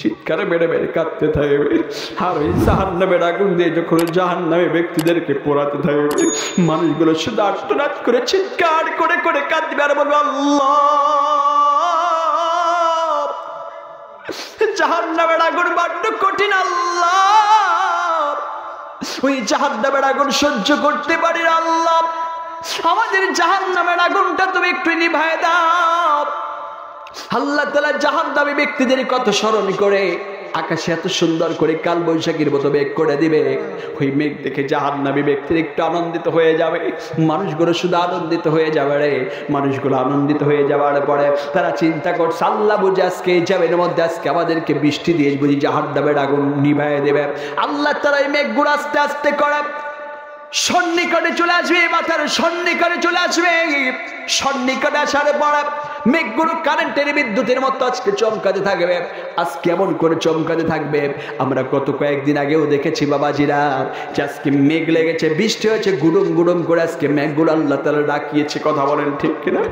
চিৎকার বেড়ে বেড়ে কাঁদতে থাকবে। আর ওই জাহান্নামের আগুন দিয়ে যখন জাহান্নামে ব্যক্তিদেরকে পোড়াতে থাকবে, মানুষগুলো শুধু আর্তনাদ করে চিৎকার করে করে কাঁদবে আর বলবে আল্লাহ, জাহান্নামের আগুন বড্ড কঠিন আল্লাহ, ওই জাহান্নামের আগুন সহ্য করতে পারি না আল্লাহ, আমাদের জাহান্নামের আগুনটা তুমি একটু নিভায়ে দাও। আল্লাহ তাআলা জাহান্নামী ব্যক্তিদের কত স্মরণ করে আকাশে এত সুন্দর করে কাল বৈশাখীর মতো মেঘ করে দিবে, ওই মেঘ দেখে জাহান্নামী ব্যক্তির একটু আনন্দিত হয়ে যাবে, মানুষগুলো শুধু আনন্দিত হয়ে যাবে রে, মানুষগুলো আনন্দিত হয়ে যাওয়ার পরে তারা চিন্তা করছে আল্লাহ বুঝে আজকে এই জাবের মধ্যে আজকে আমাদেরকে বৃষ্টি দিয়ে বুঝি জাহান্নামের আগুন নিভাইয়ে দেবে। আল্লাহ তাআলা এই মেঘগুলো আস্তে আস্তে করে সন্নিকটে চলে আসবে, মাথার সন্নিকটে চলে আসবে, সন্নিকটে আসার পর মেঘগুলো কারেন্টের বিদ্যুতের মতো আজকে চমকাতে থাকবে। আজকে এমন করে চমকাতে থাকবে, আমরা গত কয়েকদিন আগেও দেখেছি বাবাজিরা যে আজকে মেঘ লেগেছে, বৃষ্টি হয়েছে, গুডুম গুডুম করে আজকে মেঘগুলো আল্লাহ তাআলা ডাকিয়েছে। কথা বলেন ঠিক কিনা?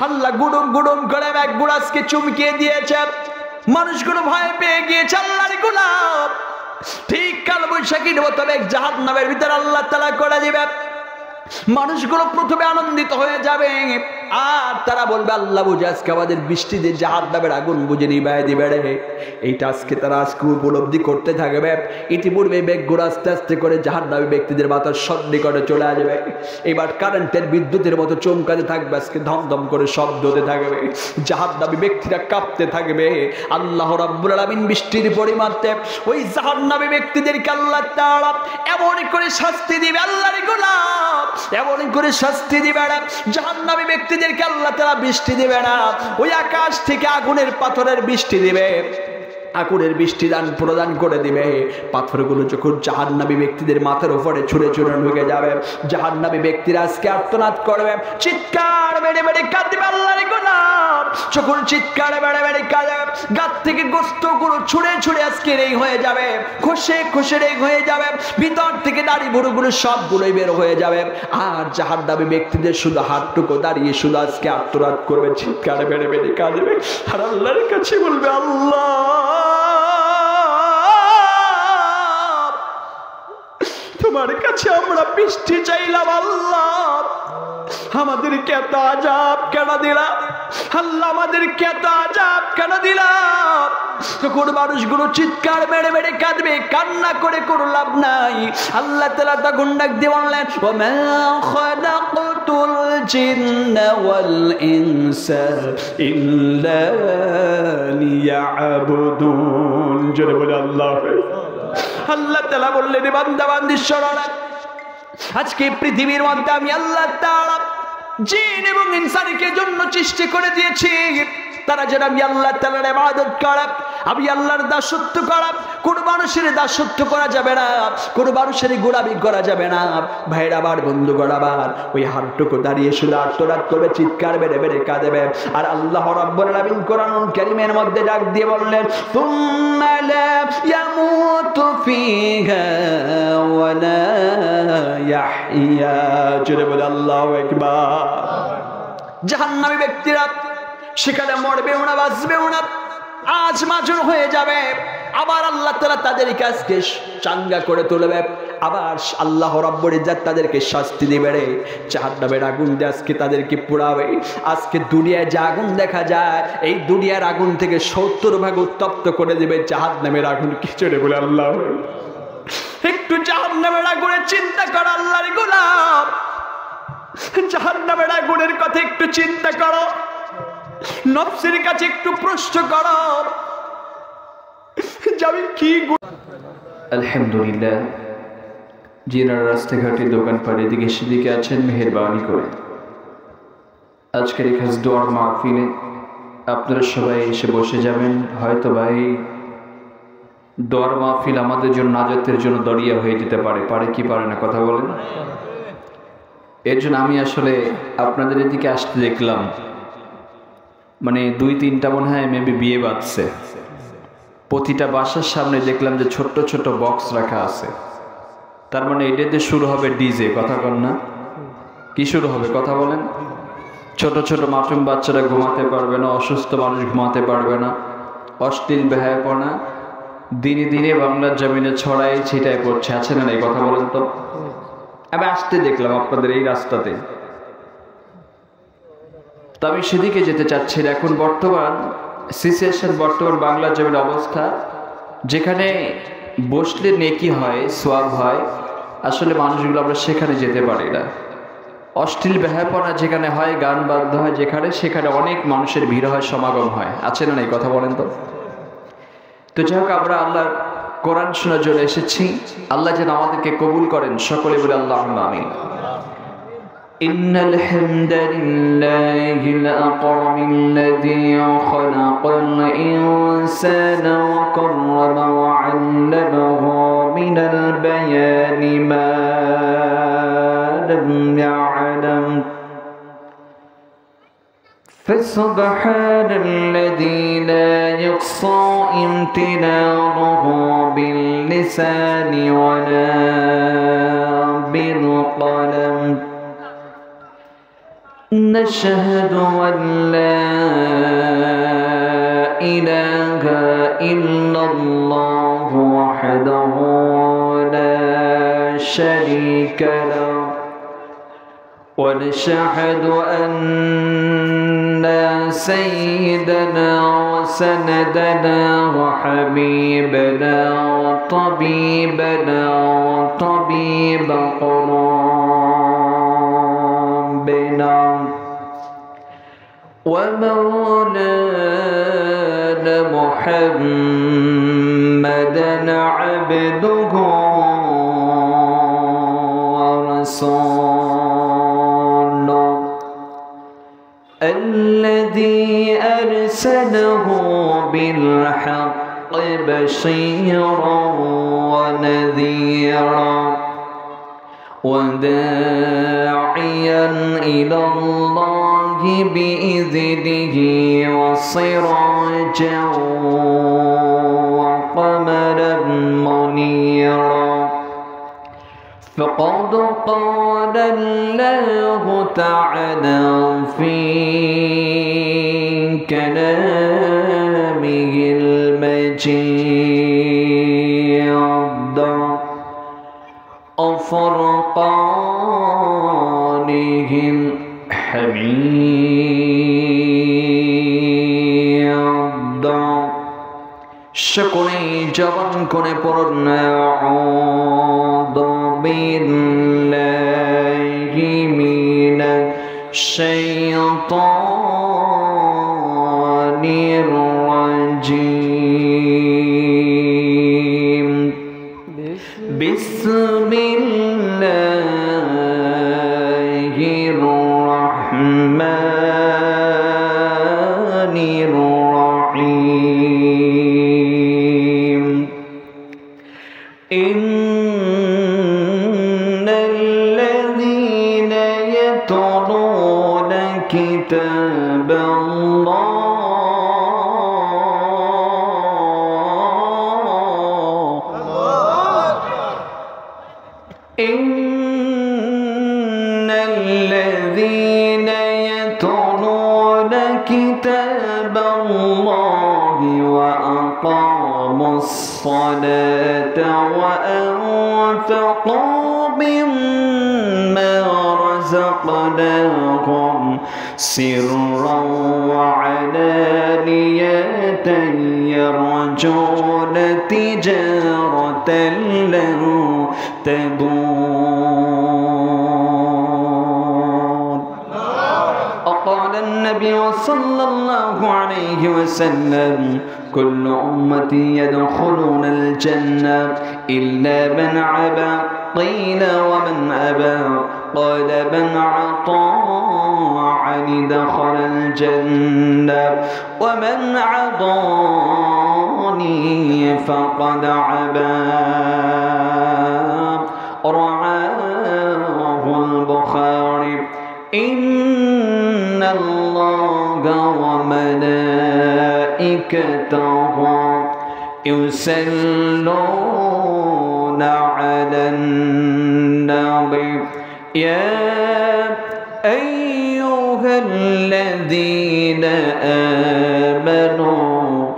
আল্লাহ গুডুম গুডুম করে মেঘগুলো আজকে চমকিয়ে দিয়েছে, মানুষগুলো ভয় পেয়ে গিয়েছে আল্লাহর গোলাম। ঠিক কাল বৈশাখীর মতো মেঘ জাহান্নামের ভিতরে আল্লাহ তাআলা করে দিবে, মানুষগুলো প্রথমে আনন্দিত হয়ে যাবে আর তারা বলবে আল্লাহ বুঝে আজকে আমাদের বৃষ্টি দিয়ে জাহান্নামের আগুন বুঝে নিভাইয়ে দিবে রে। এইটা আজকে তারা আজকে উপলব্ধি করতে থাকবে। ইতিপূর্বে মেঘগুলো আস্তে আস্তে করে জাহান্নামী ব্যক্তিদের মাথার সন্নিকটে চলে আসবে, এবার কারেন্টের বিদ্যুতের মতো চমকাতে থাকবে, আজকে ধমধম করে শব্দ হতে থাকবে, জাহান্নামী ব্যক্তিরা কাঁপতে থাকবে। আল্লাহ রাব্বুল আলামিন বৃষ্টির পরিমাণে ওই জাহান্নামী ব্যক্তিদেরকে আল্লাহ তাআলা এমন করে শাস্তি দিবে, আল্লাহর গোলাম এমন করে শাস্তি দিবে না, জাহান্নামী ব্যক্তিদেরকে আল্লাহ তাআলা বৃষ্টি দিবে না, ওই আকাশ থেকে আগুনের পাথরের বৃষ্টি দিবে, আগুনের বৃষ্টি দান প্রদান করে দিবে। পাথরগুলো যখন জাহান্নামী ব্যক্তিদের মাথার উপরে ছুঁড়ে ছুঁড়ে ঢুকে যাবে, জাহান্নামী ব্যক্তিরা আজকে আর্তনাদ করবে, চিৎকার মেরে মেরে কাঁদবে আল্লাহর গোলাম। যখন চিৎকার মেরে মেরে কাঁদবে, গাছ থেকে গোস্তগুলো ছুঁড়ে ছুঁড়ে আজকে রেই হয়ে যাবে, খসে খসে রেই হয়ে যাবে, ভিতর থেকে নাড়ি ভুড়িগুলো সবগুলোই বের হয়ে যাবে। আর জাহান্নামী ব্যক্তিদের শুধু হাতটুকু দাঁড়িয়ে শুধু আজকে আর্তনাদ করবে, চিৎকার মেরে মেরে কাঁদবে আর আল্লাহর কাছে বলবে আল্লাহ, তোমার কাছে আমরা বৃষ্টি চাইলাম, আল্লাহ আমাদেরকে এত আযাব কেন দিলাম, আল্লাহ আমাদেরকে এত আযাব কেন দিলাম। তখন মানুষগুলো চিৎকার মেরে মেরে কাঁদবে, কান্না করে কোনো লাভ নাই। আল্লাহ তাআলা তখন ডাক দিয়ে বললেন ওয়া মা খালাকতুল জিন্না ওয়াল ইনসা ইল্লা লিয়াবুদুন। জোরে বলে আল্লাহ। আল্লাহ তাআলা বললেন বান্দা বান্দি শোনো, আজকে পৃথিবীর মধ্যে আমি আল্লাহ তাআলা জিন এবং ইনসানকে জন্য সৃষ্টি করে দিয়েছি, তারা যেন আমি আল্লাহ তাআলার ইবাদত করে, আমি আল্লাহর দাসত্ব করা। কোন মানুষের দাসত্ব করা যাবে না, কোন মানুষের গোলামি করা যাবে না। ভাইরা আবার বন্ধুগণ আবার ওই হাতটুকু দাঁড়িয়ে শুধু আর্তনাদ করবে, চিৎকার বেড়ে বেড়ে কাঁদবে। আর আল্লাহ রাব্বুল আলামিন কোরআনুল কারীমের মধ্যে ডাক দিয়ে বললেন সুম্মা লা ইয়ামুতু ফিহা ওয়া লা ইয়াহইয়া। জোরে বলে আল্লাহু আকবার। জাহান্নামী ব্যক্তিরা সেখানে মরবেও না, বাঁচবেও না, আজ মাজুর হয়ে যাবে। আবার আল্লাহ তাআলা তাদেরকে আজকে চাঙ্গা করে তুলবে, আবার আল্লাহ রাব্বুল ইজ্জত তাদেরকে শাস্তি দিবে রে। জাহান্নামের আগুন দিয়ে আজকে তাদেরকে পোড়াবে। আজকে দুনিয়ায় যে আগুন দেখা যায়, এই দুনিয়ার আগুন থেকে 70 ভাগ উত্তপ্ত করে দিবে জাহান্নামের আগুন। কিছু রে বলে আল্লাহ। একটু জাহান্নামের আগুনের চিন্তা কর আল্লাহর গোলাম, জাহান্নামের আগুনের কথা একটু চিন্তা করো, নফসের কাছে একটু প্রশ্ন করো যাবে কি। আলহামদুলিল্লাহ, যিনারা রাস্তাঘাটে দোকানপাট এদিকে সেদিকে আছেন, মেহেরবানি করে আজকের এই খাস দোয়ার মাহফিলে আপনারা সবাই এসে বসে যাবেন। হয়তো ভাই দোয়ার মাহফিল আমাদের জন্য নাজাতের জন্য দরিয়া হয়ে যেতে পারে, পারে কি পারে না, কথা বলেন। এর জন্য আমি আসলে আপনাদের এদিকে আসতে দেখলাম, মানে 2-3টা মনে হয় মেবি বিয়ে বাঁধছে। প্রতিটা বাসার সামনে দেখলাম যে ছোট্ট ছোট বক্স রাখা আছে, তার মানে এটাতে শুরু হবে ডিজে। কথা বল না, কি শুরু হবে কথা বলেন। ছোট ছোট মাসুম বাচ্চারা ঘুমাতে পারবে না, অসুস্থ মানুষ ঘুমাতে পারবে না, অশ্লীল বেহায়াপনা দিনে দিনে বাংলার জমিনে ছড়াই ছিটায় পড়ছে, আছে না? এই কথা বলেন তো। আমি আসতে দেখলাম আপনাদের এই রাস্তাতে, তো আমি সেদিকে যেতে চাচ্ছি না। এখন বর্তমান সিচুয়েশন, বর্তমান বাংলার জমির অবস্থা, যেখানে বসলে নেকি হয়, সোয়াব হয়, আসলে মানুষগুলো আমরা সেখানে যেতে পারি না। অশ্লীল বেহায়াপনা যেখানে হয়, গান বাদ্য হয় যেখানে, সেখানে অনেক মানুষের ভিড় হয়, সমাগম হয়, আছে না? এই কথা বলেন তো। তো যাই হোক, আমরা আল্লাহর কোরআন শোনার জন্য এসেছি। আল্লাহ যেন আমাদেরকে কবুল করেন, সকলে বলে আল্লাহুম্মা আমিন। إن الحمد لله الأكرم الذي خلق الإنسان وكرم وعلمه من البيان ما لم يعلم فسبحان الذي لا يحصى امتنانه باللسان ولا بالقلم نشهد أن لا إله إلا الله وحده لا شريك له ونشهد أن سيدنا وسندنا وحبيبنا وطبيبنا وطبيب قلوبنا ومولانا محمدا عبده ورسوله الذي أرسله بالحق بشيرا ونذيرا وداعيا إلى الله بإذنه وسراجا وقمرا منيرا فقد قال الله تعالى في كلامه المجيد وفرقانه الحميد شكري جبن كوني پرنا أعوذ بالله من الشيطان الرجيم بسم الله الرحمن الرحيم إن الذين يتلون كتاب الله إن الذين يتلون كتاب الله وأقاموا الصلاة وأنفقوا مما رزقناهم سرا وعلانية يرجون تجارة لن تبور. وقال النبي صلى الله عليه وسلم كل أمتي يدخلون الجنة إلا من أبى. قيل ومن أبى؟ قال من أطاعني دخل الجنة ومن عصاني فقد عبى. رواه البخاري. إن الله وملائكته يصلون على النبي يا أيها الذين آمنوا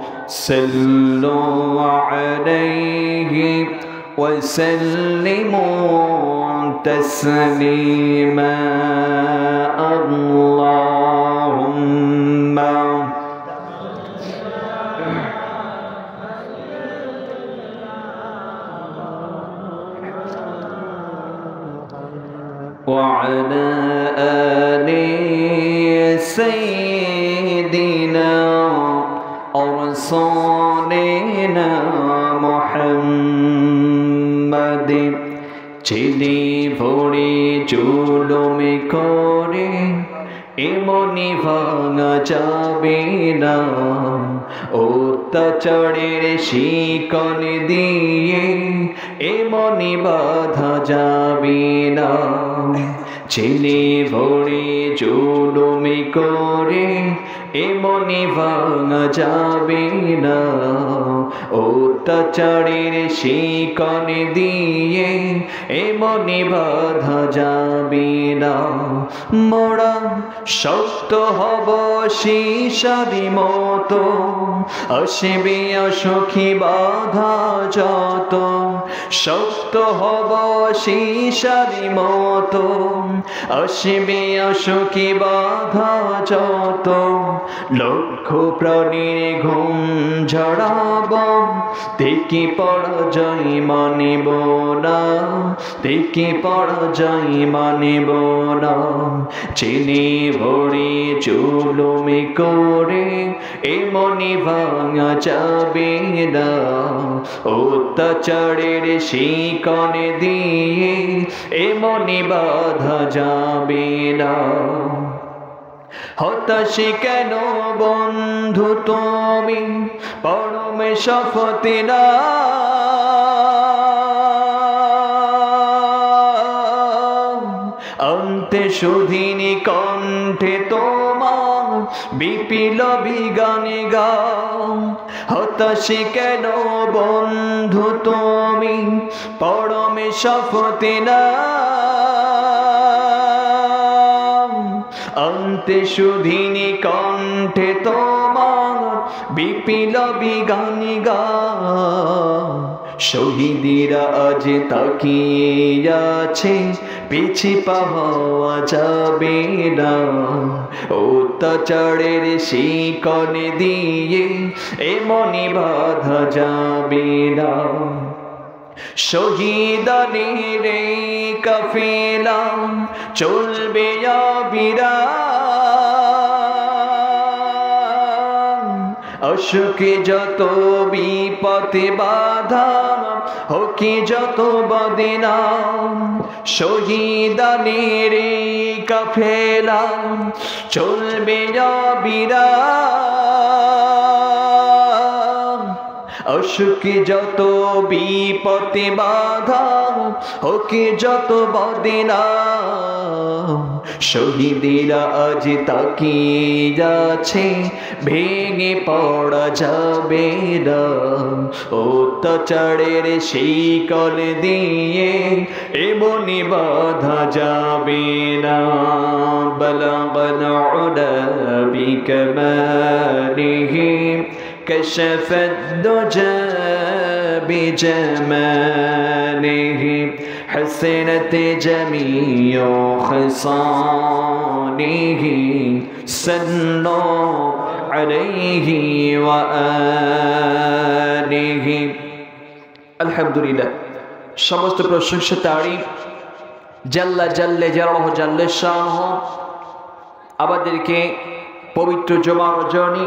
صلوا عليه وسلموا تسليما اللهم وعلى آل سيدنا ورسولنا محمد চিলি ভরে জুলুমি করে এমনি ভাঙা যাবে না অত্যাচারের শিকল দিয়ে এমনি বাধা যাবে না চিলি ভরে জুলুমি করে এমনি ভাঙা যাবে না অত্যাচারের শিকল দিয়ে এমনি বাধা যাবে না মোরা শক্ত হব শিশারি মতো আসবে অসুখী বাধা যত শক্ত হব শিশারি মতো আসবে অসুখী বাধা যত লক্ষ প্রাণীর ঘুম ঝড়াব দেখি পরাজয় মানিব না দেখি পরাজয় মানিব না চিনি ভরে জুলুমি করে এমনি ভাঙা যাবে না অত্যাচারের শিকল দিয়ে এমনি বাধা যাবে না হতাশি কেন বন্ধু তুমি পরমে শপথে না অন্তে সুধিনী কণ্ঠে তোমার বিপ্লবী গানে গাও হতাশি কেন বন্ধু তুমি পরমে শপথে না অন্তে সুধিনী কণ্ঠে তোমার বিপ্লবী গানে গাও শহীদিরা আজ তাকিয়ে আছে পিছি পাওয়া যাবে না অত্যাচারের শিকল দিয়ে এমনি বাধা যাবে না শহীদানের কাফেলা চলবে অবিরাম অসুখে যত বিপদে বাধা হোকি যত বদনাম শহীদানের কাফেলা চলবে অবিরাম অসুখে যত বিপদে বাধা হোকি যত বদনাম শহীদেরা আজ তাকিয়ে যাচ্ছে ভেঙে পড়া যাবে না অত্যাচারের শিকল দিয়ে এমনি বাধা যাবে না বলগল উলা বিকমালিহি كشف الدجى بجماله حسنت جميع خصاله صلوا عليه وآله আলহামদুলিল্লাহ সমস্ত প্রশংসা তারই জাল্লা জাল্লে জালালহু জাল্লে শানহু আমাদেরকে পবিত্র জুমার রজনী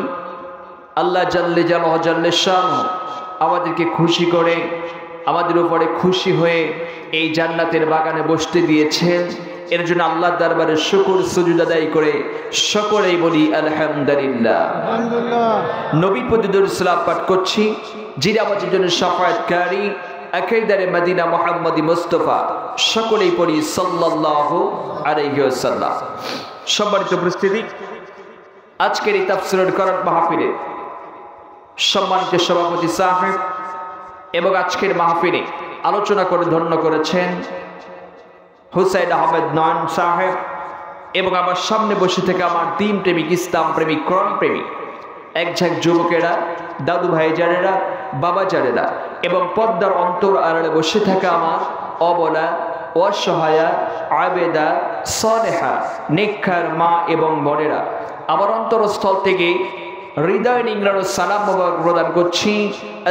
আল্লাহ জাল্লে জালালহু জাল্লে শানহু আমাদেরকে খুশি করে আমাদের উপরে খুশি হয়ে এই জান্নাতের বাগানে বসতে দিয়েছেন এর জন্য আল্লাহর দরবারে শুকর সুজুদ আদায় করে সকলেই বলি আলহামদুলিল্লাহ আলহামদুলিল্লাহ নবী প্রতি দরুদ সালাম পাঠ করছি যিনি আমাদের জন্য শাফায়াতকারী আকিদারে মদিনা মুহাম্মদী মুস্তাফা সকলেই পড়ি সাল্লাল্লাহু আলাইহি ওয়াসাল্লাম সম্মানিত উপস্থিতি আজকের এই তাফসীরুল কোরআন মাহফিলে সম্মানিত সভাপতি সাহেব এবং আজকের মাহফিলে আলোচনা করে ধন্য করেছেন হুসাইন আহমেদ নয়ন সাহেব এবং আমার সামনে বসে থেকে আমার দ্বীন প্রেমিক ইসলাম প্রেমিক কোরআন প্রেমিক এক ঝাঁক যুবকেরা, দাদু ভাইজানেরা, বাবাজানেরা এবং পর্দার অন্তর আড়ালে বসে থাকা আমার অবলা, অসহায়া, আবেদা, সলেহা, নেককার মা এবং বোনেরা, আমার অন্তরস্থল থেকে হৃদয় নিংড়ানো সালাম মোবারক প্রদান করছি।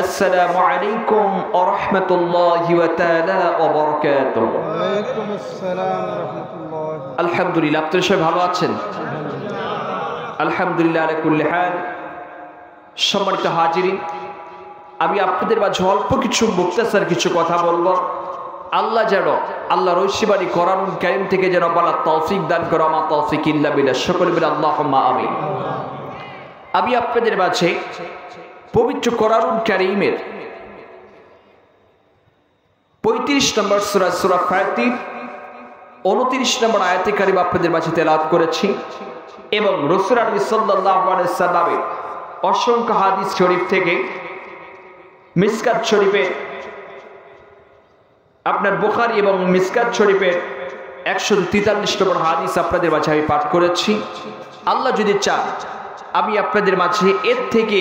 আসসালামু আলাইকুম ওয়া রাহমাতুল্লাহি ওয়া তাআলা ওয়া বারাকাতুহু। ওয়া আলাইকুম আসসালাম ওয়া রাহমাতুল্লাহ। আলহামদুলিল্লাহ, আপনারা সবাই ভালো আছেন? আলহামদুলিল্লাহ আলা কুল্লি হাল। সম্মানিত হাজিরিন, আমি আপনাদের মাঝে অল্প কিছু মুক্তাসার কিছু কথা বলবো। আল্লাহ যেন আল্লাহর ঐশীবাণী কোরআনুল কারীম থেকে যেন বলার তৌফিক দান করে। আমা তৌফিক ইল্লা বিল্লাহ। সকলে বলে আল্লাহুম্মা আমিন। আমি আপনাদের মাঝে পবিত্র কোরআনুল কারীমের 35 নম্বর সূরা, সূরা ফাতির 29 নম্বর আয়াতে কারিমা আপনাদের মাঝে তেলাওয়াত করেছি এবং রাসূল সাল্লাল্লাহু আলাইহি সাল্লামের অসংখ্য হাদিস শরীফ থেকে মিসকাত শরীফের, আপনার বুখারী এবং মিসকাত শরীফের 143 নম্বর হাদিস আপনাদের মাঝে আমি পাঠ করেছি। আল্লাহ যদি চান আমি আপনাদের মাঝে এর থেকে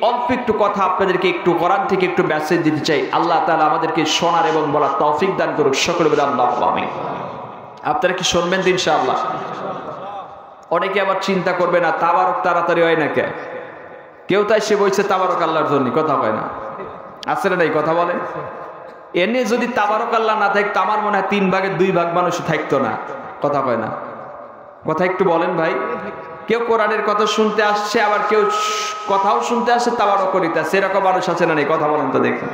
অল্প একটু কথা আপনাদেরকে একটু কোরআন থেকে একটু মেসেজ দিতে চাই। আল্লাহ তাআলা আমাদেরকে শোনার এবং বলার তৌফিক দান করুক। সকলে বলে আল্লাহুম্মা আমিন। আপনারা কি শুনবেন তো ইনশাআল্লাহ? অনেকে আবার চিন্তা করবে না তাবারক তাড়াতাড়ি হয় না কে? কেউ তাই সে বলছে তাবারক আল্লাহর জন্য, কথা হয় না। আছে না? এই কথা বলেন। এনে যদি তাবারক আল্লাহ না থাকতো আমার মনে হয় 3 ভাগের 2 ভাগ মানুষ থাকতো না, কথা হয় না। কথা একটু বলেন ভাই। কেউ কোরআনের কথা শুনতে আসছে, আবার কেউ কথাও শুনতে আসছে, তাবারক করিতে আসছে, এরকম মানুষ আছে না? নেই? কথা বলেন তো দেখুন।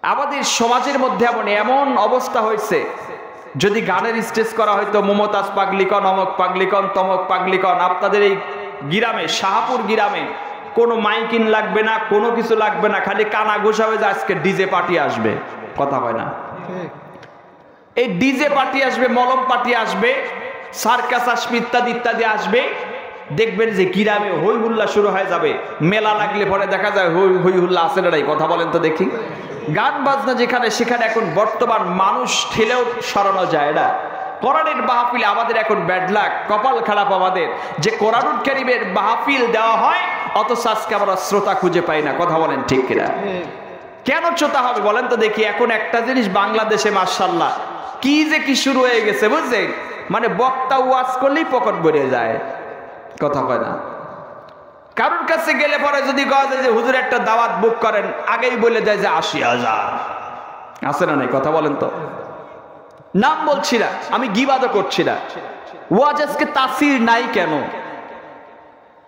আমাদের সমাজের মধ্যে এমন অবস্থা হয়েছে, যদি গানের স্টেজ করা হয়তো মমতাজ পাগলিকন, অমক পাগলিকন, তমক পাগলিকন, আপনাদের এই গ্রামে, শাহপুর গ্রামে কোনো মাইকিন লাগবে না, কোনো কিছু লাগবে না, খালি কানা ঘোষাবে যে আজকে ডিজে পার্টি আসবে, কথা হয় না। এই ডিজে পার্টি আসবে, মলম পার্টি আসবে, সার্কাস আসবে, ইত্যাদি ইত্যাদি আসবে। দেখবেন যে গ্রামে হই হুল্লা শুরু হয়ে যাবে। মেলা লাগলে পরে দেখা যায় হই হুল্লা আসে না? কথা বলেন তো দেখি। গান বাজনা যেখানে সেখানে এখন বর্তমান মানুষ ঠেলেও সরানো যায় না। কোরআনের মাহফিলে আমাদের এখন ব্যাড লাক, কপাল খারাপ আমাদের, যে কোরআনুল কারীমের মাহফিল দেওয়া হয় অথচ আজকে আমরা শ্রোতা খুঁজে পাই না, কথা বলেন ঠিক কিনা? কেন শ্রোতা হবে বলেন তো দেখি? এখন একটা জিনিস বাংলাদেশে মাশাআল্লাহ কি যে কি শুরু হয়ে গেছে বুঝছেন, মানে বক্তা ওয়াজ করলেই পকেট ভরে যায়, কথা হয় না। কারোর কাছে গেলে পরে যদি কওয়া যায় যে হুজুর একটা দাওয়াত বুক করেন, আগেই বলে দেয় যে 80,000। আছে না? নাই? কথা বলেন তো। নাম বলছি না, আমি গিবাদও করছি না। ওয়াজ আজকে তাসির নাই কেন?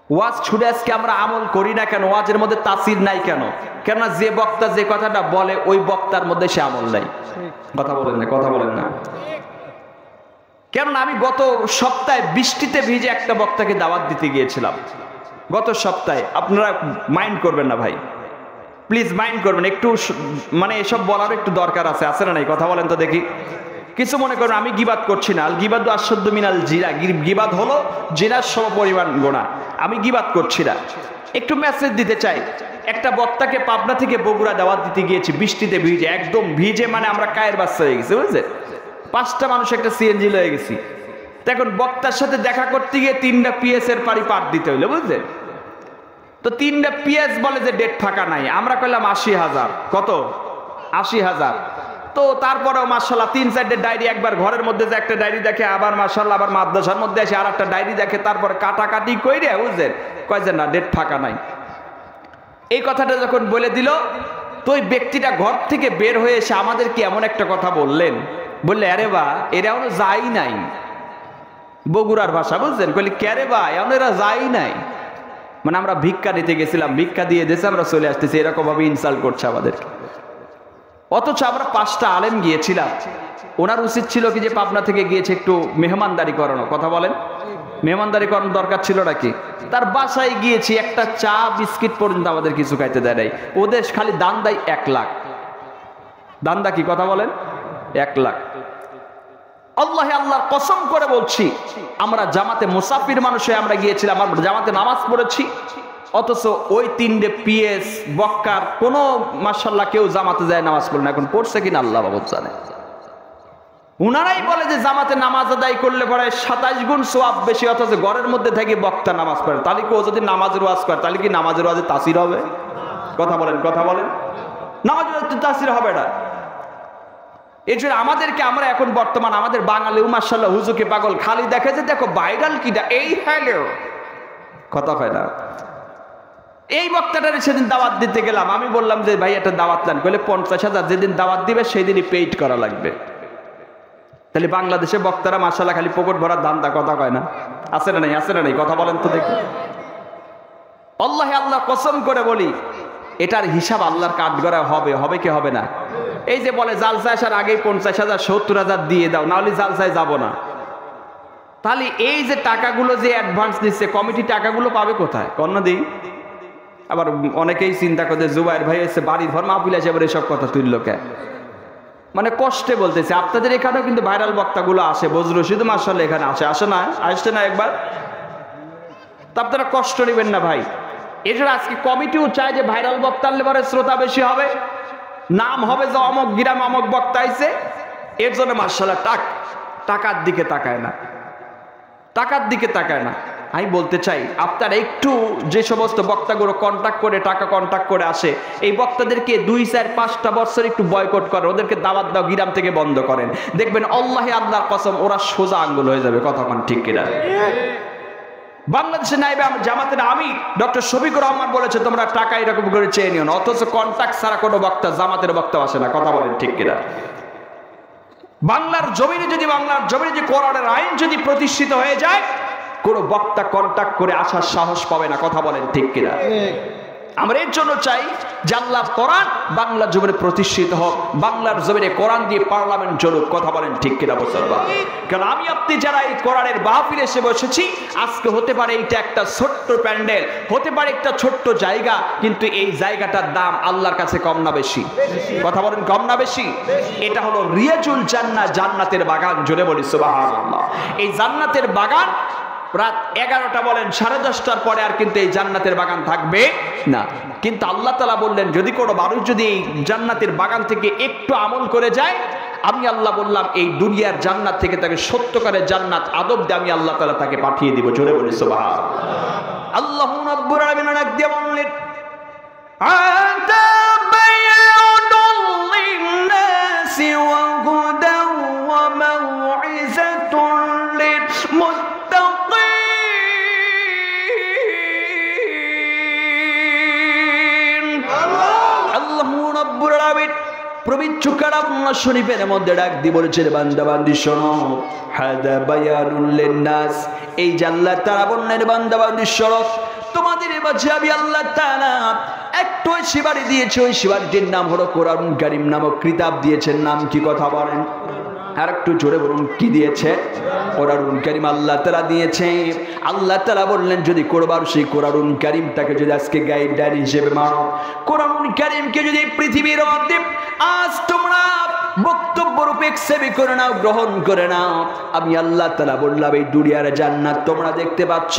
ওয়াজ ছুড়ে আজকে আমরা আমল করি না কেন? ওয়াজের মধ্যে তাসির নাই কেন? কেননা যে বক্তা যে কথাটা বলে ওই বক্তার মধ্যে সে আমল নাই, কথা বলেন না? কথা বলেন না? কেননা আমি গত সপ্তাহে বৃষ্টিতে ভিজে একটা বক্তাকে দাওয়াত দিতে গিয়েছিলাম, গত সপ্তাহে। আপনারা মাইন্ড করবেন না ভাই, প্লিজ মাইন্ড করবেন একটু, মানে এসব বলার একটু দরকার আছে। আছে না? নাই? কথা বলেন তো দেখি। কিছু মনে করেন আমি গিবাদ করছি না। আল গিবাদু আশাদ্দু মিনাল জিনা। গিবাদ হলো জিনার সমপরিমাণ গুনাহ। আমি গিবাদ করছি না। একটু মেসেজ দিতে চাই। একটা বক্তাকে পাবনা থেকে বগুড়া দাওয়াত দিতে গিয়েছি বৃষ্টিতে ভিজে, একদম ভিজে, মানে আমরা কায়ের বাচ্চা হয়ে গেছি বুঝলেন। 5টা মানুষ একটা সিএনজি লয়ে গেছি। এখন বক্তার সাথে দেখা করতে গিয়ে 3টা পিএস এর পারি পাঠ দিতে হইলো বুঝলেন। তো 3টা পিএস বলে যে ডেট ফাঁকা নাই। আমরা কইলাম 80,000। কত? 80,000। তো তারপরেও মাশাআল্লাহ 3-4টে ডায়েরি, একবার ঘরের মধ্যে যে একটা ডায়েরি দেখে, আবার মাশাআল্লাহ আবার মাদ্রাসার মধ্যে এসে আর একটা ডায়েরি দেখে, তারপরে কাটাকাটি কইরে বুঝলেন কয় যে না ডেট ফাঁকা নাই। এই কথাটা যখন বলে দিল, তো ওই ব্যক্তিটা ঘর থেকে বের হয়ে এসে আমাদেরকে এমন একটা কথা বললেন, বললে আরে বা এরা এখনো যাই নাই। বগুড়ার ভাষা বুঝলেন। কইলে ক্যারে বা এমন এরা যাই নাই, মানে আমরা ভিক্ষা নিতে গেছিলাম, ভিক্ষা দিয়ে দিয়েছে, আমরা চলে আসতেছি, এরকম ভাবে ইনসাল্ট করছে আমাদেরকে। অথচ আমরা 5টা আলেম গিয়েছিলাম। ওনার উচিত ছিল কি যে পাবনা থেকে গিয়েছে একটু মেহমানদারি করানো, কথা বলেন। মেহমানদারি করানোর দরকার ছিল নাকি? তার বাসায় গিয়েছি, একটা চা বিস্কিট পর্যন্ত আমাদের কিছু খাইতে দেয় নাই। ওদের খালি দান দেয় 1 লাখ। দান্দা কি, কথা বলেন? 1 লাখ। আল্লাহর কসম করে বলছি, আমরা জামাতে মুসাফির মানুষ হয়ে আমরা গিয়েছিলাম, আমরা জামাতে নামাজ পড়েছি, অথচ ওই 3টে পিএস বক্কার কোনো মাশাআল্লাহ কেউ জামাতে যায় নামাজ পড়ে না। এখন পড়ছে কিনা আল্লাহ বাবু জানে। উনারাই বলে যে জামাতে নামাজ আদায় করলে পরে 27 গুণ সওয়াব বেশি, অথচ ঘরের মধ্যে থেকে বক্তা নামাজ পড়ে। তাহলে কি ও যদি নামাজের ওয়াজ করে তাহলে কি নামাজের ওয়াজে তাসির হবে? কথা বলেন, কথা বলেন। নামাজের ওয়াজে তাসির হবে না। এই জন্য আমাদেরকে, আমরা এখন বর্তমান আমাদের বাঙালি মাশাআল্লাহ হুজুকে পাগল খালি দেখে যে দেখো ভাইরাল কিটা, এই হ্যালো কথা হয় না। এই বক্তাটারে সেদিন দাওয়াত দিতে গেলাম, আমি বললাম যে ভাই একটা দাওয়াত দেন, বলে 50,000 যেদিন দাওয়াত দিবে সেই দিনই পেইড করা লাগবে। তাহলে বাংলাদেশে বক্তারা মাশাআল্লাহ খালি পকেট ভরার ধান্দা, কথা কয় না? আছে না নাই? আছে না নাই? কথা বলেন তো দেখি। আল্লাহে আল্লাহ কসম করে বলি, এটার হিসাব আল্লাহর কাঠগড়ায় হবে, হবে কি হবে না? এই যে বলে জালসা আসার আগেই 50,000 70,000 দিয়ে দাও, না হলে জালসায় যাব না। তাহলে এই যে টাকাগুলো যে অ্যাডভান্স দিচ্ছে কমিটি, টাকাগুলো পাবে কোথায়? কন্যা দিই। আবার অনেকেই চিন্তা করে জুবাইর ভাই এসে বাড়ি ঘর মাহফিল আছে, এবার এসব কথা তুললো কে? মানে কষ্টে বলতেছে। আপনাদের এখানেও কিন্তু ভাইরাল বক্তাগুলো আসে, বজরু শুধু মাশাআল্লাহ এখানে আসে, আসে না? আসছে না একবার? তা আপনারা কষ্ট নেবেন না ভাই। এছাড়া আজকে কমিটিও চায় যে ভাইরাল বক্তা আনলে পরে শ্রোতা বেশি হবে, নাম হবে যে অমক গ্রাম অমক বক্তা আইছে। এর জন্য মাশাআল্লাহ টাকার দিকে তাকায় না, টাকার দিকে তাকায় না। আমি বলতে চাই আপনারা একটু যে সমস্ত বক্তাগুলো কন্টাক্ট করে টাকা কন্টাক্ট করে আসে, এই বক্তাদেরকে 2, 4, 5টা বছর একটু বয়কট করেন, ওদেরকে দাওয়াত দাও, গ্রাম থেকে বন্ধ করেন, দেখবেন আল্লাহে আল্লাহর কসম ওরা সোজা আঙ্গুল হয়ে যাবে। কথা কোন ঠিক কিনা? বাংলাদেশে নাইবে জামাতের আমির ডক্টর শফিকুর রহমান বলেছে তোমরা টাকা এরকম করে চেয়ে নিও না, অথচ কন্টাক্ট ছাড়া কোনো বক্তা জামাতের বক্তা আসে না। কথা বলেন ঠিক কিনা? বাংলার জমিনে যদি কোরআনের আইন যদি প্রতিষ্ঠিত হয়ে যায়, কোন বক্তা কন্টাক্ট করে আসার সাহস পাবে না। কথা বলেন ঠিক কিনা? আমরা এর জন্য চাই যে আল্লাহর কোরআন বাংলা জমিনে প্রতিষ্ঠিত হোক, বাংলার জমিনে কোরআন দিয়ে পার্লামেন্ট চলুক। কথা বলেন ঠিক কিনা মুসলমান? কারণ আমি আপনি যারা এই কোরআনের মাহফিলে এসে বসেছি, আজকে হতে পারে এটা একটা ছোট্ট প্যান্ডেল, হতে পারে একটা ছোট্ট জায়গা, কিন্তু এই জায়গাটার দাম আল্লাহর কাছে কম না বেশি? কথা বলেন কম না বেশি? এটা হলো রিয়াজুল জান্নাহ, জান্নাতের বাগান। জোরে বলি সুবহানাল্লাহ। এই জান্নাতের বাগান রাত 11টা বলেন 10:30টার পরে আর কিন্তু এই জান্নাতের বাগান থাকবে না। কিন্তু আল্লাহ তাআলা বললেন যদি কোনো মানুষ যদি এই জান্নাতের বাগান থেকে একটু আমল করে যায়, আমি আল্লাহ বললাম এই দুনিয়ার জান্নাত থেকে তাকে সত্যকারের জান্নাত আদব দিয়ে আমি আল্লাহ তাআলা তাকে পাঠিয়ে দিব। জোরে বলি সুবহানাল্লাহ। আল্লাহু রাব্বুল আলামিন ডাক দিয়ে বললেন আতা বায়ানুল লিন্নাসি ওয়া হুদান ওয়া মাউইযাতুন লিল পবিত্র কালাম শরীফের মধ্যে ডাক দিয়ে বলেছে বান্দা বান্দি শোনো, হাদা বায়ানুল লিন্নাস, এই যে আল্লাহ তাআলা বললেন বান্দা বান্দি শোনো, তোমাদের মাঝে আমি আল্লাহ তাআলা একটু শিবাড়ি দিয়েছে, ওই শিবাড়িটির নাম হলো কোরআন কারীম নামক কিতাব দিয়েছেন। নাম কি? কথা বলেন আর একটু জোরে বলুন, কি দিয়েছে? কোরআন কারীম আল্লাহ তাআলা দিয়েছে। আল্লাহ তাআলা বললেন যদি করবার সেই কোরআন কারীমটাকে যদি আজকে গাইডলাইন হিসেবে মানো, কোরআন কারীমকে যদি পৃথিবীর মধ্যে আজ তোমরা বক্তব্য রূপে সেবি করে নাও, গ্রহণ করে নাও, আমি আল্লাহ তাআলা বললাম এই দুনিয়ার জান্নাত তোমরা দেখতে পাচ্ছ,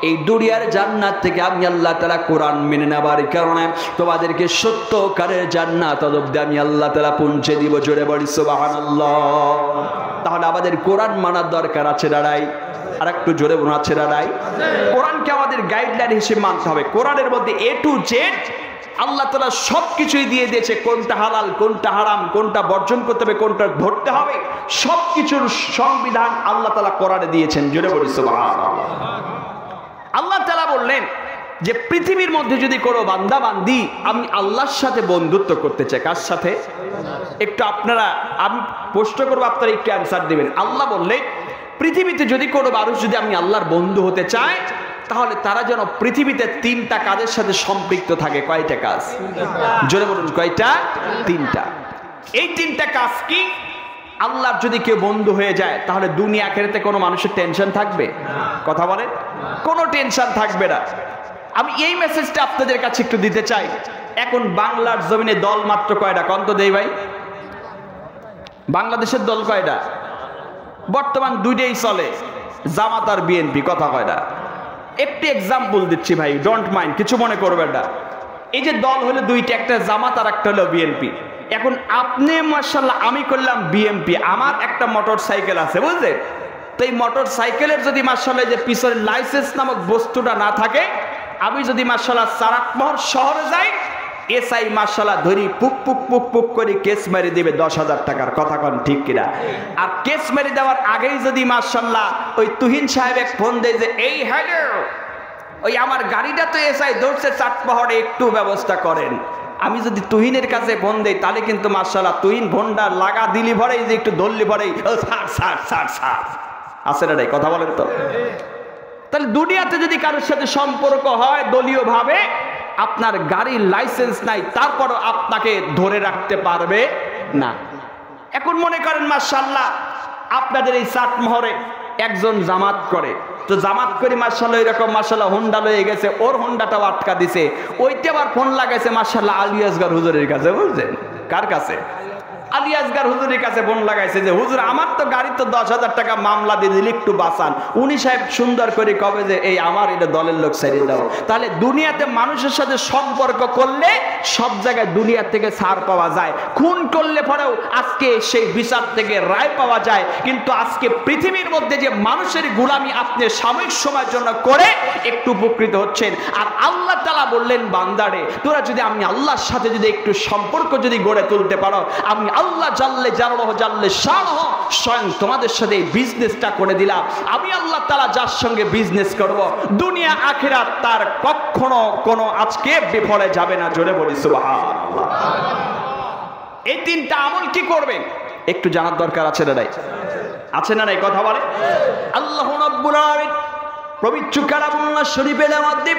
এই দুনিয়ার জান্নাত থেকে আমি আল্লাহ তাআলা কোরআন মেনে নেবার কারণে তোমাদেরকে সত্যকারের জান্নাত অবধি আমি আল্লাহ তাআলা পৌঁছে দিব। জোরে বলি সুবহানাল্লাহ। তাহলে আমাদের কোরআন মানার দরকার আছে না নাই? আর একটু জোরে বলুন, আছে না নাই? কোরআনকে আমাদের গাইডলাইন হিসেবে মানতে হবে। কোরআনের মধ্যে A to Z আল্লাহ তাআলা সবকিছুই দিয়ে দিয়েছে, কোনটা হালাল কোনটা হারাম, কোনটা বর্জন করতে হবে কোনটা ধরতে হবে, সবকিছুর সংবিধান আল্লাহ তাআলা কোরআনে দিয়েছেন। জোরে বলি সুবহানাল্লাহ। আল্লাহ তাআলা বললেন যে পৃথিবীর মধ্যে যদি কোনো বান্দা বান্দি আমি আল্লাহর সাথে বন্ধুত্ব করতে চাই, কার সাথে? একটু আপনারা, আমি প্রশ্ন করবো, আপনারা একটু অ্যান্সার দিবেন। আল্লাহ বললেন পৃথিবীতে যদি কোনো মানুষ যদি আমি আল্লাহর বন্ধু হতে চায়, তাহলে তারা যেন পৃথিবীতে 3টা কাজের সাথে সম্পৃক্ত থাকে। কয়টা কাজ? জোরে বলুন, কয়টা? 3টা। এই 3টা কাজ কি? আল্লাহর যদি কেউ বন্ধু হয়ে যায় তাহলে দুনিয়া আখিরাতে কোনো মানুষের টেনশন থাকবে? কথা বলেন, কোনো টেনশন থাকবে না। আমি এই মেসেজটা আপনাদের কাছে একটু দিতে চাই। এখন বাংলার জমিনে দল মাত্র কয়টা? কন্ত দেই ভাই, বাংলাদেশের দল কয়টা? বর্তমান 2টাই চলে, জামাত আর বিএনপি। কথা কয়টা? একটি এক্সাম্পল দিচ্ছি ভাই, ডোন্ট মাইন্ড, কিছু মনে করবেন না। এই যে দল হলো 2টা, একটা জামাত আর একটা হলো বিএনপি। এখন আপনি মাশাআল্লাহ, আমি করলাম বিএমপি, আমার একটা মোটর সাইকেল আছে, বুঝলেন? তো এই মোটর সাইকেলের যদি মাশাআল্লাহ যে পিছনে লাইসেন্স নামক বস্তুটা না থাকে, আমি যদি মাশাআল্লাহ চারাকমহর শহরে যাই, এসআই মাশাআল্লাহ ধরি পুক পুক পুক পুক করে কেস মেরে দিবে 10,000 টাকার, কথা কোন ঠিক কিনা? আর কেস মেরে দেওয়ার আগেই যদি মাশাআল্লাহ ওই তুহিন সাহেব এক ফোন দেয় যে এই হ্যালো, ওই আমার গাড়িটা তো এসআই ধরছে চাটপাহাড়ে, একটু ব্যবস্থা করেন। আমি যদি তুহিনের কাছে ফোন দেই তাহলে কিন্তু মাশাআল্লাহ তুহিন ফোনটা লাগা দিলি ভরেই যে একটু ধরলি ভরেই আছে না রে, কথা বলেন তো। তাহলে দুনিয়াতে যদি কারোর সাথে সম্পর্ক হয় দলীয় ভাবে, আপনার গাড়ির লাইসেন্স নাই তারপরও আপনাকে ধরে রাখতে পারবে না। এখন মনে করেন মাশাআল্লাহ আপনাদের এই চাটমোহরে একজন জামাত করে, তো জামাত করে মাশাআল্লাহ এরকম মাশাআল্লাহ হোন্ডা লয়ে গেছে, ওর হোন্ডাটাও আটকা দিছে, ওইটা আবার ফোন লাগাইছে মাশাআল্লাহ আলী আসগর হুজুরের কাছে, বুঝছেন? কার কাছে? আলী আসগর হুজুরের কাছে ফোন লাগাইছে যে হুজুর আমার তো গাড়ি তো 10,000 টাকা মামলা দিয়ে দিলে একটু বাঁচান। উনি সাহেব সুন্দর করে কবে যে এই আমার এটা দলের লোক ছেড়ে দাও। তাহলে দুনিয়াতে মানুষের সাথে সম্পর্ক করলে সব জায়গায় দুনিয়া থেকে ছাড় পাওয়া যায়, খুন করলে পরেও আজকে সেই বিচার থেকে রায় পাওয়া যায়। কিন্তু আজকে পৃথিবীর মধ্যে যে মানুষের গোলামি আপনি সাময়িক সময়ের জন্য করে একটু উপকৃত হচ্ছেন, আর আল্লাহ তাআলা বললেন বান্দারে তোরা যদি আমি আল্লাহর সাথে যদি একটু সম্পর্ক যদি গড়ে তুলতে পারো, আমি আল্লাহ জাল্লে জালালুহু জাল্লে শানুহু স্বয়ং তোমাদের সাথে এই বিজনেসটা করে দিলাম। আমি আল্লাহ তাআলা যার সঙ্গে বিজনেস করব দুনিয়া আখিরাত তার কখনো কোনো আজকে বিফলে যাবে না। জোরে বলি সুবহানাল্লাহ। এই তিনটা আমল কি করবেন একটু জানার দরকার আছে না নাই? আছে না নাই? কথা বলে। আল্লাহ রাব্বুল আলামিন পবিত্র কালামুল্লাহ শরীফের মধ্যে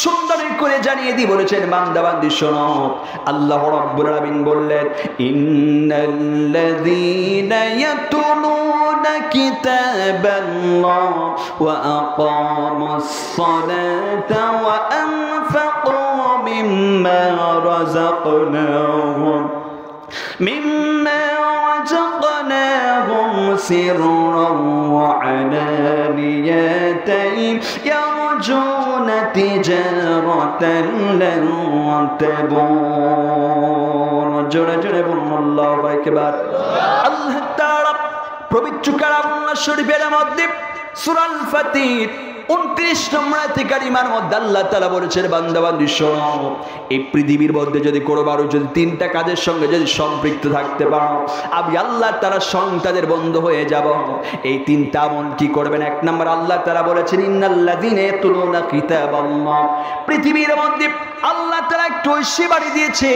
সুন্দর করে জানিয়ে দিয়ে বলেছেন বান্দা বান্দি শোনো, আল্লাহ রাব্বুল আলামিন বললেন ইন্নাল্লাযীনা ইয়াতুলুনা কিতাবাল্লাহ ওয়া আকামুস সালাতা ওয়া আনফাকু মিম্মা রাযাকনাহুম سرا وعلانية يرجون تجارة لن تبور جل جلاله الله أكبر الله تعالى পবিত্র কালামুল্লাহ শরীফের মধ্যে সূরা আল ফাতির 29 নম্বর আয়াতে কারিমার মধ্যে আল্লাহ তাআলা বলেছেন বান্দা বান্দি শোনো, এই পৃথিবীর মধ্যে যদি কোনোবারও যদি তিনটা কাজের সঙ্গে যদি সম্পৃক্ত থাকতে পারো, আমি আল্লাহ তাআলা সন্তানের বন্ধু হয়ে যাব। এই তিনটা আমল কি করবেন? এক নম্বর আল্লাহ তাআলা বলেছেন ইন্নাল্লাযীনা ইয়াতলুনা কিতাবাল্লাহ। পৃথিবীর মধ্যে আল্লাহ তাআলা একটু শিবাড়ি দিয়েছে,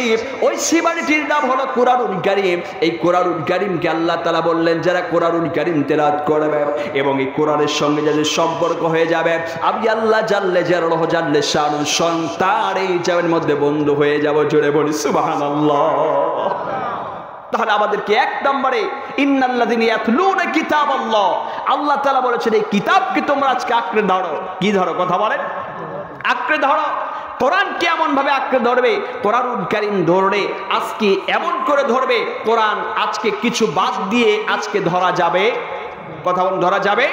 ওই শিবাড়িটির নাম হলো কোরআনুল কারীম। এই কোরআনুল কারীমকে আল্লাহ তাআলা বললেন যারা কোরআনুল কারীম তেলাওয়াত করবে এবং এই কোরআনের সঙ্গে যাদের সম্পর্ক হয়ে যাবে, আমি আল্লাহ জাল্লে জালালুহু জাল্লে শানুহু সন্তান এই জানের মধ্যে বন্ধু হয়ে যাব। জোরে বলি সুবহানাল্লাহ। তাহলে আমাদেরকে এক নম্বরে ইন্নাল্লাযীনা ইয়াতলুনা কিতাবাল্লাহ, আল্লাহ তাআলা বলেছেন এই কিতাবকে তোমরা আজকে আঁকড়ে ধরো। কি ধরো? কথা বলেন। আঁকড়ে ধরো। কোরআনকে এমন ভাবে আঁকড়ে ধরবে, কোরআনুল কারীম ধরবে আজকে এমন করে ধরবে, কোরআন আজকে কিছু বাদ দিয়ে আজকে ধরা যাবে। কথা বলেন, ধরা যাবে।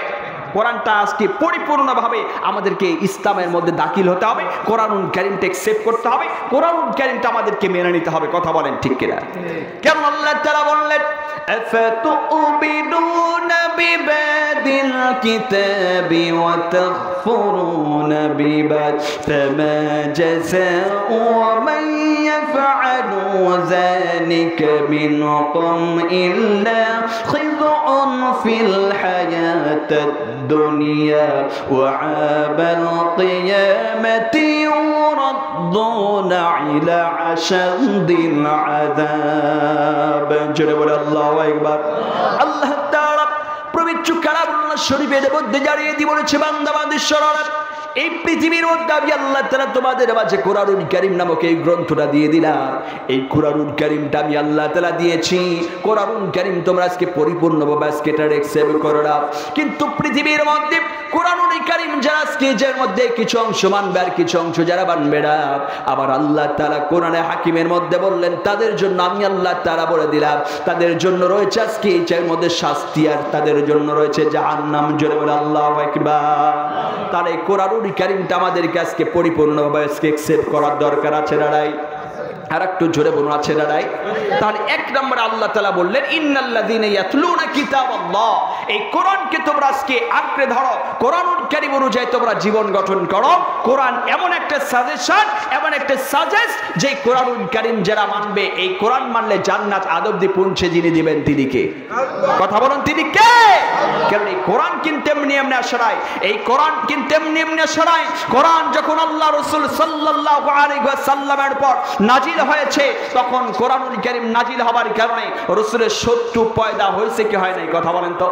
কোরআনটা আজকে পরিপূর্ণভাবে আমাদেরকে ইসলামের মধ্যে দাখিল হতে হবে, কোরআনুল কারীমটা একসেপ্ট করতে হবে, কোরআনুল কারীমটা আমাদেরকে মেনে নিতে হবে। কথা বলেন ঠিক কিনা? কেন আল্লাহ তাআলা বললেন আফাতুমিনুনা বিবাদিল কিতাবি ওয়া তাকফুরুনা বিবাদ ফামা জাযাউ মান ইয়াফআলু যালিকা মিনকুম ইল্লা খিযুন ফিল হায়াতিদ দুনিয়া ওয়া আবাল কিয়ামাতি ইউরাদ্দুনা ইলা আশাদ্দিল আযাব। জোরে বলে আল্লাহু আকবার। আল্লাহ তাআলা পবিত্র কালামুল্লাহ শরীফের মধ্যে জানিয়ে দিয়ে বলেছে বান্দা বান্দি শোনো, এই পৃথিবীর মধ্যে আমি আল্লাহ তাআলা তোমাদের মাঝে কোরআনুল কারীম নামক এই গ্রন্থটা দিয়ে দিলাম। এই কোরআনুল কারীমটা আমি আল্লাহ তাআলা দিয়েছি। কোরআনুল কারীম তোমরা আজকে পরিপূর্ণভাবে আজকে এটা একসেপ্ট করো না, কিন্তু পৃথিবীর মধ্যে কোরআনুল কারীম যারা আজকে যার মধ্যে কিছু অংশ মানবে আর কিছু অংশ যারা মানবে না, আবার আল্লাহ তাআলা কোরআনে হাকিমের মধ্যে বললেন তাদের জন্য আমি আল্লাহ তাআলা বলে দিলাম তাদের জন্য রয়েছে আজকে যার মধ্যে শাস্তি আর তাদের জন্য রয়েছে জাহান্নাম। জোরে বলে আল্লাহু আকবার। তাহলে কোরআনুল কারীমটা আমাদেরকে আজকে পরিপূর্ণভাবে আজকে একসেপ্ট করার দরকার আছে না নাই? আর একটু জোরে বলুন, আছে না নাই? তাহলে এক নম্বরে আল্লাহ তাআলা বললেন ইন্নাল্লাযীনা ইয়াতলুনা কিতাবাল্লাহ, এই কোরআনকে তোমরা আজকে আঁকড়ে ধরো, কোরআনুল কারীম অনুযায়ী তোমরা জীবন গঠন করো। কোরআন এমন একটা সাজেশন, এমন একটা সাজেস্ট, যে কোরআনুল কারীম যারা মানবে, এই কোরআন মানলে জান্নাত আদব দিয়ে পৌঁছে যিনি দিবেন তিনি কে? কথা বলুন, তিনি কে? কারণ এই কোরআন কিন্তু এমনি এমনি আসে নাই, এই কোরআন কিন্তু এমনি এমনি আসে নাই। কোরআন যখন আল্লাহ রাসূল সাল্লাল্লাহু আলাইহি ওয়াসাল্লামের পর নাজিল হয়েছে, তখন কোরআনুল কারীম নাজিল হবার কারণে রাসূলের শত্রু পয়দা হয়েছে কি হয় নাই? কথা বলেন তো,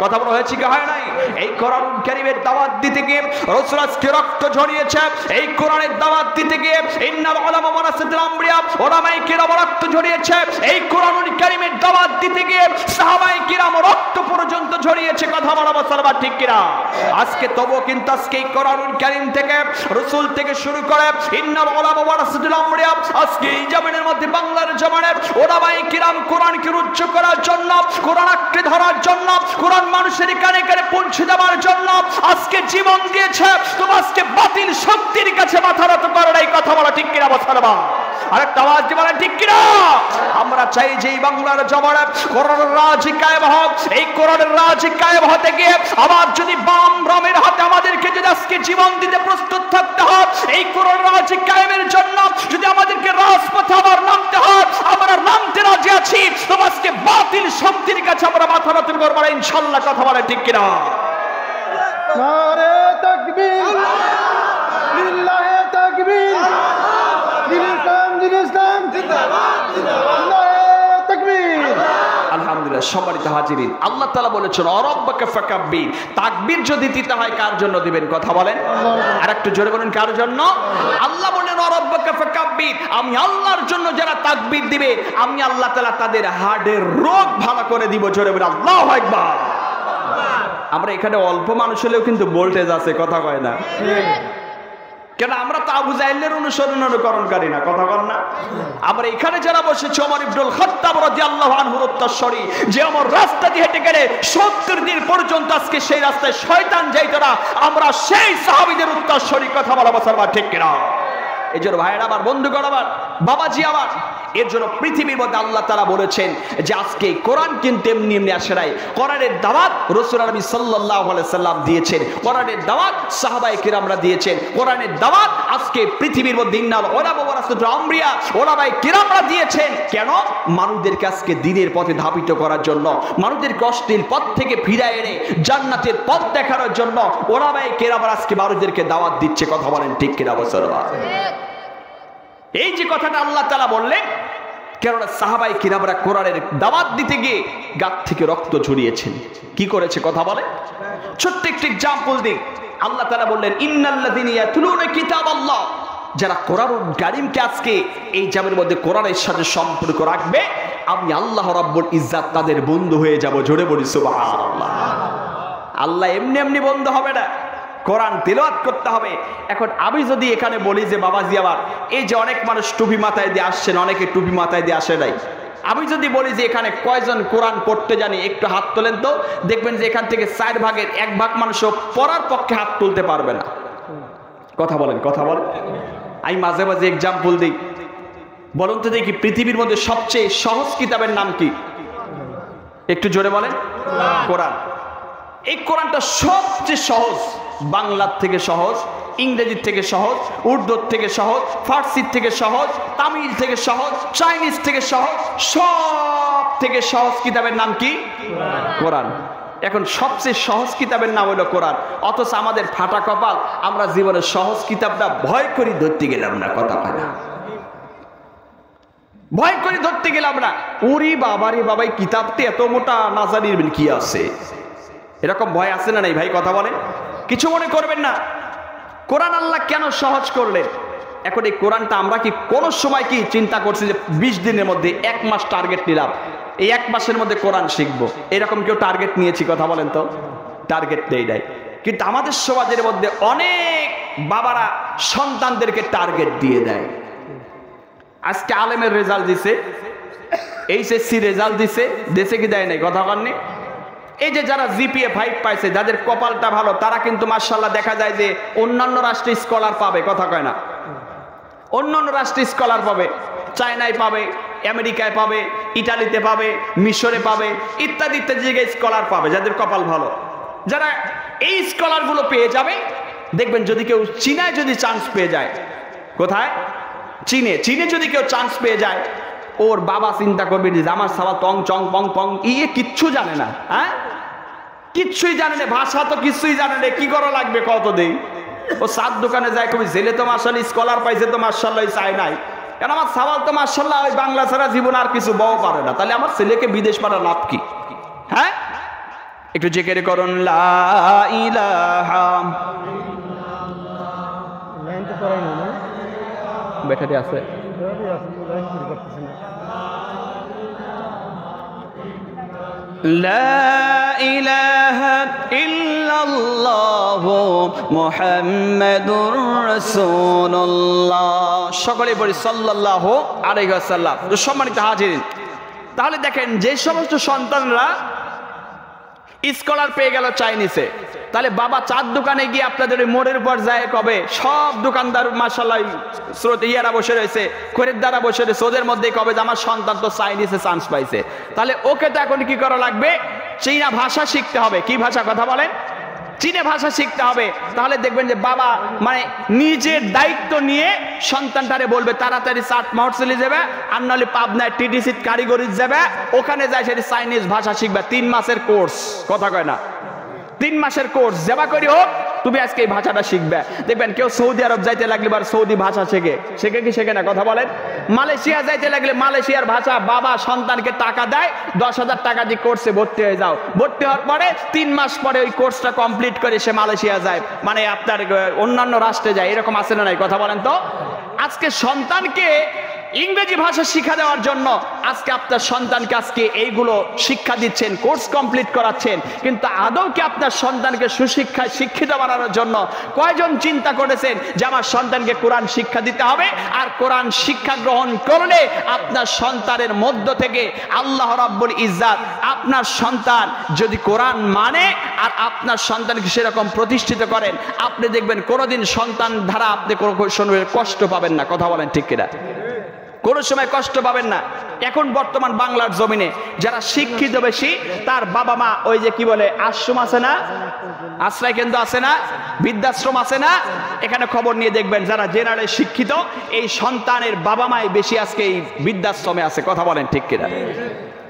কথা বলা হয়েছে কি হয় নাই? এই কোরআনুল কারীমের দাওয়াত দিতে গিয়ে রাসূল আজকে রক্ত ঝরিয়েছে, এই কোরআনের দাওয়াত দিতে গিয়ে ইন্নাল উলামা ওয়ারাসাতুল আমবিয়া, উলামায়ে কিরাম রক্ত ঝরিয়েছে, এই কোরআনুল কারীমের দাওয়াত দিতে গিয়ে সাহাবায়ে কিরাম রক্ত পর্যন্ত ঝরিয়েছে। কথা বলা মুসলমান ঠিক কিনা? আজকে তবু কিন্তু আজকে এই কোরআনুল কারীম থেকে, রাসূল থেকে শুরু করে ইন্নাল উলামা ওয়ারাসাতুল আমবিয়া, আজকে এই জমিনের মধ্যে বাংলার জমানের উলামায়ে কিরাম কোরআনকে উচ্চ করার জন্য, কোরআন আঁকড়ে ধরার জন্য, কোরআন মানুষের কানে কানে পৌঁছে দেওয়ার জন্য আজকে জীবন দিয়েছে। তুমি আজকে বাতিল শক্তির কাছে মাথা নত করো নাই। কথা বলা ঠিক কিনা মুসলমান? আরেকটা আওয়াজ দিয়ে বলেন ঠিক কিনা? আমরা চাই যে এই বাংলার জমানে কোরআনের রাজ কায়েম হোক। এই কোরআনের রাজ কায়েম হতে গিয়ে আবার যদি বাম রামের হাতে আমাদেরকে যদি আজকে জীবন দিতে প্রস্তুত থাকতে হয়, এই কোরআনের রাজ কায়েমের জন্য যদি আমাদেরকে রাজপথে আবার নামতে হয়, আমরা নামতে রাজি আছি। তোমার আজকে বাতিল শক্তির কাছে আমরা মাথা নত করব না ইনশাআল্লাহ। কথা বলেন ঠিক কিনা? নারে তাকবীর, লিল্লাহি তাকবীর, দিন ইসলাম জিন্দাবাদ, নারে তাকবীর। আলহামদুলিল্লাহ। সম্মানিত হাজিরিন, আল্লাহ তাআলা বলেছেন অরব্বাকা ফাকাব্বির, তাকবীর যদি দিতে হয় কার জন্য দিবেন? কথা বলেন আর একটু জোরে বলেন, কার জন্য? আল্লাহ বলেন অরব্বাকা ফাকাব্বির, আমি আল্লাহর জন্য যারা তাকবীর দিবে, আমি আল্লাহ তাআলা তাদের হার্টের রোগ ভালো করে দিব। জোরে বলেন আল্লাহু আকবার। আমরা এখানে অল্প মানুষ হলেও কিন্তু ভোল্টেজ আছে, কথা কয় না? কেন আমরা তো আবু জাহেলের অনুকরণকারী না, কথা বল না? আমরা এখানে যারা বসেছে ওমর ইবনুল খাত্তাব রাদিয়াল্লাহু আনহুর উত্তরসূরি, যে আমার রাস্তা দিয়ে হেঁটে গেলে 70 দিন পর্যন্ত আজকে সেই রাস্তায় শয়তান যাইতো না, আমরা সেই সাহাবীদের উত্তরসূরি। কথা বলা মুসলমান ঠিক কিনা? এই জন্য ভাইয়েরা আমার, বন্ধুগণ আমার, বাবাজি আমার, এর জন্য পৃথিবীর মধ্যে আল্লাহ তাআলা বলেছেন যে আজকে কোরআন কিন্তু এমনি এমনি আসে নাই। কোরআনের দাওয়াত রাসূল নবী সাল্লাল্লাহু আলাইহি সাল্লাম দিয়েছেন, কোরআনের দাওয়াত সাহাবায়ে কিরামরা দিয়েছেন, কোরআনের দাওয়াত আজকে পৃথিবীর মধ্যে ইন্নাল উলামা ওয়ারাসাতুল আমবিয়া, উলামায়ে কিরামরা দিয়েছেন। কেন? মানুষদেরকে আজকে দ্বীনের পথে ধাবিত করার জন্য, মানুষদেরকে অশ্লীল পথ থেকে ফিরিয়ে এনে জান্নাতের পথ দেখানোর জন্য উলামায়ে কিরামরা আজকে মানুষদেরকে দাওয়াত দিচ্ছে। কথা বলেন ঠিক কিনা মুসলমান? এই যে কথাটা আল্লাহ তাআলা বললেন, কেননা সাহাবায়ে কিরামরা কোরআনের দাওয়াত দিতে গিয়ে গাত থেকে রক্ত ঝরিয়েছেন। কি করেছে? কথা বলে। ছোট্ট একটি এক্সাম্পল দিই। আল্লাহ তাআলা বললেন ইন্নাল্লাযীনা ইয়াতলুনা কিতাবাল্লাহ, যারা কোরআনুল কারীমকে আজকে এই জামের মধ্যে কোরআনের সাথে সম্পর্ক রাখবে, আমি আল্লাহ রাব্বুল ইজ্জাত তাদের বন্ধু হয়ে যাব। জোরে বলি সুবহানাল্লাহ। আল্লাহ এমনি এমনি বন্ধু হবে না, কোরআন তিলাওয়াত করতে হবে। এখন আমি যদি এখানে বলি যে বাবাজি আমার, এই যে অনেক মানুষ টুপি মাথায় দিয়ে আসছেন, অনেকে টুপি মাথায় দিয়ে আসে নাই, আমি যদি বলি যে এখানে কয়জন কোরআন পড়তে জানি, একটু হাত তোলেন তো, দেখবেন যে এখান থেকে 4 ভাগের 1 ভাগ মানুষও পড়ার পক্ষে হাত তুলতে পারবে না। কথা বলেন, কথা বলেন। আমি মাঝে মাঝে এক্সাম্পল দিই। বলুন তো দেখি, পৃথিবীর মধ্যে সবচেয়ে সহজ কিতাবের নাম কি? একটু জোরে বলেন। কোরআন। এই কোরআনটা সবচেয়ে সহজ, বাংলার থেকে সহজ, ইংরেজির থেকে সহজ, উর্দুর থেকে সহজ, ফার্সির থেকে সহজ, তামিল থেকে সহজ, চাইনিজ থেকে সহজ, সব থেকে সহজ কিতাবের নাম কি? কোরআন। এখন সবচেয়ে সহজ কিতাবের নাম হলো কোরআন, অথচ আমাদের ফাটা কপাল, আমরা জীবনের সহজ কিতাবটা ভয় করে ধরতে গেলাম না। কথা হয় না? ভয় করে ধরতে গেলাম না। ওরে বাবারে বাবাই, কিতাবটি এত মোটা, না জানির কি আছে, এরকম ভয় আছে না নাই ভাই? কথা বলেন। কিছু মনে করবেন না। কোরআন আল্লাহ কেন সহজ করলেন? এখন এই কোরআনটা আমরা কি কোন সময় কি চিন্তা করছি যে 20 দিনের মধ্যে 1 মাস টার্গেট নিলাম, এই 1 মাসের মধ্যে কোরআন শিখবো, এরকম কেউ টার্গেট নিয়েছি? কথা বলেন তো। টার্গেট নেই নাই। কিন্তু আমাদের সমাজের মধ্যে অনেক বাবারা সন্তানদেরকে টার্গেট দিয়ে দেয়। আজকে আলেমের রেজাল্ট দিছে, এইচএসসি রেজাল্ট দিছে, দেশে কি দেয় নাই? কথা বলেননি? এই যে যারা জিপিএ 5 পাইছে, যাদের কপালটা ভালো, তারা কিন্তু মাশাআল্লাহ দেখা যায় যে অন্যান্য রাষ্ট্রে স্কলার পাবে। কথা কয় না? অন্যান্য রাষ্ট্রে স্কলার পাবে। চায়নায় পাবে, আমেরিকায় পাবে, ইটালিতে পাবে, মিশরে পাবে, ইত্যাদি ইত্যাদি জায়গায় স্কলার পাবে, যাদের কপাল ভালো। যারা এই স্কলারগুলো পেয়ে যাবে, দেখবেন যদি কেউ চীনায় যদি চান্স পেয়ে যায়, কোথায়? চীনে যদি কেউ চান্স পেয়ে যায়, ওর বাবা চিন্তা করবে যে আমার সাবা টং চং পং পং ইয়ে কিচ্ছু জানে না, হ্যাঁ কিচ্ছুই জানে না, ভাষা তো কিছুই জানে না, কি করা লাগবে কত দেই। ও সাত দোকানে যায়, কবি জেলে তো মার্শাল্লাহ স্কলার পাইছে, তো মার্শাল্লাহ চাই নাই, কারণ আমার সাবাল তো মার্শাল্লাহ ওই বাংলা ছাড়া জীবন আর কিছু বউ পারে না, তাহলে আমার ছেলেকে বিদেশ পাঠার লাভ কি? হ্যাঁ, একটু জিকির করুন লা ইলাহা। ব্যাটারি আছে? লা ইলাহা ইল্লাল্লাহু মুহাম্মাদুর রাসূলুল্লাহ। সকলে বলি সাল্লাল্লাহু আলাইহি ওয়াসাল্লাম। সম্মানিত হাজিরিন, তাহলে দেখেন যে সমস্ত সন্তানরা স্কলার পেয়ে গেল চাইনিজে, তাহলে বাবা চার দোকানে গিয়ে আপনাদের ওই মোড়ের উপর যায় কবে, সব দোকানদার মাশাআল্লাহ স্রোত ইয়ারা বসে রয়েছে, খরিদ্দারা বসে রয়েছে, ওদের মধ্যে কবে যে আমার সন্তান তো চাইনিজে চান্স পাইছে, তাহলে ওকে তো এখন কি করা লাগবে? চীনা ভাষা শিখতে হবে। কি ভাষা কথা বলেন? চীনা ভাষা শিখতে হবে। তাহলে দেখবেন যে বাবা মানে নিজের দায়িত্ব নিয়ে সন্তানটারে বলবে তাড়াতাড়ি চাট মাউট চলে যাবে, আর নাহলে পাবনায় টিটিসি কারিগরি যাবে, ওখানে যায় সেটি চাইনিজ ভাষা শিখবে। 3 মাসের কোর্স, কথা কয় না, 3 মাসের কোর্স যেবা করি হোক, তুমি আজকে এই ভাষাটা শিখবে। দেখবেন কেউ সৌদি আরব যাইতে লাগলে বার সৌদি ভাষা শেখে কি শেখে না কথা বলেন? মালয়েশিয়া যাইতে লাগলে মালয়েশিয়ার ভাষা, বাবা সন্তানকে টাকা দেয় 10,000 টাকা দিয়ে কোর্সে ভর্তি হয়ে যাও, ভর্তি হওয়ার পরে 3 মাস পরে ওই কোর্সটা কমপ্লিট করে সে মালয়েশিয়া যায়, মানে আপনার অন্যান্য রাষ্ট্রে যায়, এরকম আছে না নাই কথা বলেন তো? আজকে সন্তানকে ইংরেজি ভাষা শিক্ষা দেওয়ার জন্য আজকে আপনার সন্তানকে আজকে এইগুলো শিক্ষা দিচ্ছেন, কোর্স কমপ্লিট করাচ্ছেন, কিন্তু আদৌ কি আপনার সন্তানকে সুশিক্ষায় শিক্ষিত বানানোর জন্য কয়জন চিন্তা করেছেন যে আমার সন্তানকে কোরআন শিক্ষা দিতে হবে, আর কোরআন শিক্ষা গ্রহণ করলে আপনার সন্তানের মধ্য থেকে আল্লাহ রাব্বুল ইজ্জাত আপনার সন্তান যদি কোরআন মানে আর আপনার সন্তানকে সেরকম প্রতিষ্ঠিত করেন, আপনি দেখবেন কোনোদিন সন্তান দ্বারা আপনি কোনো কষ্ট পাবেন না, কথা বলেন ঠিক কিনা? কোনো সময় কষ্ট পাবেন না। এখন বর্তমান বাংলার জমিনে যারা শিক্ষিত বেশি, তার বাবা মা ওই যে কি বলে আশ্রম আছে না, আশ্রয় কেন্দ্র আছে না, বৃদ্ধাশ্রম আছে না, এখানে খবর নিয়ে দেখবেন যারা জেনারেল শিক্ষিত এই সন্তানের বাবা মাই বেশি আজকে এই বৃদ্ধাশ্রমে আছে, কথা বলেন ঠিক কিনা?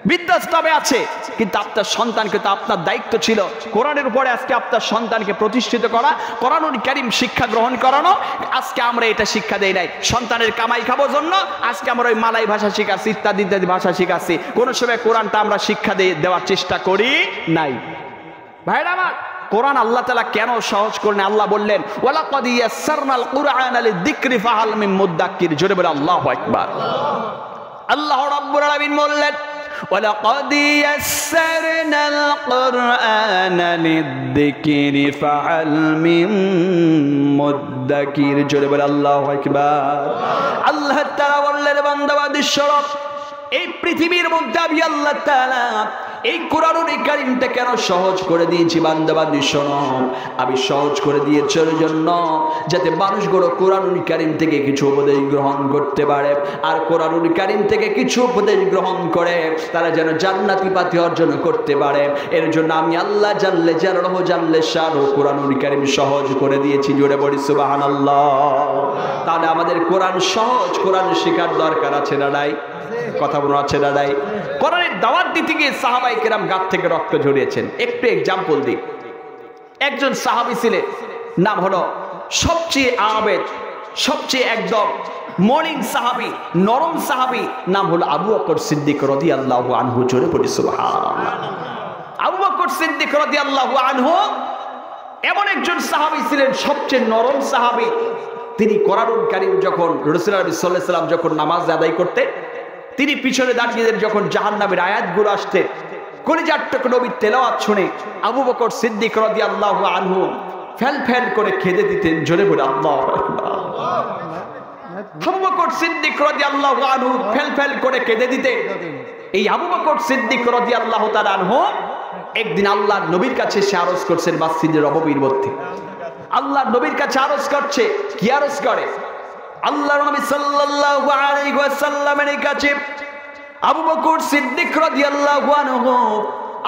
বৃদ্ধাশ্রমে আছে, কিন্তু আপনার সন্তানকে তো আপনার দায়িত্ব ছিল কোরআনের উপরে আজকে আপনার সন্তানকে প্রতিষ্ঠিত করা, কোরআনুল কারীম শিক্ষা গ্রহণ করানো। আজকে আমরা এটা শিক্ষা দেই নাই, সন্তানের কামাই খাবার জন্য আজকে আমরা ওই মালাই ভাষা শিখাচ্ছি, ইত্যাদি ইত্যাদি ভাষা শিখাচ্ছি, কোনো সময় কোরআনটা আমরা শিক্ষা দেওয়ার চেষ্টা করি নাই। ভাইরা আমার, কোরআন আল্লাহ তাআলা কেন সহজ করলেন? আল্লাহ বললেন ওয়ালাকাদ ইয়াসসারনাল কুরআনা লিযিকরি ফাহাল মিন মুদ্দাক্কির। জোরে বলে আল্লাহু আকবার। আল্লাহ রাব্বুল আলামিন বললেন ওয়ালাকাদ ইয়াসসারনাল কুরআনা লিযিকরি ফাহাল মিন মুদ্দাক্কির। জোরে বলে আল্লাহু আকবার। আল্লাহ তাআলা বললেন বান্দাবান্দির সরব এই পৃথিবীর মধ্যে আমি আল্লাহ তাআলা এই কোরআনুল কারীমটা কেন সহজ করে দিয়েছি বান্দাবান্দি শোনো, আমি সহজ করে দিয়েছি এর জন্য যাতে মানুষগুলো কোরআনুল কারীম থেকে কিছু উপদেশ গ্রহণ করতে পারে, আর কোরআনুল কারীম থেকে কিছু উপদেশ গ্রহণ করে তারা যেন জান্নাতি পাতি অর্জন করতে পারে। এর জন্য আমি আল্লাহ জাল্লে জালালহু জাল্লে শানহু কোরআনুল কারীম সহজ করে দিয়েছি। জোরে বলি সুবহানাল্লাহ। তাহলে আমাদের কোরআন সহজ, কোরআন শেখার দরকার আছে না নাই? কথা বলা আছে না নাই? কোরআনের দাওয়াত দিতে গিয়ে সাহাবায়ে কেরাম গাত থেকে রক্ত ঝরিয়েছেন। একটু এক্সাম্পল দিই। একজন সাহাবী ছিলেন, নাম হলো সবচেয়ে আবেদ, সবচেয়ে একদম মর্নিং সাহাবী, নরম সাহাবী, নাম হলো আবু বকর সিদ্দিক রাদিয়াল্লাহু আনহু। জোরে বলি সুবহানাল্লাহ। আবু বকর সিদ্দিক রাদিয়াল্লাহু আনহু এমন একজন সাহাবী ছিলেন, সবচেয়ে নরম সাহাবী। তিনি কোরআনুল কারীম যখন রাসূলুল্লাহ সাল্লাল্লাহু আলাইহি ওয়াসাল্লাম যখন নামাজ আদায় করতেন, তিনি পিছনে দাঁড়িয়ে যখন জাহান্নামের আয়াতগুলো আসতে কলিজার টুকরো নবীর তেলাওয়াত শুনে আবু বকর সিদ্দিক রাদিয়াল্লাহু আনহু ফেল ফেল করে কেঁদে দিতেন। জোরে বলে আল্লাহু আকবার। আবু বকর সিদ্দিক রাদিয়াল্লাহু আনহু ফেল ফেল করে কেঁদে দিতেন। এই আবু বকর সিদ্দিক রাদিয়াল্লাহু তাআলা আনহু একদিন আল্লাহর নবীর কাছে সে আরজ করছেন মসজিদের নববীর মধ্যে। আল্লাহর নবীর কাছে আরজ করছে, কি আরজ করে? আল্লাহর নবী সাল্লাল্লাহু আলাইহি ওয়াসাল্লামের কাছে আবু বকর সিদ্দিক রাদিয়াল্লাহু আনহু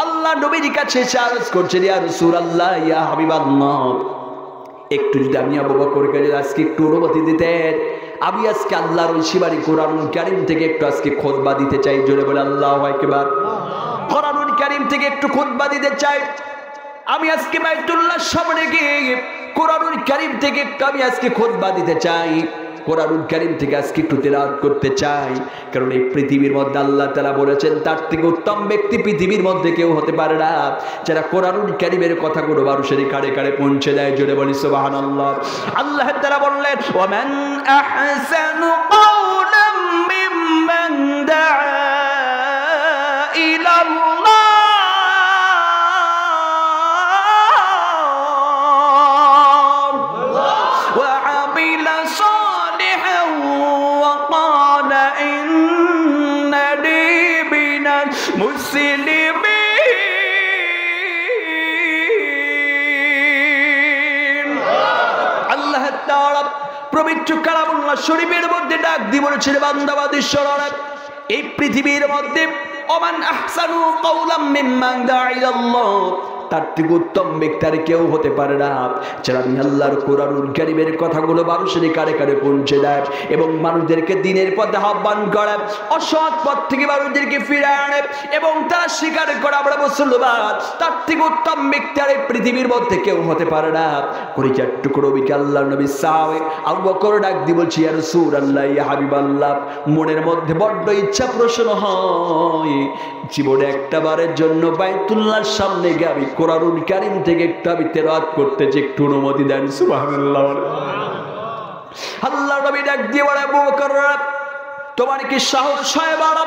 আল্লাহ নবীর কাছে আরজ করছেন, ইয়া রাসূলুল্লাহ, ইয়া হাবিবাল্লাহ, একটু যদি আমি আবু বকরকে আজকে একটু অনুমতি দিতেন, আমি আজকে আল্লাহর ওই শিবারি কোরআনুল কারীম থেকে একটু আজকে খুতবা দিতে চাই। জোরে বলে আল্লাহু আকবার। কোরআনুল কারীম থেকে একটু খুতবা দিতে চাই। আমি আজকে বাইতুল্লাহর সামনে গিয়ে কোরআনুল কারীম থেকে একটু আমি আজকে খুতবা দিতে চাই, কোরআনুল কারীম থেকে আজকে একটু তেলাওয়াত করতে চাই। কারণ এই পৃথিবীর মধ্যে আল্লাহ তাআলা বলেছেন তার থেকে উত্তম ব্যক্তি পৃথিবীর মধ্যে কেউ হতে পারে না, যারা কোরআনুল কারীমের কথাগুলো মানুষের কানে কানে পৌঁছে দেয়। জোরে বলি সুবহানাল্লাহ। আল্লাহ তাআলা বললেন, ওয়া মান আহসানু কাওলাম মিম্মান দাআ ইলাল্লাহ আল্লাহ তাআলা পবিত্র কালামুল্লাহ শরীফের মধ্যে ডাক দিয়ে বলেছেন, বান্দা বাদীশ্বরা, এই পৃথিবীর মধ্যে ওমান আহসানু কাওলাম মিম্মান দাআ ইলাল্লাহ, তার থেকে উত্তম ব্যক্তি আর কেউ হতে পারে না, যারা আমি আল্লাহর কোরআনুল কারীমের কথাগুলো মানুষের কানে কানে পৌঁছে দেয় এবং মানুষদেরকে দ্বীনের পথে আহ্বান করে, অসৎ পথ থেকে মানুষদেরকে ফিরিয়ে আনে এবং তারা স্বীকার করে আমরা মুসলমান। তার থেকে উত্তম ব্যক্তি আর এই পৃথিবীর মধ্যে কেউ হতে পারে না। কলিজার টুকরো নবীকে আল্লাহর নবী সাহাবে আবু বকর ডাক দিয়ে বলছি, ইয়া রাসূলুল্লাহ, ইয়া হাবিবাল্লাহ, মনের মধ্যে বড্ড ইচ্ছা প্রশ্ন হয়, জীবনে একটা বারের জন্য বাইতুল্লাহর সামনে গিয়ে আমি কোরআনুল কারীম থেকে একটু আমি তেলাওয়াত করতে চাই, একটু অনুমতি দেন। সুবহানাল্লাহ। আল্লাহর নবী ডাক দিয়ে বলে, আবু বকর, তোমার কি সাহস হয় বাড়া?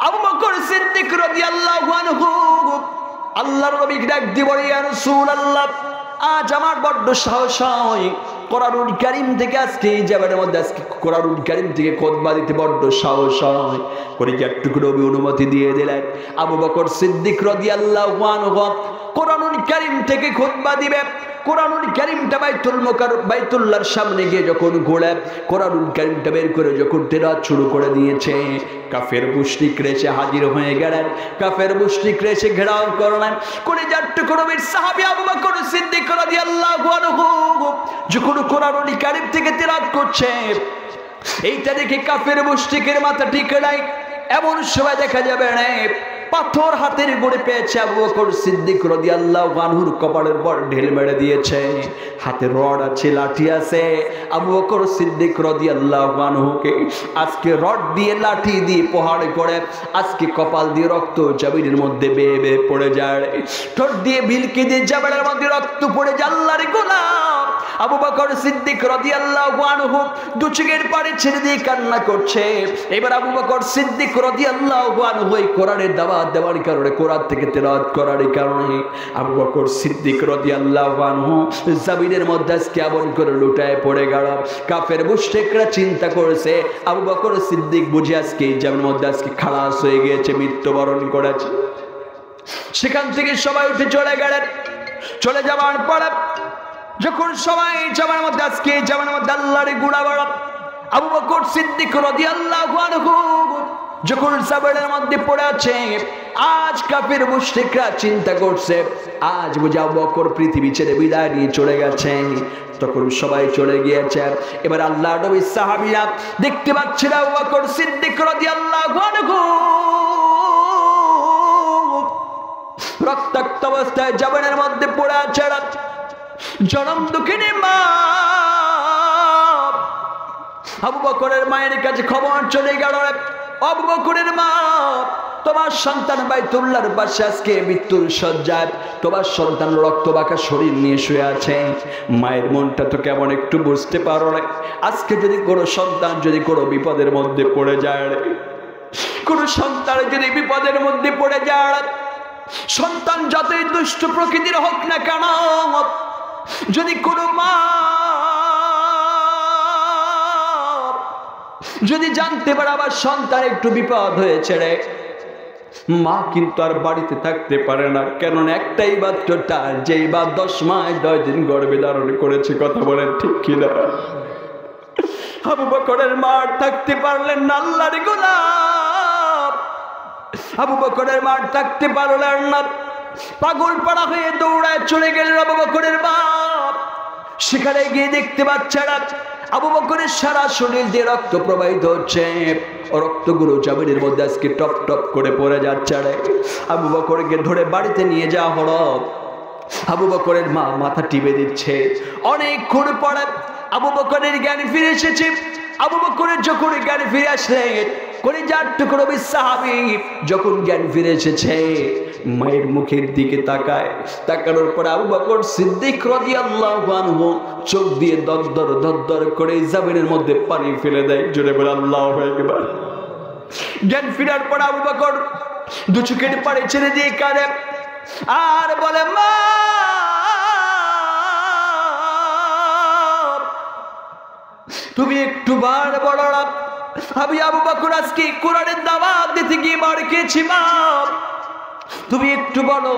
আবু বকর সিদ্দিক রাদিয়াল্লাহু আনহু আল্লাহর নবী ডাক দিয়ে বলে, ইয়া রাসূলুল্লাহ, আজ আমার বড্ড সাহস হয়, কোরআনুল কারীম থেকে আজকে এই জায়গার মধ্যে আজকে কোরআনুল কারীম থেকে খুতবা দিতে বড্ড সাহস হয়। কলিজার টুকরো নবী অনুমতি দিয়ে দিলেন। আবু বকর সিদ্দিক রাদিয়াল্লাহু আনহু কোরআনুল কারীম থেকে খুতবা দিবে। কোরআনুল কারীমটা বাইতুল্লাহর সামনে গিয়ে যখন ঘোড়ে কোরআনুল কারীমটা বের করে যখন তেলাওয়াত শুরু করে দিয়েছে, কাফের মুশরিকরা এসে হাজির হয়ে গেলেন, কাফের মুশরিকরা এসে ঘেরাও করলেন। কলিজার টুকরো নবীর সাহাবী আবু বকর সিদ্দিক রাদিয়াল্লাহু আনহু যখন কোরআনুল কারীম থেকে তেলাওয়াত করছে, এইটা দেখে কাফের মুশরিকের মাথা ঠিক নাই। এমন সময় দেখা যাবে না পাথর হাতের গড়ে পেয়েছে আবু বকর সিদ্দিক রাদিয়াল্লাহু আনহুর কপালের পর ঢেল মেরে দিয়েছে। হাতে রড আছে, লাঠি আছে। আবু বকর সিদ্দিক রাদিয়াল্লাহু আনহুকে আজকে রড দিয়ে লাঠি দিয়ে প্রহার করে আজকে কপাল দিয়ে রক্ত জমিনের মধ্যে বেয়ে বেয়ে পড়ে যায়, ঠোঁট দিয়ে ভিলকি দিয়ে জমিনের মধ্যে রক্ত পড়ে যায়। আল্লাহর গোলাম আবু বকর সিদ্দিক রাদিয়াল্লাহু আনহু দু চোখের পানি ছেড়ে দিয়ে কান্না করছে। এবার আবু বকর সিদ্দিক রাদিয়াল্লাহু আনহু এই কোরআনের দাওয়াত দেওয়ার কারণে, কোরআন থেকে তেলাওয়াত করার কারণে আবু বকর সিদ্দিক রাদিয়াল্লাহু আনহু জমিনের মধ্যে আজকে এমন করে লুটায় পড়ে গেল। কাফের মুশরিকরা চিন্তা করেছে আবু বকর সিদ্দিক বুঝি আজকে এই জমিনের মধ্যে আজকে খালাস হয়ে গিয়েছে, মৃত্যুবরণ করেছে। সেখান থেকে সবাই উঠে চলে গেলেন। চলে যাওয়ার পর যখন সবাই জামার মধ্যে আজকে জামার মধ্যে আল্লাহর গুণাবড় আবু বকর সিদ্দিক রাদিয়াল্লাহু আনহু যখন সাবরের মধ্যে পড়ে আছে, আজ কাফের মুশরিকরা চিন্তা করছে আজ বুঝি আবু বকর পৃথিবী ছেড়ে বিদায় নিয়ে চলে গেছে। তখন সবাই চলে গিয়েছে। এবার আল্লাহর নবী সাহাবীরা দেখতে পাচ্ছেন আবু বকর সিদ্দিক রাদিয়াল্লাহু আনহু রক্তাক্ত অবস্থায় জামিনের মধ্যে পড়ে আছে। জনম দুঃখিনী মা আবু বকরের মায়ের কাছে খবর চলে গেল, আবু বকরের মা, তোমার সন্তান বাইতুল্লাহর পাশে আজকে মৃত্যুর শয্যায়, তোমার সন্তান রক্তবাঁকা শরীর নিয়ে শুয়ে আছে। মায়ের মনটা তো কেমন একটু বুঝতে পারো না। আজকে যদি কোনো সন্তান যদি কোনো বিপদের মধ্যে পড়ে যায়, কোনো সন্তান যদি বিপদের মধ্যে পড়ে যায়, সন্তান যতই দুষ্ট প্রকৃতির হোক না কেন, যদি কোনো মা যদি জানতে পারে আমার সন্তান একটু বিপদ হয়েছে রে, মা কিন্তু আর বাড়িতে থাকতে পারে না। কেননা একটাই বাচ্চাটা যেই বা 10 মাস 10 দিন গর্ভে ধারণ করেছে। কথা বলেন ঠিক কিনা? আবু বকরের মা থাকতে পারলেন না, আল্লাহর গোলাম আবু বকরের মা থাকতে পারলেন না, পাগল পাড়া হয়ে দৌড়ায় চলে গেলেন আবু বকরের বাপ। সেখানে গিয়ে দেখতে বাচ্চারা আবু বকরের সারা শরীর দিয়ে রক্ত প্রবাহিত হচ্ছে, রক্তগুলো জমিনের মধ্যে আজকে টপ টপ করে পড়ে যাচ্ছে। আবু বকরকে ধরে বাড়িতে নিয়ে যাওয়া হলো। আবু বকরের মা মাথা টিপে দিচ্ছে। অনেকক্ষণ পরে আবু বকরের জ্ঞান ফিরে এসেছে। আবু বকরের যখন জ্ঞান ফিরে আসলেন, কলিজার টুকরো সাহাবী যখন জ্ঞান ফিরে এসেছে, মায়ের মুখের দিকে তাকায়। তাকানোর পর আবু বকর সিদ্দিক রাদিয়াল্লাহু আনহু চোখ দিয়ে দরদর করে জমিনের মধ্যে পানি ফেলে দেয়। জোরে বলে আল্লাহু আকবার। জ্ঞান ফিরার পর আবু বকর দু চোখের পানি ছেড়ে দিয়ে কাঁদে আর বলে, মা তুমি একটু বার বড়। আমি আবু বকর আজকে কোরআনের দাওয়াত দিতে গিয়ে মার খেয়েছি, মা তুমি একটু বলো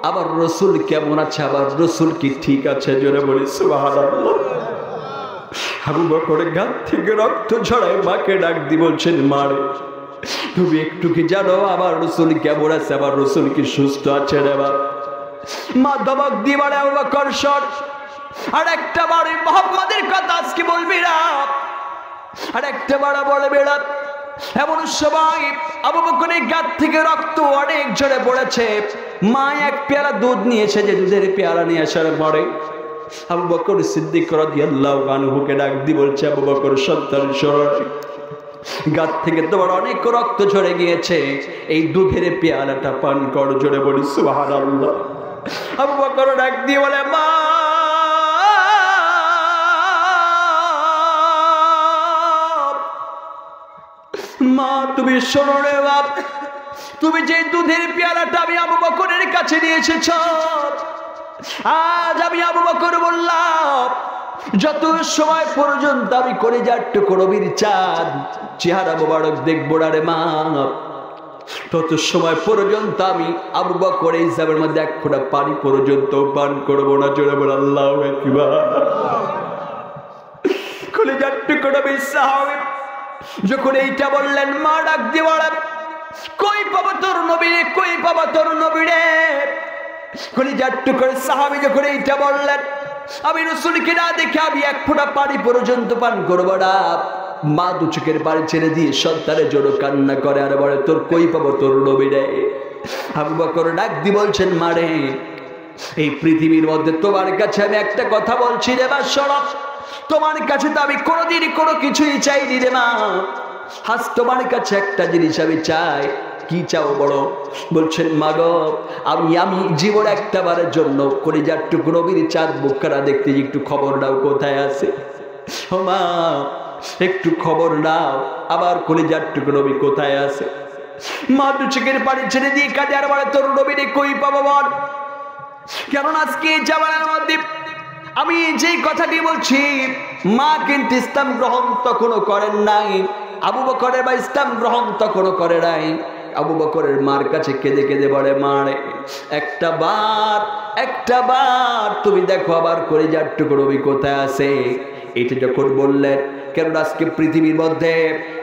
আবার রসুল কেমন আছে, আবার রসুল কি ঠিক আছে? জোরে বলি সুবহানাল্লাহ। আবু বকর গাল থেকে রক্ত ঝরায় মাকে ডাক দিয়ে বলছেন, মারে তুমি একটু কি জানো আবার রসুল কেমন আছে, আবার রসুল কি সুস্থ আছে রে বাবা? মা ধমক দিয়ে বলে, আবু বকর শোন, আর একটা বারে মুহাম্মাদের কথা আজকে বলবি না, আর একটা বার বলবি না। এমন সময় আবু বকরের গাল থেকে রক্ত অনেক ঝরে পড়েছে। মা এক পেয়ালা দুধ নিয়েছে, যে দুধের পেয়ালা নিয়ে আসার পরে আবু বকর সিদ্দিক রাদিয়াল্লাহু আনহুকে ডাক দিয়ে বলছে, আবু বকর সন্তান শোন, গাল থেকে তোমার অনেক রক্ত ঝরে গিয়েছে, এই দুধের পেয়ালাটা পান কর। জোরে বলি সুবহানাল্লাহ। আবু বকর ডাক দিয়ে বলে, মা তুমি শোনো রে বাপ, তুমি যে দুধের পেয়ালাটা আমি আবু বকরের কাছে নিয়ে এসেছ, আজ আমি আবু বকর বললাম যত সময় পর্যন্ত আমি কলিজার টুকরো নবীর চাঁদ চেহারা মোবারক দেখবো না রে মা, তত সময় পর্যন্ত আমি আবু বকর এই জামের মধ্যে এক ফোঁটা পানি পর্যন্ত পান করবো না। জোরে বল আল্লাহু আকবার। কলিজার টুকরো নবীর সাহাবী যখন এইটা বললেন, মা ডাক দিয়ে বলেন, কই পাবো তোর নবী রে, কই পাবো তোর নবী রে? কলিজার টুকরো সাহাবী যখন এইটা বললেন, আমি রাসূলকে না দেখে আমি এক ফোঁটা পানি পর্যন্ত পান করবো না। মা দু চোখের পানি ছেড়ে দিয়ে সন্তানের জন্য কান্না করে আর বলে, তোর কই পাবো তোর নবী রে? আবু বকর ডাক দিয়ে বলছেন, মা রে, এই পৃথিবীর মধ্যে তোমার কাছে আমি একটা কথা বলছি রে মা, শোনো, তোমার কাছে তো আমি কোনোদিন কোনো কিছুই চাইনি রে মা, আজ তোমার কাছে একটা জিনিস আমি চাই। কি চাও বড়? বলছেন, মা গো, আমি জীবন একটা বারের জন্য কলিজার টুকরো নবীর চাঁদ মুখখানা দেখতে একটু খবর নাও কোথায় আছে। ও মা, একটু খবর নাও আবার কলিজার টুকরো নবী কোথায় আছে। মা দু চোখের পানি ছেড়ে দিয়ে কাঁদে আর বলে, তোর নবীরে কই পাবো বল? কেন আজকে জামানার মধ্যে আমি যেই কথাটি বলছি, মা কিন্তু ইসলাম গ্রহণ তখনও করেন নাই, আবু বকরের বা ইসলাম গ্রহণ তখনও করে নাই। আবু বকরের মার কাছে কেঁদে কেঁদে বলে, মা রে, একটা বার তুমি দেখো আবার কলিজার টুকরো নবী কোথায় আছে। এটা যখন বললেন, কেন আজকে পৃথিবীর মধ্যে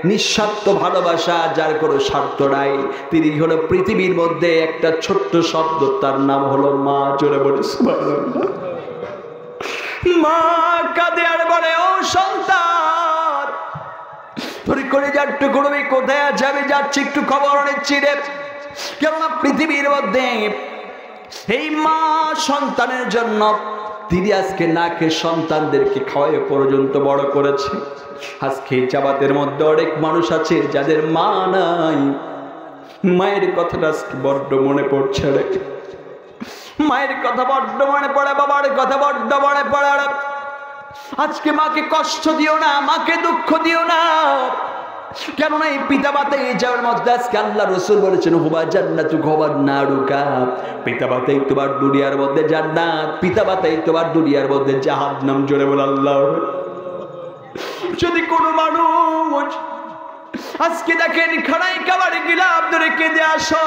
নিঃস্বার্থ ভালোবাসা যার কোনো স্বার্থ নাই, তিনি হলো পৃথিবীর মধ্যে একটা ছোট্ট শব্দ, তার নাম হলো মা। জোরে বলি সুবহানাল্লাহ। মা কাঁদে আর বলে, ও সন্তান, তোর কলিজার টুকরো নবী কোথায় আছে? আমি যাচ্ছি একটু খবর নিচ্ছি রে। কেননা পৃথিবীর মধ্যে এই মা সন্তানের জন্য তিনি আজকে না খেয়ে সন্তানদেরকে খাওয়াই পর্যন্ত বড় করেছে। আজকে জামাতের মধ্যে অনেক মানুষ আছে যাদের মা নাই। মায়ের কথাটা আজকে বড্ড মনে পড়ছে রে, মায়ের কথা বড্ড মনে পড়ে, বাবার কথা বড্ড মনে পড়ে। আজকে মাকে কষ্ট দিও না, মাকে দুঃখ দিও না। কেননা এই পিতা মাতা এই যাওয়ার মধ্যে আজকে আল্লাহ রাসূল বলেছেন, হুবা জান্নাতু হুবা নারুকা, পিতা মাতাই তোমার দুনিয়ার মধ্যে জান্নাত, পিতা মাতাই তোমার দুনিয়ার মধ্যে জাহান্নাম। জোরে বল আল্লাহ। যদি কোনো মানুষ আজকে দেখেন খানায় খাবারে গিলাম ধরে কেঁদে আসো,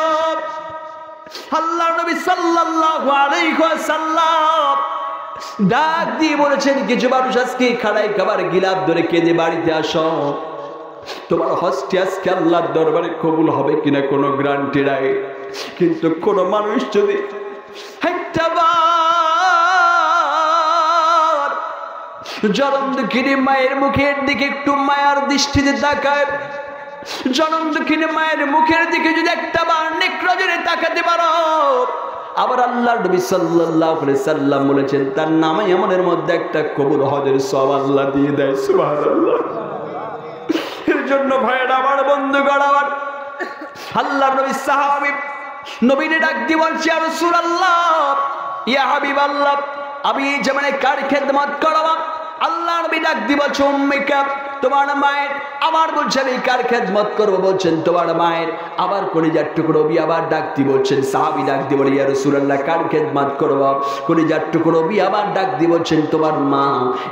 আল্লাহ নবী সাল্লাল্লাহু আলাইহি ওয়াসাল্লাম ডাক দিয়ে বলেছেন, কিছু মানুষ আজকে খাড়াই খাবার গিলাপ ধরে কেঁদে বাড়িতে আসো, তোমার হজটি আজকে আল্লাহর দরবারে কবুল হবে কিনা কোনো গ্যারান্টি নাই। কিন্তু কোন মানুষ যদি একটা বার জনম দুঃখিনী মায়ের মুখের দিকে একটু মায়ার দৃষ্টিতে তাকায়, জনম দুঃখিনী মায়ের মুখের দিকে যদি একটা বার নেকড়ে তাকাতে পারো, আবার আল্লাহর নবী সাল্লাল্লাহু আলাইহি সাল্লাম বলেছেন তার নামে আমলের মধ্যে একটা কবুল হজের সওয়াব আল্লাহ দিয়ে দেয়। সুবহানাল্লাহ। এর জন্য ভাইরা আমার, বন্ধুগণ আমার, আল্লাহর নবী সাহাবী নবীকে ডাক দিয়ে বলছে, ইয়া রাসূলুল্লাহ, ইয়া হাবিবাল্লাহ, আমি যেমন কার খেদমত করব। আল্লাহ নবী ডাক দিয়ে বলছে, উম্মিকা, তোমার মায়ের। আবার বলছেন এই কার খেদমত করবো, বলছেন তোমার মায়ের। আবার কলিজার টুকরো বি আবার ডাক দিয়ে বলছেন, সাহাবী ডাক দিয়ে বলে, ইয়া রাসূলুল্লাহ, কার খেদমত করব। কলিজার টুকরো বি আবার ডাক দিয়ে বলছেন তোমার মা,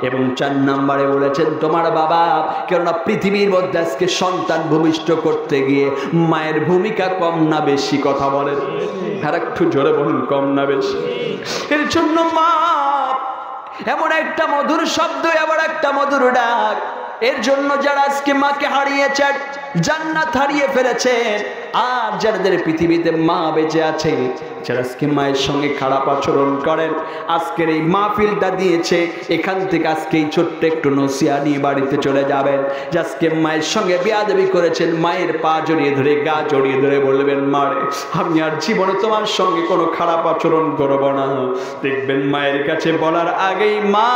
এবং 4 নম্বরে বলেছেন তোমার বাবা। কেননা পৃথিবীর মধ্যে আজকে সন্তান ভূমিষ্ঠ করতে গিয়ে মায়ের ভূমিকা কম না বেশি? কথা বলেন, আর একটু জোরে বলুন, কম না বেশি? এর জন্য মা এমন একটা মধুর শব্দ, এমন একটা মধুর ডাক। এর জন্য যারা আজকে মাকে হারিয়েছেন, জান্নাত হারিয়ে ফেলেছেন, আর যাদের পৃথিবীতে মা বেঁচে আছে, যারা আজকে মায়ের সঙ্গে খারাপ আচরণ করেন, আজকের এই মাহফিলটা দিয়েছে, এখান থেকে আজকে এই ছোট্ট একটু নসিহত নিয়ে বাড়িতে চলে যাবেন। যে আজকে মায়ের সঙ্গে বেয়াদবি করেছেন, মায়ের পা জড়িয়ে ধরে, গা জড়িয়ে ধরে বলবেন, মারে আমি আর জীবনে তোমার সঙ্গে কোনো খারাপ আচরণ করব না। দেখবেন মায়ের কাছে বলার আগেই মা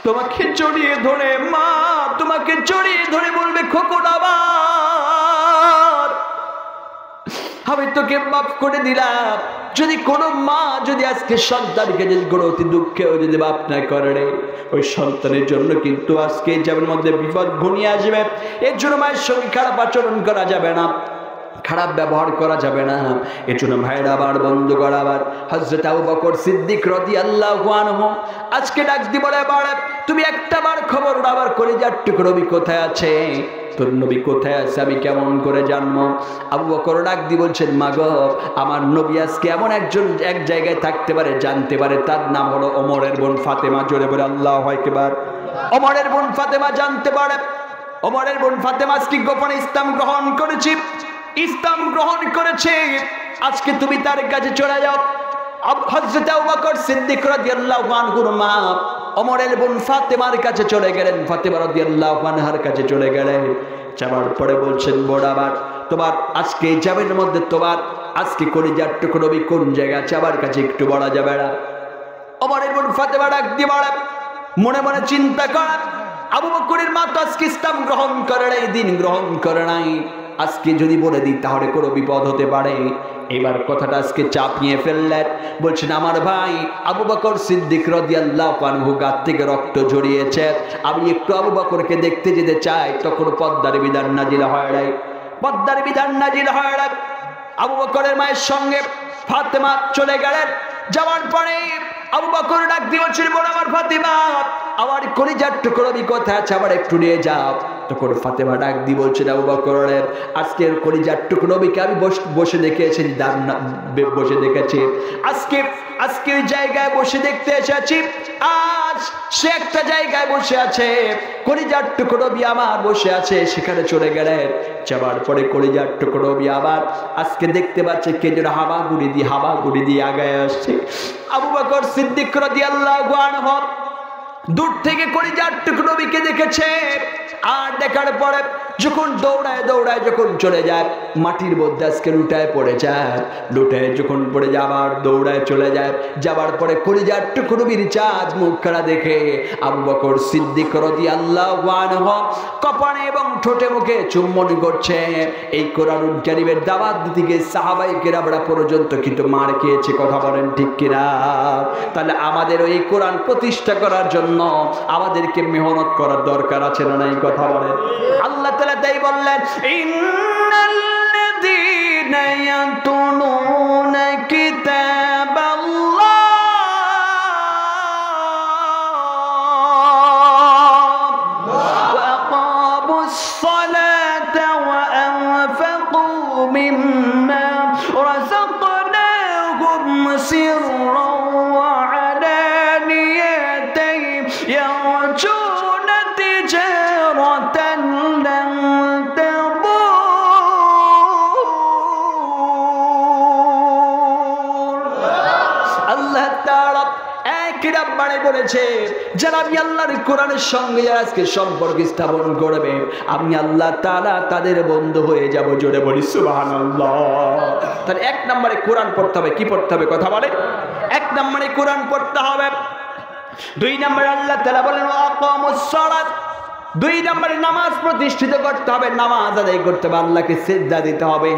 তোমাকে জড়িয়ে ধরে, মা তোমাকে জড়িয়ে ধরে বলবে, খোকন আবার আমি তোকে মাফ করে দিলাম। যদি কোনো মা যদি আজকে সন্তানকে যদি কোনো অতি দুঃখেও যদি মাফ না করে, ওই সন্তানের জন্য কিন্তু আজকে জীবনের মধ্যে বিপদ ঘনিয়ে আসবে। এর জন্য মায়ের সঙ্গে খারাপ আচরণ করা যাবে না, খারাপ ব্যবহার করা যাবে না। এর জন্য ভাইরা আবার, বন্ধু করা আবার, হযরত আবু বকর সিদ্দিক রাদিয়াল্লাহু আনহু আজকে ডাক দি বলে, বাড়া তুমি একটা বার খবর আবার কলিজার টুকরো নবী কোথায় আছে, তোর নবী কোথায় আছে আমি কেমন করে জানবো? আবু বকর ডাক দি বলছেন, মা গো, আমার নবী আজকে এমন একজন এক জায়গায় থাকতে পারে, জানতে পারে, তার নাম হলো ওমরের বোন ফাতেমা। জোরে বলে আল্লাহু আকবার। ওমরের বোন ফাতেমা জানতে পারে, ওমরের বোন ফাতেমা আজকে গোপনে ইসলাম গ্রহণ করেছে, ইসলাম গ্রহণ করেছে। আজকে তুমি তার কাছে চলে যাও। হযরত আবু বকর সিদ্দিক রাদিয়াল্লাহু আনহুর মা ওমরের বোন ফাতেমার কাছে চলে গেলেন, ফাতেমা রাদিয়াল্লাহু আনহার কাছে চলে গেলেন। যাওয়ার পরে বলছেন, বোড়াবার তোমার আজকে জামিনের মধ্যে তোমার আজকে কলিজার টুকরো নবী কোন জায়গায় আছে, আমার কাছে একটু বলা যাবে না? ওমরের বোন ফাতেমা ডাক দিয়ে বলে, মনে মনে চিন্তা করা, আবু বকরের মা তো আজকে ইসলাম গ্রহণ করে নাই, দিন গ্রহণ করে নাই, আজকে যদি বলে দিই তাহলে কোনো বিপদ হতে পারে। এবার কথাটা আজকে চাপিয়ে ফেললেন, বলছেন, আমার ভাই আবু বকর সিদ্দিক রাদিয়াল্লাহু আনহু গাত থেকে রক্ত ঝরিয়েছে, আমি একটু আবু বকরকে দেখতে যেতে চাই। তখন পদ্মার বিধান নাজিল হয় নাই, পদ্মার বিধান নাজিল হয় নাই। আবু বকরের মায়ের সঙ্গে ফাতেমা চলে গেলেন। যাওয়ার পরে আবু বকর ডাক দিয়ে বলছেন, বল আমার ফাতেমা, আমার কলিজার টুকরো নবী কোথায় আছে, আবার একটু নিয়ে যাও। তখন ফাতেমা ডাক দিয়ে বলছেন, আবু বকরের আজকের কলিজার টুকরো নবীকে আমি বসে দেখে এসেছি, বসে দেখেছি, আজকে ওই জায়গায় বসে দেখতে এসেছি। আজ সে একটা জায়গায় বসে আছে, কলিজার টুকরো নবী আমার বসে আছে, সেখানে চলে গেলেন। যাওয়ার পরে কলিজার টুকরো নবী আবার আজকে দেখতে পাচ্ছে কে যেন হামাগুড়ি দিয়ে আগায় আসছে। আবু বকর সিদ্দিক রাদিয়াল্লাহু আনহু দূর থেকে কলিজার টুকরো নবীকে দেখেছে, আর দেখার পরে যখন দৌড়ায় যখন চলে যায়, মাটির মধ্যে আজকে লুটায় পড়ে যায়, লুটায় যখন পড়ে যায় আবার দৌড়ায় চলে যায়। যাবার পরে কলিজার টুকরো নবীর চাঁদ মুখখানা দেখে আবু বকর সিদ্দিক রাদিয়াল্লাহু আনহু কপালে এবং ঠোঁটে মুখে চুম্বন করছে। এই কোরআনুল কারীমের দাওয়াত দিতে গিয়ে সাহাবায়ে কেরামরা পর্যন্ত কিন্তু মার খেয়েছে। কথা বলেন ঠিক কিনা? তাহলে আমাদের ওই কোরআন প্রতিষ্ঠা করার জন্য আমাদেরকে মেহনত করার দরকার আছে না নাই? কথা বলেন। আল্লাহ তাআলা তাই বললেন, ইন্নাল্লাযীনা ইয়াতুলুনা কিতাবাল্লাহ ওয়া আকামুস সালাতা ওয়া আনফাকু মিম্মা রাযাকনাহুম দাঁড়িয়ে বলেছে, যারা আমি আল্লাহর কোরআনের সঙ্গে যারা আজকে সম্পর্ক স্থাপন করবে, আমি আল্লাহ তাআলা তাদের বন্ধু হয়ে যাব। জোরে বলি সুবহানাল্লাহ। তাহলে 1 নম্বরে কোরআন পড়তে হবে। কি পড়তে হবে কথা বলে? 1 নম্বরে কোরআন পড়তে হবে। 2 নম্বরে আল্লাহ তাআলা বলেন আকামুস সালাত, 2 নম্বরে নামাজ প্রতিষ্ঠিত করতে হবে, নামাজ আদায় করতে হবে, আল্লাহকে সিজদা দিতে হবে।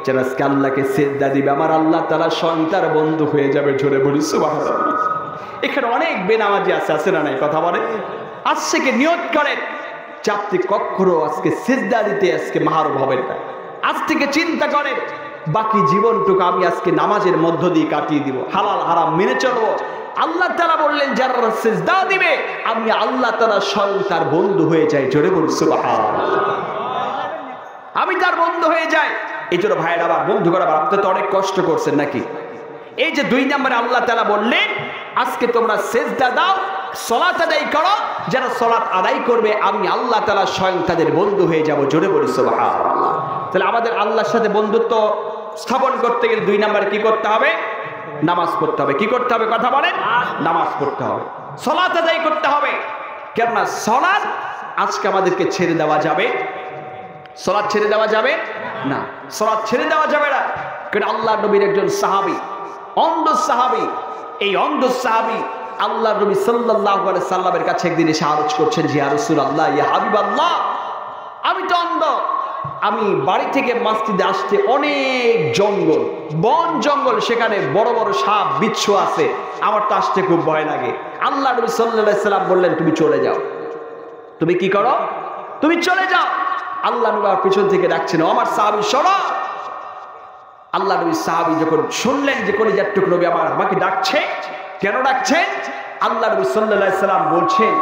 যারা আজকে আল্লাহকে সিজদা দিবে, আমার আল্লাহ তাআলা স্বয়ং তার বন্ধু হয়ে যাবে। জোরে বলি সুবহানাল্লাহ। এখানে অনেক বেনামাজি আছে না নাই কথা বলে? আজ থেকে নিয়ত করেন যে আপনি কখনো আজকে সিজদা দিতে আজকে মাহরুম হবেন না। আজ থেকে চিন্তা করেন বাকি জীবনটুকু আমি আজকে নামাজের মধ্য দিয়ে কাটিয়ে দিব, হালাল হারাম মেনে চলবো। আল্লাহ তাআলা বললেন যারা সিজদা দিবে আমি আল্লাহ তাআলা স্বয়ং তার বন্ধু হয়ে যাই। জোরে বলি সুবহানাল্লাহ। আমি তার বন্ধু হয়ে যাই। এই জন্য ভাইয়েরা আবার বন্ধু করা, আপনি তো অনেক কষ্ট করছেন নাকি? এই যে 2 নম্বরে আল্লাহ তাআলা বললেন আজকে তোমরা সিজদা দাও, সালাত আদায় করো, যারা সালাত আদায় করবে আমি আল্লাহ তাআলা স্বয়ং তাদের বন্ধু হয়ে যাব। জোরে বলি সুবহানাল্লাহ। তাহলে আমাদের আল্লাহর সাথে বন্ধুত্ব স্থাপন করতে গেলে 2 নম্বরে কি করতে হবে? নামাজ পড়তে হবে। কি করতে হবে কথা বলেন? নামাজ পড়তে হবে, সালাত আদায় করতে হবে। কেননা সালাত আজকে আমাদেরকে ছেড়ে দেওয়া যাবে, সালাত ছেড়ে দেওয়া যাবে না, সালাত ছেড়ে দেওয়া যাবে না। কারণ আল্লাহ নবীর একজন সাহাবী, অন্ধ সাহাবী, এই অন্ধ সাহাবী আল্লাহ নবী সাল্লাল্লাহু আলাইহি সাল্লামের কাছে একদিন এসে আরজ করছেন যে ইয়া রাসূলুল্লাহ, ইয়া হাবিবাল্লাহ, আমি তো অন্ধ, আমি বাড়ি থেকে মসজিদে আসতে অনেক জঙ্গল, বন জঙ্গল, সেখানে বড় বড় সাপ বিচ্ছু আছে, আমার তো আসতে খুব ভয় লাগে। আল্লাহ নবী সাল্লাল্লাহু আলাইহি সাল্লাম বললেন তুমি চলে যাও। তুমি কি করো? তুমি চলে যাও। আল্লাহ নবী আর পিছন থেকে ডাকছেন, আমার সাহাবী শোনো। আল্লাহ নবী সাহাবী যখন শুনলেন যে কলিজার টুকরো নবী আমাকে ডাকছে, কেন ডাকছেন? আল্লাহ নবী সাল্লাল্লাহু আলাইহি সাল্লাম বলছেন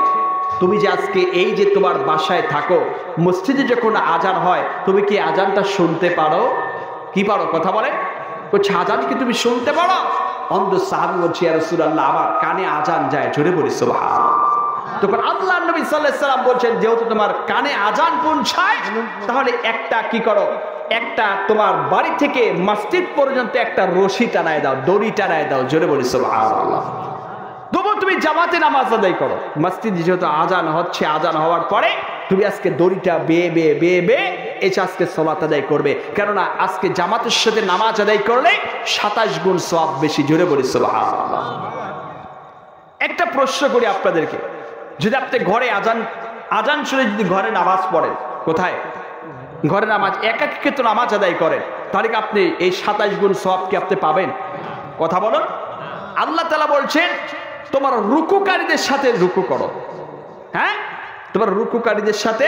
তুমি যে আজকে এই যে তোমার বাসায় থাকো, মসজিদে যখন আজান হয় তুমি কি আজানটা শুনতে পারো? কি পারো কথা বলেন? বলছে আজান কি তুমি শুনতে পারো? অন্ধ সাহাবী বলছে ইয়া রাসূলুল্লাহ আমার কানে আজান যায়। জোরে বলি সুবহানাল্লাহ। তখন আল্লাহ নবী সাল্লাল্লাহু আলাইহি সাল্লাম বলছেন যেহেতু তোমার কানে আজান পৌঁছায় তাহলে একটা কি করো, একটা তোমার বাড়ি থেকে মসজিদ পর্যন্ত একটা রশি টানায় দাও, দড়ি টানায় দাও। জোরে বলি সুবহানাল্লাহ। তবু তুমি জামাতে নামাজ আদায় করো। মসজিদে যেহেতু আজান হচ্ছে, আজান হওয়ার পরে তুমি আজকে দড়িটা বেয়ে বেয়ে বেয়ে বেয়ে এসে আজকে সালাত আদায় করবে। কেননা আজকে জামাতের সাথে নামাজ আদায় করলে 27 গুণ সওয়াব বেশি। জোরে বলি সুবহানাল্লাহ। একটা প্রশ্ন করি আপনাদেরকে, যদি আপনি ঘরে আজান শুনে যদি ঘরে নামাজ পড়েন, কোথায় ঘরে নামাজ একাকিত্ব নামাজ আদায় করেন, তাহলে কি আপনি এই 27 গুণ সওয়াব কি আপনি পাবেন? কথা বলুন। আল্লাহ তাআলা বলছেন তোমার রুকুকারীদের সাথে রুকু করো। হ্যাঁ, তোমার রুকুকারীদের সাথে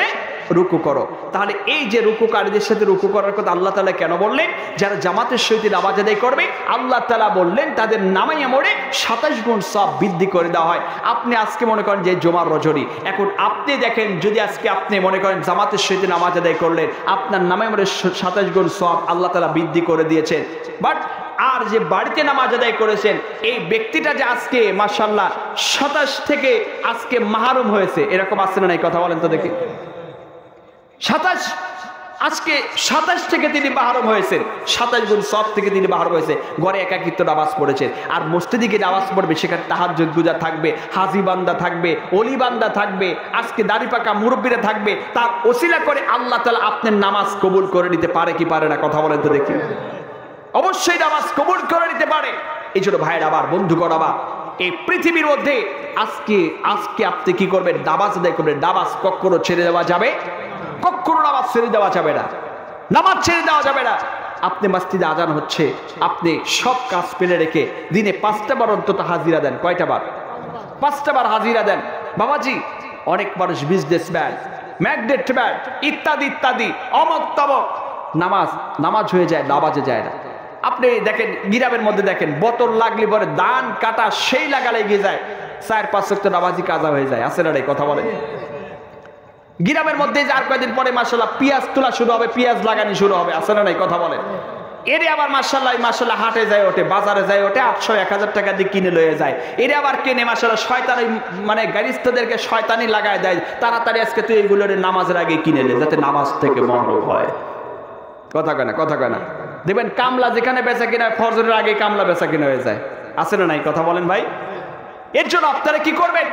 রুকু করো। তাহলে এই যে রুকুকারীদের সাথে রুকু করার কথা আল্লাহ তাআলা কেন বললেন? যারা জামাতের সহিত নামাজ আদায় করবে আল্লাহ তাআলা বললেন তাদের নামে আমলে 27 গুণ সওয়াব বৃদ্ধি করে দেওয়া হয়। আপনি আজকে মনে করেন যে জুমার রজনী, এখন আপনি দেখেন যদি আজকে আপনি মনে করেন জামাতের সহিত নামাজ আদায় করলেন আপনার নামে আমলে 27 গুণ সওয়াব আল্লাহ তাআলা বৃদ্ধি করে দিয়েছেন। বাট আর যে বাড়িতে নামাজ আদায় করেছেন এই ব্যক্তিটা যে আজকে মাশাআল্লাহ 27 থেকে আজকে মাহরুম হয়েছে, এরকম আছে না নাই কথা বলেন তো দেখি? 27 আজকে 27 থেকে তিনি মাহরুম হয়েছেন, 27 গুণ সওয়াব থেকে তিনি মাহরুম হয়েছে। ঘরে একাকিত্ব নামাজ পড়েছেন, আর মসজিদে গিয়ে নামাজ পড়বে, সেখানে তাহাজ্জুদ গুজার থাকবে, হাজি বান্দা থাকবে, ওলি বান্দা থাকবে, আজকে দাড়ি পাকা মুরব্বীরা থাকবে। তার ওসিলা করে আল্লাহ তাআলা আপনার নামাজ কবুল করে নিতে পারে কি পারে না কথা বলেন তো দেখি? অবশ্যই নামাজ কবুল করে নিতে পারে। এই জন্য ভাইয়ের আবার বন্ধু করাবা, এই পৃথিবীর মধ্যে আজকে আপনি কি করবেন? নামাজ আদায় করবেন। নামাজ কখনো ছেড়ে দেওয়া যাবে, কখনো নামাজ ছেড়ে দেওয়া যাবে না, নামাজ ছেড়ে দেওয়া যাবে না। আপনি মসজিদে আজান হচ্ছে, আপনি সব কাজ ফেলে রেখে দিনে 5টা বার অন্তত হাজিরা দেন। কয়টা বার? 5টা বার হাজিরা দেন। বাবাজি অনেক মানুষ বিজনেসম্যান, ম্যাগনেটম্যান ইত্যাদি ইত্যাদি, অমক তমক, নামাজ হয়ে যায়, নামাজে যায় না। আপনি দেখেন গিরাবের মধ্যে দেখেন বোতল লাগলে পরে দান কাটা সেই লাগা লেগে যায়, 4-5 ওয়াক্ত নামাজি কাজা হয়ে যায়। আছে না রে কথা বলে? গিরামের মধ্যে যে আর কয়েকদিন পরে মাশাআল্লাহ পেঁয়াজ তোলা শুরু হবে, পেঁয়াজ লাগানি শুরু হবে। আছে না নাই কথা বলে? এরে আবার মাশাআল্লাহ হাটে যায় ওঠে, বাজারে যায় ওঠে, 800-1000 টাকা দিয়ে কিনে লয়ে যায়। এরে আবার কেনে মাশাআল্লাহ শয়তানি, মানে গারিস্তদেরকে শয়তানি লাগায় দেয়, তাড়াতাড়ি আজকে তুই এইগুলোর নামাজের আগে কিনে নে যাতে নামাজ থেকে মহরুম হয়। কথা কয় না? দেখবেন কামলা যেখানে বেচা কিনা ফজরের আগে কামলা বেচা কিনা হয়ে যায়। আছে না নাই কথা বলেন ভাই? এর জন্য আপনারা কি করবেন?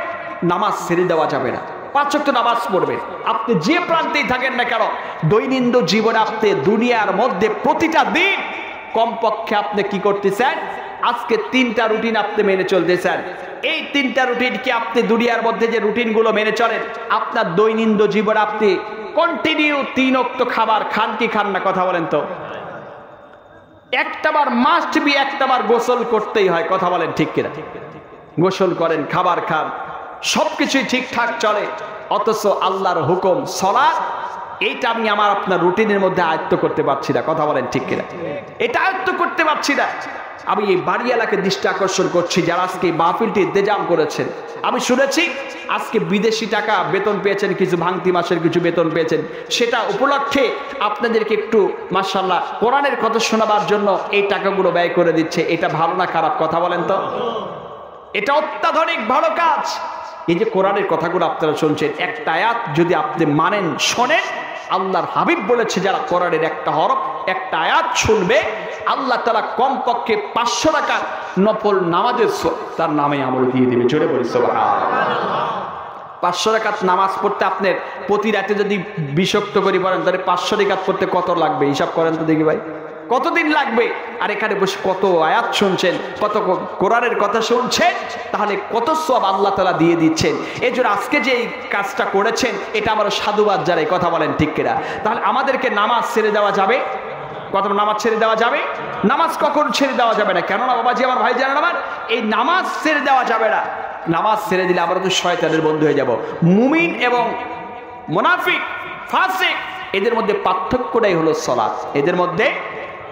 নামাজ ছেড়ে দেওয়া যাবে না। 5 ওয়াক্ত নামাজ পড়বেন। আপনি যে প্রান্তেই থাকেন না কেন, দৈনন্দিন জীবনে আপনি দুনিয়ার মধ্যে প্রতিটা দিন কমপক্ষে আপনি কি করতেছেন? আজকে 3টা রুটিন আপনি মেনে চলতেছেন। এই 3টা রুটিন কি আপনি দুনিয়ার মধ্যে যে রুটিনগুলো মেনে চলেন, আপনার দৈনন্দিন জীবনে আপনি কন্টিনিউ 3 ওয়াক্ত খাবার খান কি খান না? কথা বলেন তো। একটাবার মাস্ট বি, একটাবার গোসল করতেই হয়। কথা বলেন ঠিক কিনা? গোসল করেন, খাবার খান, সবকিছুই ঠিকঠাক চলে, অথচ আল্লাহর হুকুম সালাত এইটা আমি আমার আপনার রুটিনের মধ্যে আয়ত্ত করতে পারছি না। কথা বলেন ঠিক কিনা? এটা আয়ত্ত করতে পারছি না। আমি এই বাড়িওয়ালাকে দৃষ্টি আকর্ষণ করছি যারা আজকে এই মাহফিলটি ইন্তেজাম করেছেন। আমি শুনেছি আজকে বিদেশি টাকা বেতন পেয়েছেন, কিছু ভাঙতি মাসের কিছু বেতন পেয়েছেন, সেটা উপলক্ষে আপনাদেরকে একটু মাশাআল্লাহ কোরআনের কথা শোনাবার জন্য এই টাকাগুলো ব্যয় করে দিচ্ছে। এটা ভালো না খারাপ? কথা বলেন তো। এটা অত্যাধুনিক ভালো কাজ। এই যে কোরআনের কথাগুলো আপনারা শুনছেন, একটা আয়াত যদি আপনি মানেন, শোনেন, আল্লাহর হাবিব বলেছে যারা কোরআনের একটা হরফ একটা আয়াত শুনবে, আল্লাহ তাআলা কমপক্ষে 500 টাকা নফল নামাজের তার নামে আমল দিয়ে দিবে। জোরে বলি সুবহানাল্লাহ। 500 রাকাত নামাজ পড়তে আপনার প্রতি রাতে যদি 20 ওয়াক্ত করে পড়েন, তাহলে 500 রাকাত পড়তে কত লাগবে? হিসাব করেন তো দেখি ভাই, কতদিন লাগবে? আর এখানে বসে কত আয়াত শুনছেন, কত কোরআনের কথা শুনছেন, তাহলে কত সওয়াব আল্লাহ তাআলা দিয়ে দিচ্ছেন। এই জন্য আজকে যে এই কাজটা করেছেন, এটা আমার সাধুবাদ জানাই। কথা বলেন ঠিক কিনা? তাহলে আমাদেরকে নামাজ ছেড়ে দেওয়া যাবে? কত নামাজ ছেড়ে দেওয়া যাবে? নামাজ কখন ছেড়ে দেওয়া যাবে না? কেননা বাবাজি আমার ভাই জানেন আমার, এই নামাজ ছেড়ে দেওয়া যাবে না। নামাজ ছেড়ে দিলে আমরা তো শয়তানের বন্ধু হয়ে যাব। মুমিন এবং মুনাফিক, ফাসিক, এদের মধ্যে পার্থক্যটাই হলো সালাত। এদের মধ্যে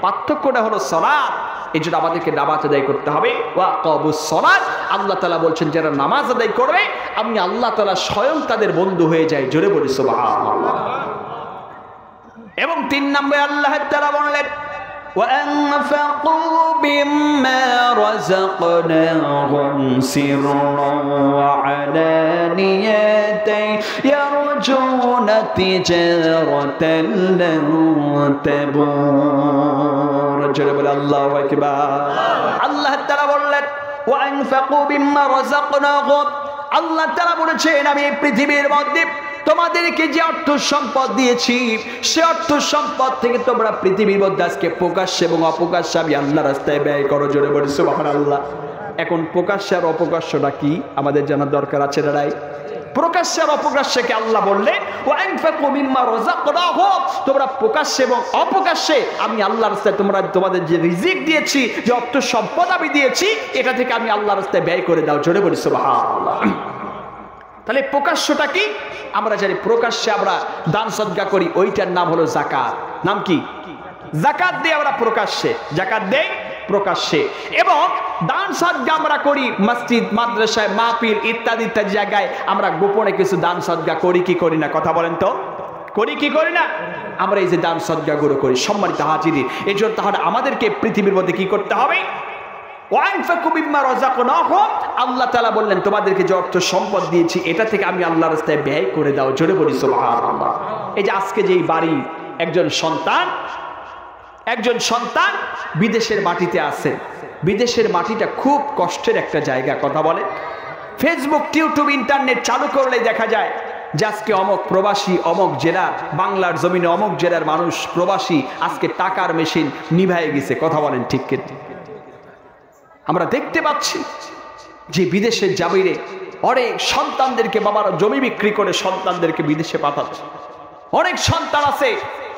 পার্থক্যটা হলো সালাত। এই জন্য আমাদেরকে নামাজ আদায় করতে হবে। ওয়াকাবুস সালাত, আল্লাহ তাআলা বলছেন যারা নামাজ আদায় করবে আমি আল্লাহ তাআলা স্বয়ং তাদের বন্ধু হয়ে যাই। জোরে বলি সুবহানাল্লাহ। এবং 3 নম্বরে আল্লাহ তাআলা বললেন وأنفقوا مما رزقناهم سرا وعلانية يرجون تجارة لن تبور। জোরে বলে আল্লাহু আকবার। আল্লাহ তাআলা বললেন وأنفقوا مما رزقناهم, আল্লাহ তাআলা বলেছেন আমি এই পৃথিবীর মধ্যে তোমাদেরকে যে অর্থ সম্পদ দিয়েছি, সে অর্থ সম্পদ থেকে তোমরা পৃথিবীর মধ্যে আজকে প্রকাশ্যে এবং অপ্রকাশ্যে আমি আল্লাহর রাস্তায় ব্যয় করো। জোরে বলি সুবহানাল্লাহ। এখন প্রকাশ্য আর অপ্রকাশ্যটা কি আমাদের জানার দরকার আছে না নাই? প্রকাশ্য আর অপ্রকাশ্যকে আল্লাহ বললেন ওয়ানফাকু মিম্মা রাযাকনাহুম, তোমরা প্রকাশ্যে এবং অপ্রকাশ্যে আমি আল্লাহর রাস্তায় তোমাদের যে রিজিক দিয়েছি, যে অর্থ সম্পদ আমি দিয়েছি, এটা থেকে আমি আল্লাহর রাস্তায় ব্যয় করে দাও। জোরে বলি সুবহানাল্লাহ। তাহলে প্রকাশ্যটা কি? আমরা জানি প্রকাশ্যে আমরা দান সদকা করি, ওইটার নাম হলো যাকাত। নাম কি? যাকাত দেই আমরা প্রকাশ্যে, যাকাত দেই প্রকাশ্যে। এবং দান সদকা আমরা করি মসজিদ, মাদ্রাসায়, মাহফিল ইত্যাদি ইত্যাদি জায়গায় আমরা গোপনে কিছু দান সদকা করি কি করি না? কথা বলেন তো, করি কি করি না? আমরা এই যে দান সদকা গুলো করি, সম্মানিত হাজিরি, এই জন্য তাহলে আমাদেরকে পৃথিবীর মধ্যে কি করতে হবে? আল্লাহ তাআলা বললেন তোমাদেরকে যে অর্থ সম্পদ দিয়েছি এটা থেকে আমি আল্লাহর রাস্তায় ব্যয় করে দাও। জোরে বলি সুবহানাল্লাহ। এই যে আজকে যে বাড়ি একজন সন্তান বিদেশের মাটিতে আছে, বিদেশের মাটিটা খুব কষ্টের একটা জায়গা। কথা বলে ফেসবুক, ইউটিউব, ইন্টারনেট চালু করলে দেখা যায় যে আজকে অমক প্রবাসী, অমক জেলার, বাংলার জমিনে অমক জেলার মানুষ প্রবাসী, আজকে টাকার মেশিন নিভায়ে গেছে। কথা বলেন ঠিক কি? আমরা দেখতে পাচ্ছি যে বিদেশের জামিনে অনেক সন্তানদেরকে বাবারা জমি বিক্রি করে সন্তানদেরকে বিদেশে পাঠাচ্ছে। অনেক সন্তান আছে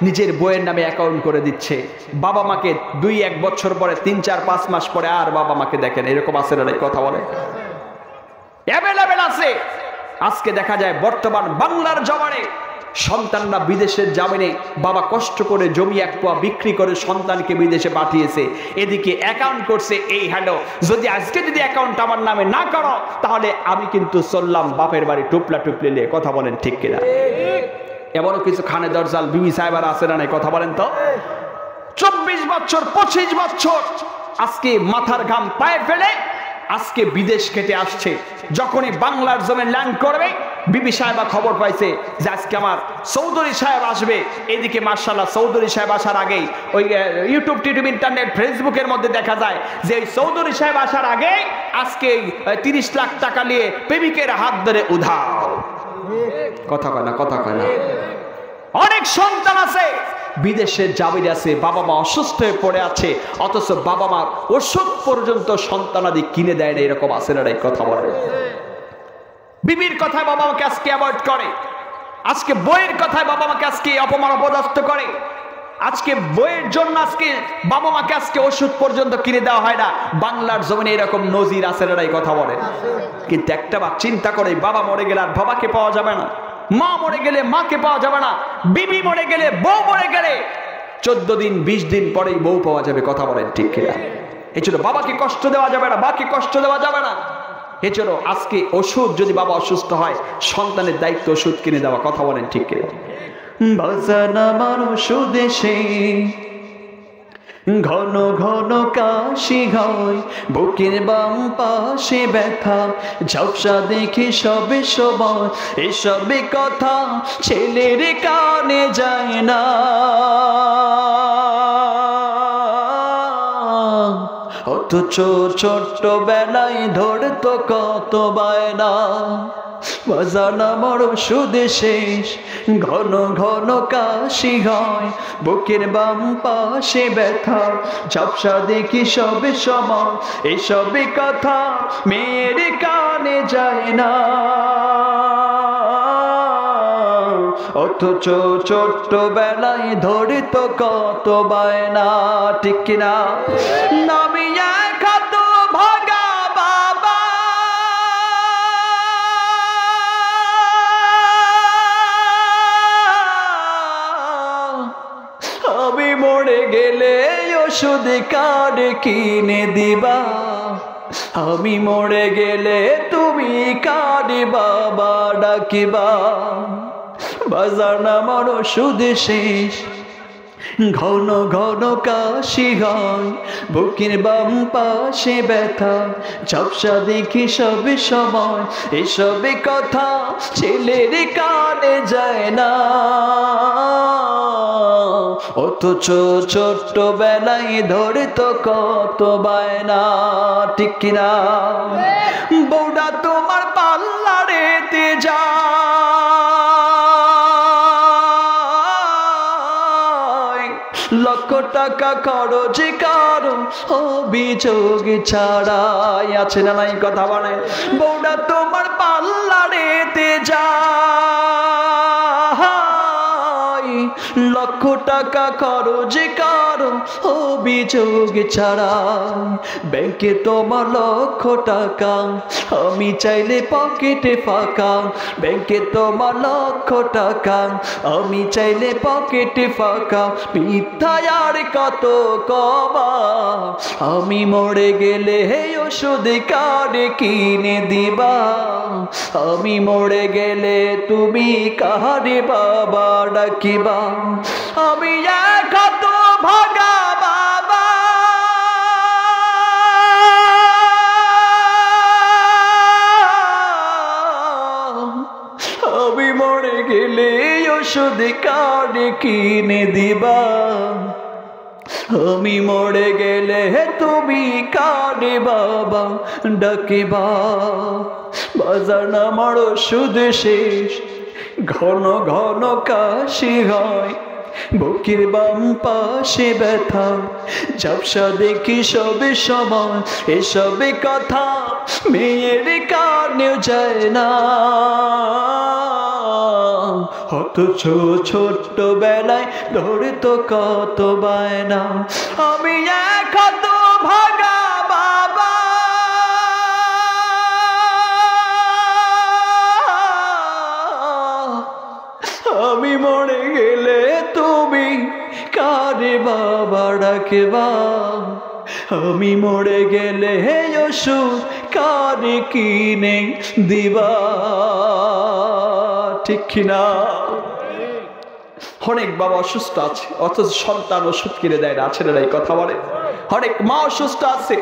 নিজের বইয়ের নামে অ্যাকাউন্ট করে দিচ্ছে, বাবা মাকে 2-1 বছর পরে, 3-4-5 মাস পরে আর বাবা মাকে দেখেন। এরকম আছে না? কথা বলে অ্যাভেলেবেল আছে। আজকে দেখা যায় বর্তমান বাংলার জমানে সন্তানরা বিদেশের জামিনে বাবা কষ্ট করে জমি 1 পোয়া বিক্রি করে সন্তানকে বিদেশে পাঠিয়েছে, এদিকে অ্যাকাউন্ট করছে এই হ্যালো, যদি আজকে যদি অ্যাকাউন্ট আমার নামে না করো তাহলে আমি কিন্তু চললাম বাপের বাড়ি টুপলা টুপলি নিয়ে। কথা বলেন ঠিক কিনা? এবারও কিছু খানে দরজাল বিবি সাহেবার আছে না নাই? কথা বলেন তো। 24 বছর 25 বছর আজকে মাথার ঘাম পায়ে ফেলে আজকে বিদেশ খেটে আসছে, যখনই বাংলার জমিনে ল্যান্ড করবে বিবি সাহেবা খবর পাইছে যে আজকে আমার চৌধুরী সাহেব আসবে। এদিকে মার্শাল্লাহ চৌধুরী সাহেব আসার আগেই ওই ইউটিউব ইন্টারনেট ফেসবুকের মধ্যে দেখা যায় যে এই চৌধুরী সাহেব আসার আগে আজকে 30 লাখ টাকা নিয়ে প্রেমিকের হাত ধরে উধাও। কথা কয় না, কথা কয় না। অনেক সন্তান আছে বিদেশে জাবির আছে, বাবা মা অসুস্থ হয়ে পড়ে আছে, অথচ বাবা মার ওষুধ পর্যন্ত সন্তানাদি কিনে দেয় না, এরকম আছে না? কথা বলে বিবির কথায় বাবা মাকে আজকে অ্যাভয়েড করে, আজকে বইয়ের কথায় বাবা মাকে আজকে অপমান অপদস্থ করে, আজকে বইয়ের জন্য আজকে বাবা মাকে আজকে ওষুধ পর্যন্ত কিনে দেওয়া হয় না। বাংলার জমিনে এরকম নজির আছে না? কথা বলে। কিন্তু একটা বার চিন্তা করে, বাবা মরে গেলে আর বাবাকে পাওয়া যাবে না, মা মরে গেলে মাকে পাওয়া যাবে না, বিবি মরে গেলে, বউ মরে গেলে 14 দিন 20 দিন পরেই বউ পাওয়া যাবে। কথা বলেন ঠিক কিনা? এই জন্য বাবাকে কষ্ট দেওয়া যাবে না, মাকে কষ্ট দেওয়া যাবে না। এই জন্য আজকে ওষুধ, যদি বাবা অসুস্থ হয় সন্তানের দায়িত্ব ওষুধ কিনে দেওয়া। কথা বলেন ঠিক কিনা? বাজান আমার সুদেশে ঘন ঘন কাশি হয়, বুকের বাম পাশে ব্যথা, ঝাপসা দেখি সবে সময়, এসবে কথা ছেলের কানে যায় না। অথচ ছোট্ট বেলায় ধরতো কত বায়না। বাজান আমার সুদে শেষ, ঘন ঘন কাশি হয়, বুকের বাম পাশে ব্যথা, ঝাপসা দেখি সবে সময়, এসবে কথা মেয়ের কানে যায় না। অথচ ছোট্ট বেলায় ধরে তো কত বায়না। ঠিক কিনা? নামিয়া কত ভাগা বাবা, আমি মরে গেলে ওষুধ কার্ড কিনে দিবা, আমি মরে গেলে তুমি কার্ডে বাবা ডাকিবা। বাজার আমার ওষুধ শেষ, ঘন ঘন কাশি হয়, বুকের বাম পাশে ব্যথা, ঝাপসা দেখি সবে সময়, এসবে কথা ছেলের কানে যায় না। অথচ ছোট্ট বেলায় ধরে তো কত বায়না। ঠিক কিনা? বউডা তোমার পাল্লারেতে যা, লক্ষ টাকা খরচ কারো অভিযোগ ছাড়াই। আছে না নাই? কথা বলে। বউডা তোমার পাল্লারেতে যায়, লক্ষ টাকা খরচ কারো অভিযোগ ছাড়া। ব্যাংকে তোমার লক্ষ টাকা, আমি চাইলে পকেটে ফাঁকা। ব্যাংকে তোমার লক্ষ টাকা, আমি চাইলে পকেটে ফাঁকা। মিথ্যায় আর কত কবা, আমি মরে গেলে ওষুধ কার্ড কিনে দিবা, আমি মরে গেলে তুমি কাহারে বাবা ডাকিবা। আমি কত ভাগা বাবা, আমি মরে গেলে ওষুধ কার্ড কিনে দিবা, আমি মরে গেলে তুমি কার্ডে বাবা ডাকিবা। বাজার আমার ওষুধ শেষ, ঘন ঘন কাশি হয়, বুকের বাম পাশে ব্যথা, ঝাপসা দেখি সবে সময়, এসবে কথা মেয়ের কানেও যায় না। অথচ ছোট্ট বেলায় ধরে তো কত বায়না। আমি কত ভাগা বাবা, আমি মরে গেলে তুমি কারে বাবা ডাকবা, আমি মরে গেলে ওষুধ কারে কিনে দিবা। ঠিক কিনা? অনেক বাবা অসুস্থ আছে, অথচ সন্তান ওষুধ কিনে দেয় না। আছে না? কথা বলে। অনেক মা অসুস্থ আছে,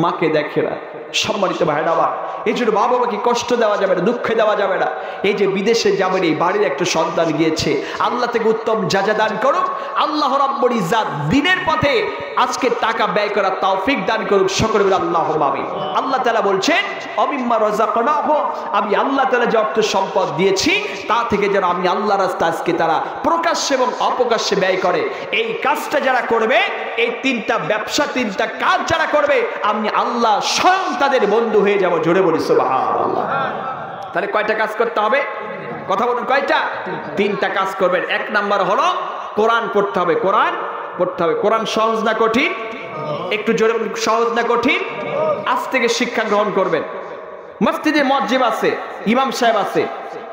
মাকে দেখে না, সম্মানিত ভাইরা আমার, এই জন্য মা বাবাকে কষ্ট দেওয়া যাবে না, দুঃখ দেওয়া যাবে না। এই যে বিদেশে যাবেন, এই বাড়ির একটা সন্তান গিয়েছে, আল্লাহ থেকে উত্তম যাজা দান করুক। আল্লাহ রাব্বুল ইজ্জাত দিনের পথে আজকে টাকা ব্যয় করার তৌফিক দান করুক। সকলে বলে আল্লাহুম্মা আমিন। আল্লাহ তাআলা বলছেন অমিম্মা রাযাকনাহুম, আমি আল্লাহ তাআলা যে অর্থ সম্পদ দিয়েছি তা থেকে যেন আমি আল্লাহর রাস্তায় আজকে তারা প্রকাশ্যে এবং অপ্রকাশ্যে ব্যয় করে। এই কাজটা যারা করবে, এই তিনটা ব্যবসা, তিনটা কাজ যারা করবে, আমি আল্লাহ স্বয়ং তাদের বন্ধু হয়ে যাব। জোরে বলি সুবহানাল্লাহ। তাহলে কয়টা কাজ করতে হবে? কথা বলুন, কয়টা? তিনটা কাজ করবেন। এক নাম্বার হলো কোরআন পড়তে হবে। কোরআন পড়তে হবে। কোরআন সহজ না কঠিন? একটু জোরে বলুন, সহজ না কঠিন? আজ থেকে শিক্ষা গ্রহণ করবেন। মসজিদে মুয়াজ্জিব আছে, ইমাম সাহেব আছে,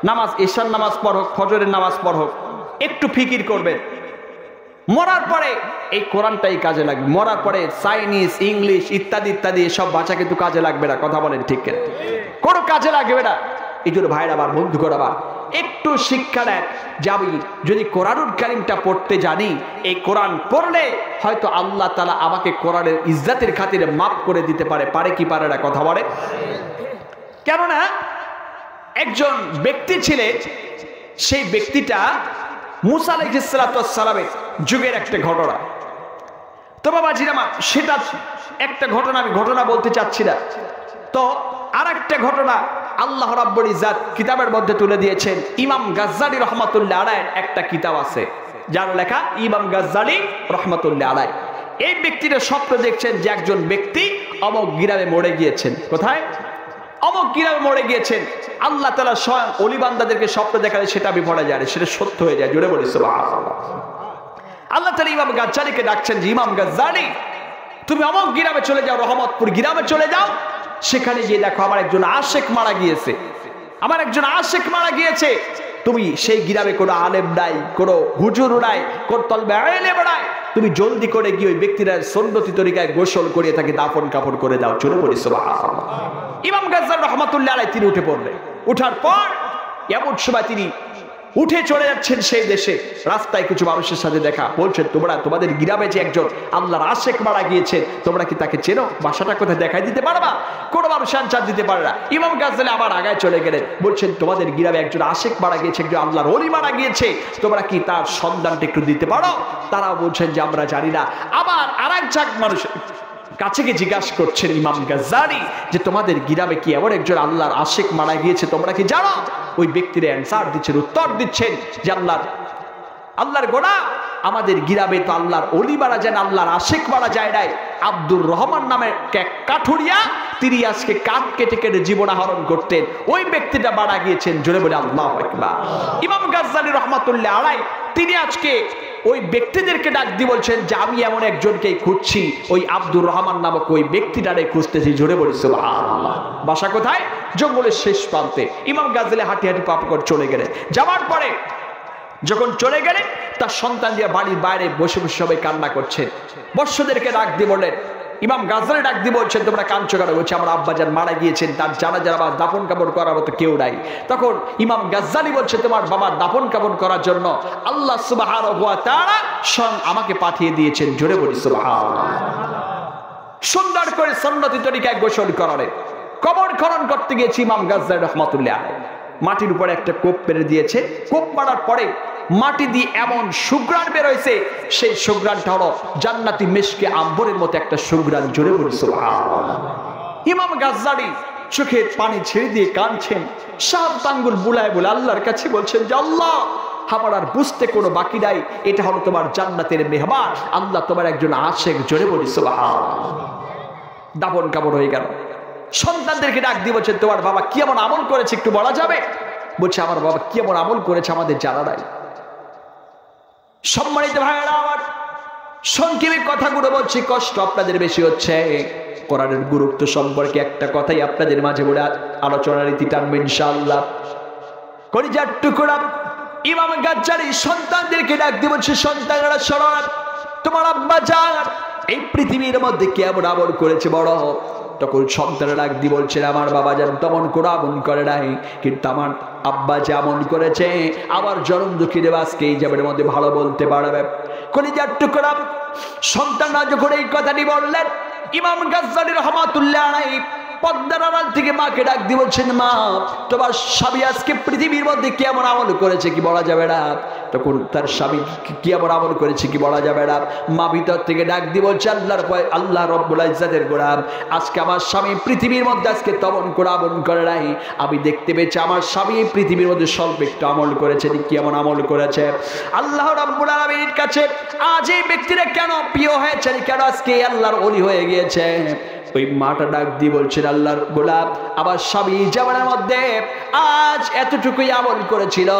নামাজ, ঈশার নামাজ পড় হোক, ফজরের নামাজ পড় হোক, একটু ফিকির করবেন। মরার পরে এই কোরআনটাই কাজে লাগবে। মরার পরে চাইনিজ, ইংলিশ ইত্যাদি ইত্যাদি এসব ভাষা কিন্তু কাজে লাগবে না। কথা বলেন ঠিক কিনা? কোনো কাজে লাগবে না। এই জন্য ভাইরা আবার, বন্ধু করে আবার একটু শিক্ষা নেন যে আমি যদি কোরআনুল কারীমটা পড়তে জানি, এই কোরআন পড়লে হয়তো আল্লাহ তাআলা আমাকে কোরআনের ইজ্জতের খাতিরে মাফ করে দিতে পারে। পারে কি পারে না? কথা বলে। কেননা একজন ব্যক্তি ছিলেন, সেই ব্যক্তিটা মুসা আলাইহিস সালামের যুগের একটা ঘটনা। তো বাবাজির আমার, সেটা একটা ঘটনা, আমি ঘটনা বলতে চাচ্ছি না। তো আর একটা ঘটনা আল্লাহ রাব্বুল ইজ্জাত কিতাবের মধ্যে তুলে দিয়েছেন। ইমাম গাজ্জালি রহমাতুল্লাহ আলাইহির একটা কিতাব আছে, যার লেখা ইমাম গাজ্জালি রহমাতুল্লাহ আলাইহি। এই ব্যক্তিটা স্বপ্ন দেখছেন যে একজন ব্যক্তি অমুক গ্রামে মরে গিয়েছেন। কোথায়? অমুক গ্রামে মরে গিয়েছেন। আল্লাহ তাআলা স্বয়ং ওলি বান্দাদেরকে স্বপ্ন দেখালে সেটা বিফলে যায়, সেটা সত্য হয়ে যায়। জোরে বলি সুবহানাল্লাহ। আল্লাহ তাআলা ইমাম গাজ্জালিকে ডাকছেন যে ইমাম গাজ্জালি, তুমি অমুক গ্রামে চলে যাও, রহমতপুর গ্রামে চলে যাও। সেখানে গিয়ে দেখো আমার একজন আশেক মারা গিয়েছে, আমার একজন আশেক মারা গিয়েছে। তুমি সেই গ্রামে কোনো আলেম নাই, কোনো হুজুর নাই, কোনো তলবে আলেম নাই। তুমি জলদি করে গিয়ে ওই ব্যক্তিরা সুন্নতি তরিকায় গোসল করিয়ে তাকে দাফন কাফন করে দাও। চলে পড়ি সুবহানাল্লাহ। ইমাম গাজ্জালি রহমাতুল্লাহ আলাইহি তিনি উঠে পড়লেন। উঠার পর এমন সময় তিনি উঠে চলে যাচ্ছেন সেই দেশে। রাস্তায় কিছু মানুষের সাথে দেখা, বলছেন তোমরা তোমাদের গ্রামে যে একজন আল্লাহর আশেক মারা গিয়েছে, তোমরা কি তাকে চেনো? বাসাটা কোথায় দেখাই দিতে পারবা? কোনো মানুষ আনসার দিতে পারে না। ইমাম গাজ্জালি আবার আগায় চলে গেলেন, বলছেন তোমাদের গ্রামে একজন আশেক মারা গিয়েছে, একজন আল্লাহর ওলি মারা গিয়েছে, তোমরা কি তার সন্ধানটা একটু দিতে পারো? তারা বলছেন যে আমরা জানি না। আবার আরেকজন মানুষ কাছে গিয়ে জিজ্ঞাসা করছেন ইমাম গাজ্জালি যে তোমাদের গ্রামে কি এমন একজন আল্লাহর আশেক মারা গিয়েছে, তোমরা কি জানো? ওই ব্যক্তির অ্যান্সার দিচ্ছেন, উত্তর দিচ্ছেন যে আল্লাহর গোলাম, আমাদের গ্রামে তো আল্লাহর ওলি মারা যায় না, আল্লাহর আশেক মারা যায় নাই। আব্দুর রহমান নামে কাঠুরিয়া, তিনি আজকে কাঠ কেটে কেটে জীবনাহরণ করতেন, ওই ব্যক্তিটা মারা গিয়েছেন। জোরে বলে আল্লাহু আকবার। ইমাম গাজ্জালি রহমাতুল্লাহ আলাইহি তিনি আজকে ওই ব্যক্তিদেরকে ডাক দিয়ে বলছেন যে আমি এমন একজনকে খুঁজছি, ওই আব্দুর রহমান নামক ওই ব্যক্তিটারে খুঁজতেছি। জোরে বলি সুবহানাল্লাহ। বাসা কোথায়? জঙ্গলের শেষ প্রান্তে। ইমাম গাজ্জালি হাঁটি হাঁটি পাপ করে চলে গেলেন। যাওয়ার পরে যখন চলে গেলেন, তার সন্তান দিয়ে বাড়ির বাইরে বসে বসে সবাই কান্না করছেন। বর্ষদেরকে ডাক দিয়ে বললেন, ইমাম গাজ্জালি ডাক দিয়ে বলছেন তোমরা কাঁদছো কেন? বলছে আমার আব্বাজান মারা গিয়েছেন, তার জানাজার আবার দাফন কাফন করার মতো কেউ নাই। তখন ইমাম গাজ্জালি বলছে তোমার বাবার দাফন কাফন করার জন্য আল্লাহ সুবহানাহু ওয়া তাআলা স্বয়ং আমাকে পাঠিয়ে দিয়েছেন। জোরে বলি সুবহানাল্লাহ। সুন্দর করে সুন্নতি তরিকায় গোসল করালেন। কবর খনন করতে গিয়েছে ইমাম গাজ্জালি রহমাতুল্লাহ আলাইহি। মাটির উপরে একটা কোপ পেরে দিয়েছে। কোপ মারার পরে মাটি দিয়ে এমন সুঘ্রাণ বের হয়েছে, সেই সুঘ্রাণটা হলো জান্নাতি মিশকে আম্বরের মতো একটা সুঘ্রাণ। জোরে বলি সুবহানাল্লাহ। ইমাম গাজ্জালি চোখের পানি ছেড়ে দিয়ে কাঁদছেন, সাত আঙ্গুল বুলায় বলে আল্লাহর কাছে বলছেন যে আল্লাহ, আমার আর বুঝতে কোনো বাকি নাই, এটা হলো তোমার জান্নাতের মেহমান, আল্লাহ তোমার একজন আশেক। জোরে বলি সুবহানাল্লাহ। দাফন কাফন হয়ে গেল। সন্তানদেরকে ডাক দিয়ে বলছেন তোমার বাবা কি এমন আমল করেছে একটু বলা যাবে? বলছে আমার বাবা কি এমন আমল করেছে আমাদের জানা নাই। সম্মানিত ভাইয়েরা আমার, সংক্ষেপে কথাগুলো বলছি, কষ্ট আপনাদের বেশি হচ্ছে। কোরআনের গুরুত্ব সম্পর্কে একটা কথাই আপনাদের মাঝে বলে আলোচনার রীতি টানবে ইনশাআল্লাহ। কলিজার টুকরা ইমাম গাজ্জালি সন্তানদেরকে ডাক দিয়ে বলছে সন্তানেরা শোনো, তোমার আব্বা জান এই পৃথিবীর মধ্যে কেমন আমল করেছে বড়। তখন সন্তানেরা ডাক দিয়ে বলছেন আমার বাবা জান তেমন কোনো আমল করে নাই, কিন্তু আমার আব্বা যেমন করেছে আমার জনম দুঃখী দেবাসকে এই যাবের মধ্যে ভালো বলতে পারবে। কলিজার টুকরা সন্তানরা যখন এই কথাটি বললেন, ইমাম গাজ্জালি রহমাতুল্লাহ আলাইহি পর্দার আড়াল থেকে মাকে ডাক দিয়ে বলছেন, মা তোমার স্বামী আজকে পৃথিবীর মধ্যে কেমন আমল করেছে কি বলা যাবে না। তখন তার স্বামী কেমন আমল করেছে কি বলা যাবে না। মা ভিতর থেকে ডাক দিয়ে বলছে, আল্লাহ রব্বুল ইজ্জাতের গোলাম, আজকে আমার স্বামী পৃথিবীর মধ্যে আজকে তমন করে আমল করে নাই। আমি দেখতে পেয়েছি আমার স্বামী পৃথিবীর মধ্যে স্বল্প একটু আমল করেছে। কি এমন আমল করেছে? আল্লাহ রাব্বুল আলামিনের কাছে আজ এই ব্যক্তিরা কেন প্রিয় হয়েছে, কেন আজকে আল্লাহর ওলি হয়ে গিয়েছে? ওই মাটা ডাক দিয়ে বলছেন, আল্লাহর গোলাপ, আমার স্বামী জীবনের মধ্যে আজ এতটুকুই আমল করেছিল।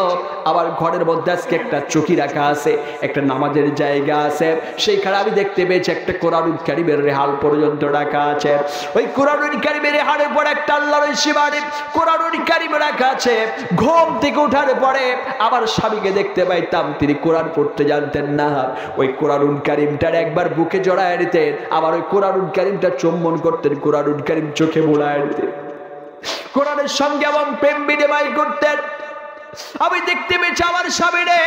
আমার ঘরের মধ্যে আজকে একটা চৌকি রাখা আছে, একটা নামাজের জায়গা আছে, সেইখানে আমি দেখতে পেয়েছি একটা কোরআনুল কারীমের রেহাল পর্যন্ত রাখা আছে। ওই কোরআনুল কারীমের রেহালের পরে একটা আল্লাহর শিবারে কোরআনুল কারীম রাখা আছে। ঘুম থেকে ওঠার পরে আমার স্বামীকে দেখতে পাইতাম তিনি কোরআন পড়তে জানতেন না। ওই কোরআনুল কারীমটার একবার বুকে জড়ায় নিতেন, আবার ওই কোরআনুল কারীমটা চুম্বন করতেন, কোরআনুল কারীম চোখে বোলায় দিতেন, কোরআনের সঙ্গে এবং প্রেম বিনিময় করতেন। আমি দেখতে পেয়েছি আমার স্বামীরে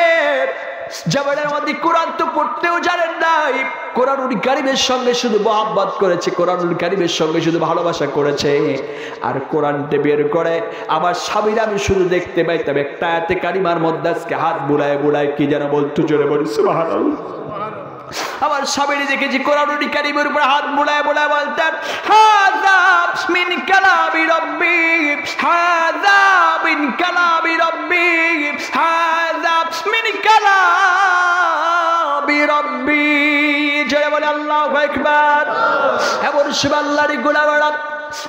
জবানের মধ্যে কোরআন তো পড়তেও জানেন নাই, কোরআনুল কারীমের সঙ্গে শুধু মহব্বত করেছে, কোরআনুল কারীমের সঙ্গে শুধু ভালোবাসা করেছে। আর কোরআনটা বের করে আমার স্বামীরা আমি শুধু দেখতে পাইতাম একটা আয়াতে কারিমার মধ্যে আজকে হাত বুলায় বুলায় কি যেন বলতো, জোরে বলি সুবহানাল্লাহ। আমার স্বামীরে দেখেছি কোরআনুল কারীমের উপর হাত বুলায় বুলায় বলতেন, হাযা মিন কালামি রাব্বি, হাযা মিন কালামি রাব্বি, হাযা মিন কালামি রাব্বি। জয় বলে আল্লাহু আকবার। এমন সুবহানাল্লাহর গোলামেরা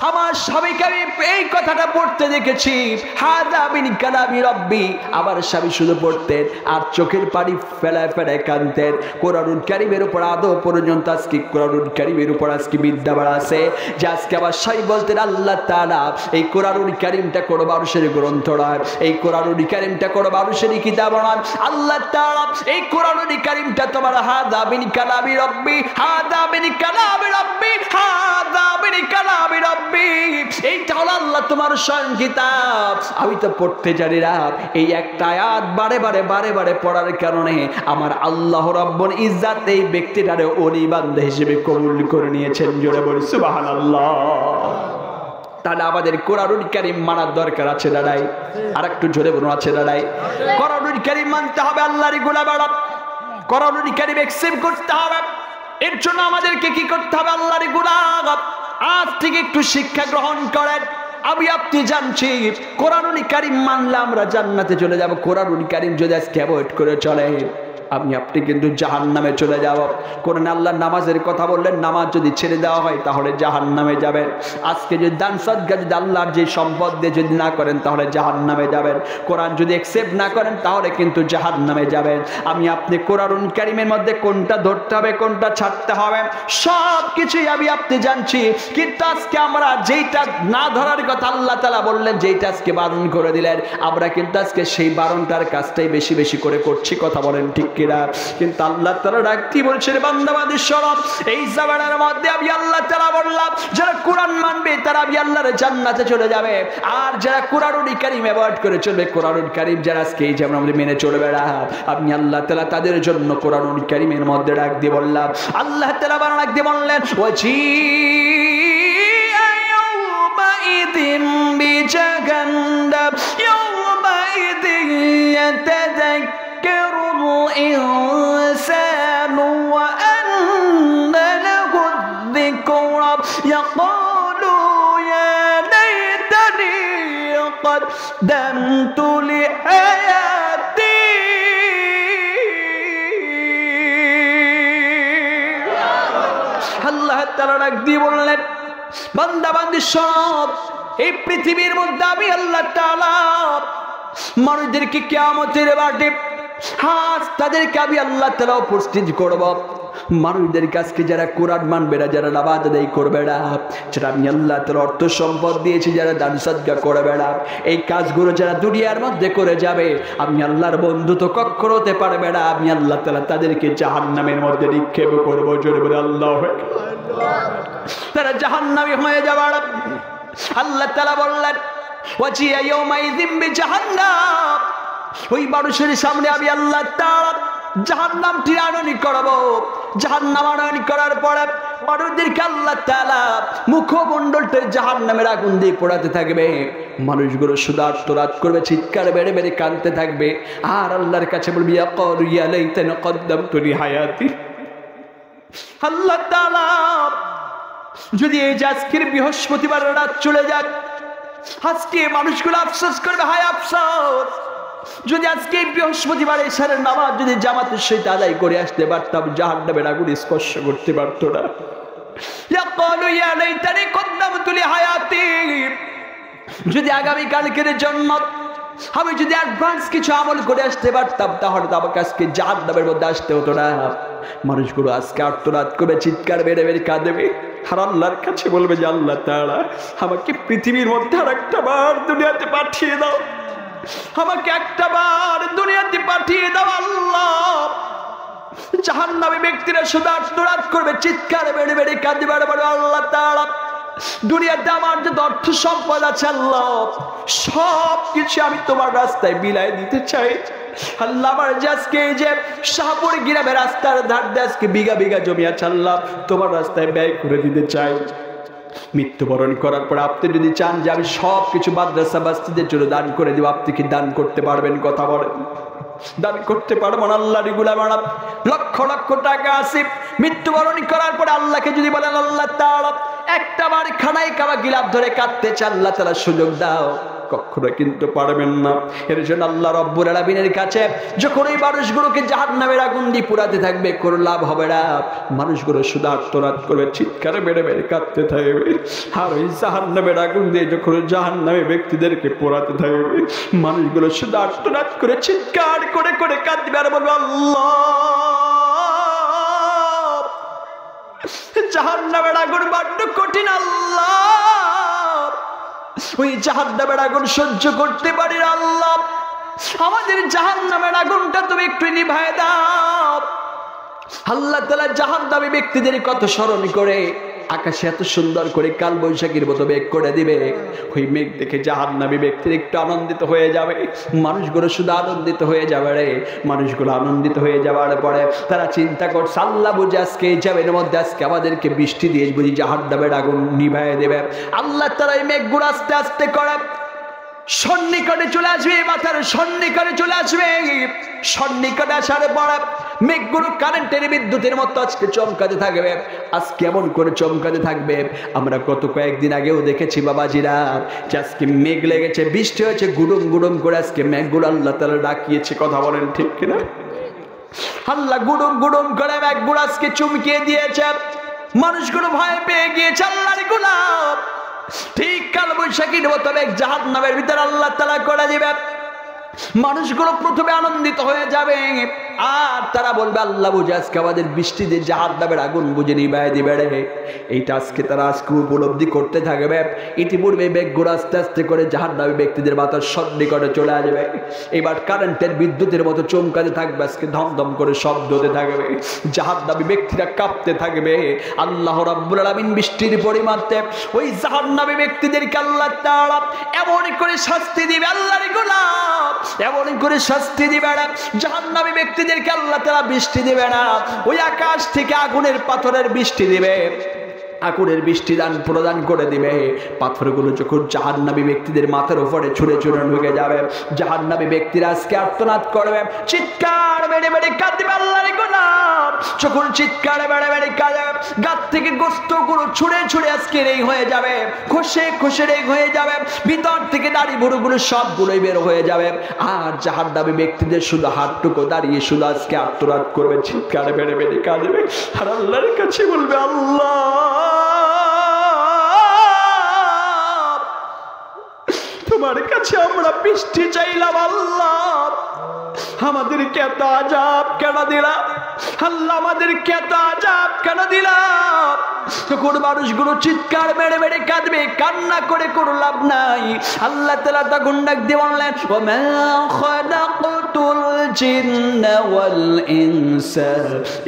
আমার স্বামীকে আমি এই কথাটা পড়তে দেখেছি, হাযা মিন কালামি রাব্বি। আমার স্বামী শুধু পড়তেন আর চোখের পানি ফেলায় ফেলায় কাঁদতেন। কোরআনুল কারীমের উপর আদৌ পর্যন্ত আজকে কোরআনুল কারীমের উপর আজকে বিদ্যাবার আছে যে আজকে আমার স্বামী বলতেন, আল্লাহ তাআলা এই কোরআনুল কারীমটা কোনো মানুষের গ্রন্থ নয়, এই কোরআনুল কারীমটা কোনো মানুষের কিতাব নয়। আল্লাহ তাআলা এই কোরআনুল কারীমটা তোমার হাযা মিন কালামি রাব্বি, হাযা মিন কালামি রাব্বি, হাযা মিন কালামি রাব্বি। এইটা হলো আল্লাহ তোমার স্বয়ং কিতাব। আমি তো পড়তে জানি না, এই একটা আয়াত বারে বারে বারে বারে পড়ার কারণে আমার আল্লাহ রাব্বুল ইজ্জাত এই ব্যক্তিটারে ওলি বান্দা হিসেবে কবুল করে নিয়েছেন। জোরে বলি সুবহানাল্লাহ। তাহলে আমাদের কোরআনুল কারীম মানার দরকার আছে না নাই? আর একটু জোরে বলুন, আছে না নাই? কোরআনুল কারীম মানতে হবে, আল্লাহরই গোলামেরা কোরআনুল কারীম অ্যাকসেপ্ট করতে হবে। এর জন্য আমাদেরকে কি করতে হবে? আল্লাহরই গোলাম আজ থেকে একটু শিক্ষা গ্রহণ করেন। আমি আপনি জানছি কোরআনুল কারীম মানলে আমরা জান্নাতে চলে যাব। কোরআনুল কারীম যদি আজকে অ্যাভয়েড করে চলে আমি আপনি কিন্তু জাহান্নামে চলে যাব। কোরআনে আল্লাহ নামাজের কথা বললেন, নামাজ যদি ছেড়ে দেওয়া হয় তাহলে জাহান্নামে যাবেন। আজকে যদি দান সদকা যদি আল্লাহর যে সম্পদ দিয়ে যদি না করেন তাহলে জাহান্নামে যাবেন। কোরআন যদি অ্যাকসেপ্ট না করেন তাহলে কিন্তু জাহান্নামে যাবেন। আমি আপনি কোরআনুল কারীমের মধ্যে কোনটা ধরতে হবে কোনটা ছাড়তে হবে সব কিছুই আমি আপনি জানছি, কিন্তু আজকে আমরা যেইটা না ধরার কথা আল্লাহ তাআলা বললেন, যেইটা আজকে বারণ করে দিলেন, আমরা কিন্তু আজকে সেই বারণটার কাজটাই বেশি বেশি করে করছি। কথা বলেন ঠিক কিনা? কিন্তু আল্লাহ তাআলা ডাকতি বলছেন, বান্দাবাদের সরব এই জামানার মধ্যে আমি আল্লাহ তাআলা বললাম যারা কোরআন মানবে তারা আমি আল্লাহর জান্নাতে চলে যাবে। আর যারা কোরআনুল কারীম অ্যাভয়েড করে চলবে, কোরআনুল কারীম যারা আজকে এই যেমন আমাদের মেনে চলবে না, আপনি আল্লাহ তাআলা তাদের জন্য কোরআনুল কারীমের মধ্যে ডাক দিয়ে বললাম, আল্লাহ তাআলা বারণ ডাক দিয়ে বললেন, ওয়াজি ইয়াউমা ইদিন বিজাহান্নাম ইয়াউমা ইদিন ইয়াতাযাক্কারু الإنسان وأنى له الذكرى يقول يا ليتني قدمت لحياتي আল্লাহ তাআলা ডাক দিয়ে বললেন, বান্দা বান্দি সব এই পৃথিবীর মধ্যে আমি আল্লাহ তাআলা মানুষদেরকে কিয়ামতের মাঠে তাদেরকে আমি আল্লাহ তাআলা উপস্থিত করব। মানুষদের কাছে যারা কোরআন মানবে না, যারা নামাজ আদায় করবে না, যারা আমি আল্লাহ তাআলা অর্থ সম্পদ দিয়েছি যারা দান সদকা করবে না, এই কাজগুলো যারা দুনিয়ার মধ্যে করে যাবে, আমি আল্লাহর বন্ধু তো কখনো হতে পারবে না। আমি আল্লাহ তাআলা তাদেরকে জাহান্নামের মধ্যে নিক্ষেপ করবো। জোরে বলে আল্লাহু আকবার। তারা জাহান্নামী হয়ে যাবে। আল্লাহ তাআলা বললেন, ওয়াজিয়া ইয়াউমাইযিন বিজাহান্নাম, ওই মানুষের সামনে আমি আল্লাহ তাআলা জাহান্নামটি আনয়ন করব। জাহান্নাম আনয়ন করার পরে মানুষদেরকে আল্লাহ তাআলা মুখমণ্ডলটা জাহান্নামের আগুন দিয়ে পোড়াতে থাকবে। মানুষগুলো শুধু আর্তনাদ করবে, চিৎকার বেড়ে বেড়ে কাঁদতে থাকবে, আর আল্লাহর কাছে বলবে ইয়াকালু ইয়া লাইতানি কদ্দামতু লিহায়াতি। আল্লাহ তাআলা যদি এই আজকের বৃহস্পতিবার রাত চলে যাক, আজকে মানুষগুলো আফসোস করবে, হায় আফসোস, যদি আজকে বৃহস্পতিবার এশারের নামাজ যদি জামাতের সহিত আদায় করে আসতে পারতাম, জাহান্নামের আগুন স্পর্শ করতে পারতো না। ইয়াকালু ইয়া লাইতানি কদ্দামতু লিহায়াতি। যদি আগামী কালকের জন্য আমি যদি অ্যাডভান্স কিছু আমল করে আসতে পারতাম, তাহলে তো আমাকে আজকে জাহান্নামের মধ্যে আসতে হতো না। মানুষগুলো আজকে আর্তনাদ করবে, চিৎকার বেড়ে বেড়ে কাঁদবে, আর আল্লাহর কাছে বলবে যে আল্লাহ তাআলা আমাকে পৃথিবীর মধ্যে আর একটা বার দুনিয়াতে পাঠিয়ে দাও, আমাকে একটা বার দুনিয়াতে পাঠিয়ে দাও আল্লাহ। জাহান্নামী ব্যক্তিরা শুধু আর্তনাদ করবে, চিৎকার বেড়ে বেড়ে কাঁদবে, আর বলবে আল্লাহ তাআলা দুনিয়াতে আমার যে অর্থ সম্পদ আছে আল্লাহ, সব কিছু আমি তোমার রাস্তায় বিলাই দিতে চাই আল্লাহ। আমার যে আজকে এই যে শাহপুর গ্রামের রাস্তার ধার দিয়ে আজকে বিঘা বিঘা জমি আছে আল্লাহ, তোমার রাস্তায় ব্যয় করে দিতে চাই। মৃত্যুবরণ করার পর আপনি যদি চান যে আমি সব কিছু মাদ্রাসা বাস্তিদের জন্য দান করে দিব, আপনি কি দান করতে পারবেন? কথা বলেন, দান করতে পারবেন? আল্লাহর গোলাম, লক্ষ লক্ষ টাকা আছে, মৃত্যুবরণ করার পরে আল্লাহকে যদি বলেন আল্লাহ তাআলা একটা বার খানায় কাবা গিলাপ ধরে কাঁদতে চান, আল্লাহ তাআলা সুযোগ দাও, কখনো কিন্তু পারবেন না। এর জন্য আল্লাহ রব্বুল আলামিনের কাছে যখন এই মানুষগুলোকে জাহান্নামের আগুন দিয়ে পোড়াতে থাকবে, কোনো লাভ হবে না। মানুষগুলো শুধু আর্তনাদ করবে, চিৎকারে বেড়ে বেড়ে কাঁদতে থাকবে, আর ওই জাহান্নামের আগুন দিয়ে যখন জাহান্নামী ব্যক্তিদেরকে পোড়াতে থাকবে, মানুষগুলো শুধু আর্তনাদ করে চিৎকার করে করে কাঁদবে, আর বলবে আল্লাহ জাহান্নামের আগুন বড্ড কঠিন আল্লাহ, ওই জাহান্নামের আগুন সহ্য করতে পারি না আল্লাহ, আমাদের জাহান্নামের আগুনটা তুমি একটু নিভায়ে দাও। আল্লাহ তাআলা জাহান্নামী ব্যক্তিদের কত স্মরণ করে আকাশে এত সুন্দর করে কাল বৈশাখীর মতো মেঘ করে দিবে, ওই মেঘ দেখে জাহান্নামী ব্যক্তির একটু আনন্দিত হয়ে যাবে, মানুষগুলো শুধু আনন্দিত হয়ে যাবে রে। মানুষগুলো আনন্দিত হয়ে যাওয়ার পরে তারা চিন্তা করছে আল্লাহ বুঝে আজকে এই যাবের মধ্যে আজকে আমাদেরকে বৃষ্টি দিয়ে বুঝি জাহান্নামের আগুন নিভায়ে দেবে। আল্লাহ তাআলা এই মেঘগুলো আস্তে আস্তে করে সন্নিকটে চলে আসবে, মাথার সন্নিকটে চলে আসবে, সন্নিকটে আসার পরে মেঘগুলো কারেন্টের বিদ্যুতের মতো আজকে চমকাতে থাকবে। আজকে এমন করে চমকাতে থাকবে, আমরা গত কয়েকদিন আগেও দেখেছি বাবাজিরা, যে আজকে মেঘ লেগেছে, বৃষ্টি হয়েছে, গুডুম গুডুম করে আজকে মেঘগুলো আল্লাহ তাআলা ডাকিয়েছে। কথা বলেন ঠিক কিনা? আল্লাহ গুডুম গুডুম করে মেঘগুলো আজকে চমকিয়ে দিয়েছে, মানুষগুলো ভয় পেয়ে গিয়েছে। আল্লাহর গোলাম ঠিক কাল বৈশাখীর মতো মেঘ জাহান্নামের ভিতরে আল্লাহ তাআলা করে দিবে, মানুষগুলো প্রথমে আনন্দিত হয়ে যাবে, আর তারা বলবে আল্লাহ বুঝে আজকে আমাদের বৃষ্টি দিয়ে জাহান্নামের আগুন বুঝে নিভায়ে দিবে রে। এইটা আজকে তারা আজকে উপলব্ধি করতে থাকবে। ইতিপূর্বে মেঘগুলো আস্তে আস্তে করে জাহান্নামী ব্যক্তিদের মাথার সন্নিকটে চলে আসবে, এবার কারেন্টের বিদ্যুতের মতো চমকাতে থাকবে, আজকে ধমধম করে শব্দ হতে থাকবে, জাহান্নামী ব্যক্তিরা কাঁপতে থাকবে। আল্লাহ রাব্বুল আলামিন বৃষ্টির পরিমাণে ওই জাহান্নামী ব্যক্তিদেরকে আল্লাহ তাআলা এমন করে শাস্তি দিবে, আল্লাহর গোলাম এমন করে শাস্তি দিবে না, জাহান্নামী ব্যক্তিদেরকে আল্লাহ তাআলা বৃষ্টি দিবে না, ওই আকাশ থেকে আগুনের পাথরের বৃষ্টি দিবে, আগুনের বৃষ্টি দান প্রদান করে দিবে। পাথরগুলো যখন জাহান্নামী ব্যক্তিদের মাথার উপরে ছুঁড়ে ছুঁড়ে ঢুকে যাবে, জাহান্নামী ব্যক্তিরা আজকে আর্তনাদ করবে, চিৎকার বেড়ে বেড়ে কাঁদবে। আল্লাহর গোলাম যখন চিৎকার বেড়ে বেড়ে কাঁদবে, গাত থেকে গোস্তগুলো ছুঁড়ে ছুঁড়ে আজকে রেই হয়ে যাবে, খসে খসে রেই হয়ে যাবে, ভিতর থেকে দাড়ি বুড়োগুলো সবগুলোই বের হয়ে যাবে, আর জাহান্নামী ব্যক্তিদের শুধু হাতটুকু দাঁড়িয়ে শুধু আজকে আর্তনাদ করবে, চিৎকার বেড়ে বেড়ে কাঁদবে, আর আল্লাহর কাছে বলবে আল্লাহ তোমার কাছে আমরা বৃষ্টি চাইলাম, আল্লাহ আমাদেরকে এত আযাব কেন দিলাম, আল্লাহ আমাদেরকে এত আযাব কেন দিলাম। তখন মানুষগুলো চিৎকার মেরে মেরে কাঁদবে, কান্না করে কোনো লাভ নাই। আল্লাহ তাআলা তখন ডাক দিয়ে বললেন ওয়া খালাকতুল জিন্না ওয়াল ইনসা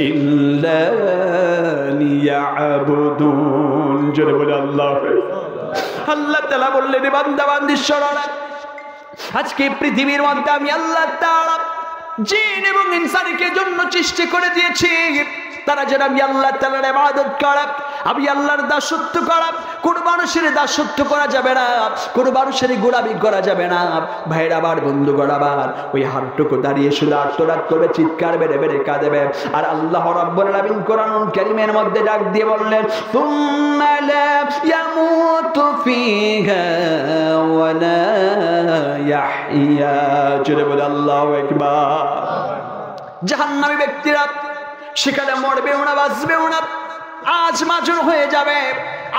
ইল্লা লিয়াবুদুন। জোরে বলে আল্লাহ। আল্লাহ তাআলা বললেন বান্দা বান্দি শোনো, আজকে পৃথিবীর মধ্যে আমি আল্লাহ তাআলা জিন এবং ইনসানকে জন্য সৃষ্টি করে দিয়েছি, তারা যেন আমি আল্লাহ তাআলার ইবাদত করে, আমি আল্লাহর দাসত্ব করা। কোন মানুষের দাসত্ব করা যাবে না, কোন মানুষের গোলামি করা যাবে না। ভাইরা আবার বন্ধুগণ, আবার ওই হাতটুকু দাঁড়িয়ে শুধু আর্তনাদ করবে, চিৎকার বেড়ে বেড়ে কাঁদবে। আর আল্লাহ রাব্বুল আলামিন কোরআনুল কারীমের মধ্যে ডাক দিয়ে বললেন, সুম্মা লা ইয়ামুতু ফিহা ওয়া লা ইয়াহইয়া। জোরে বলে আল্লাহু আকবার। জাহান্নামী ব্যক্তিরা সেখানে মরবেও না, বাঁচবেও না, আজ মাজুর হয়ে যাবে।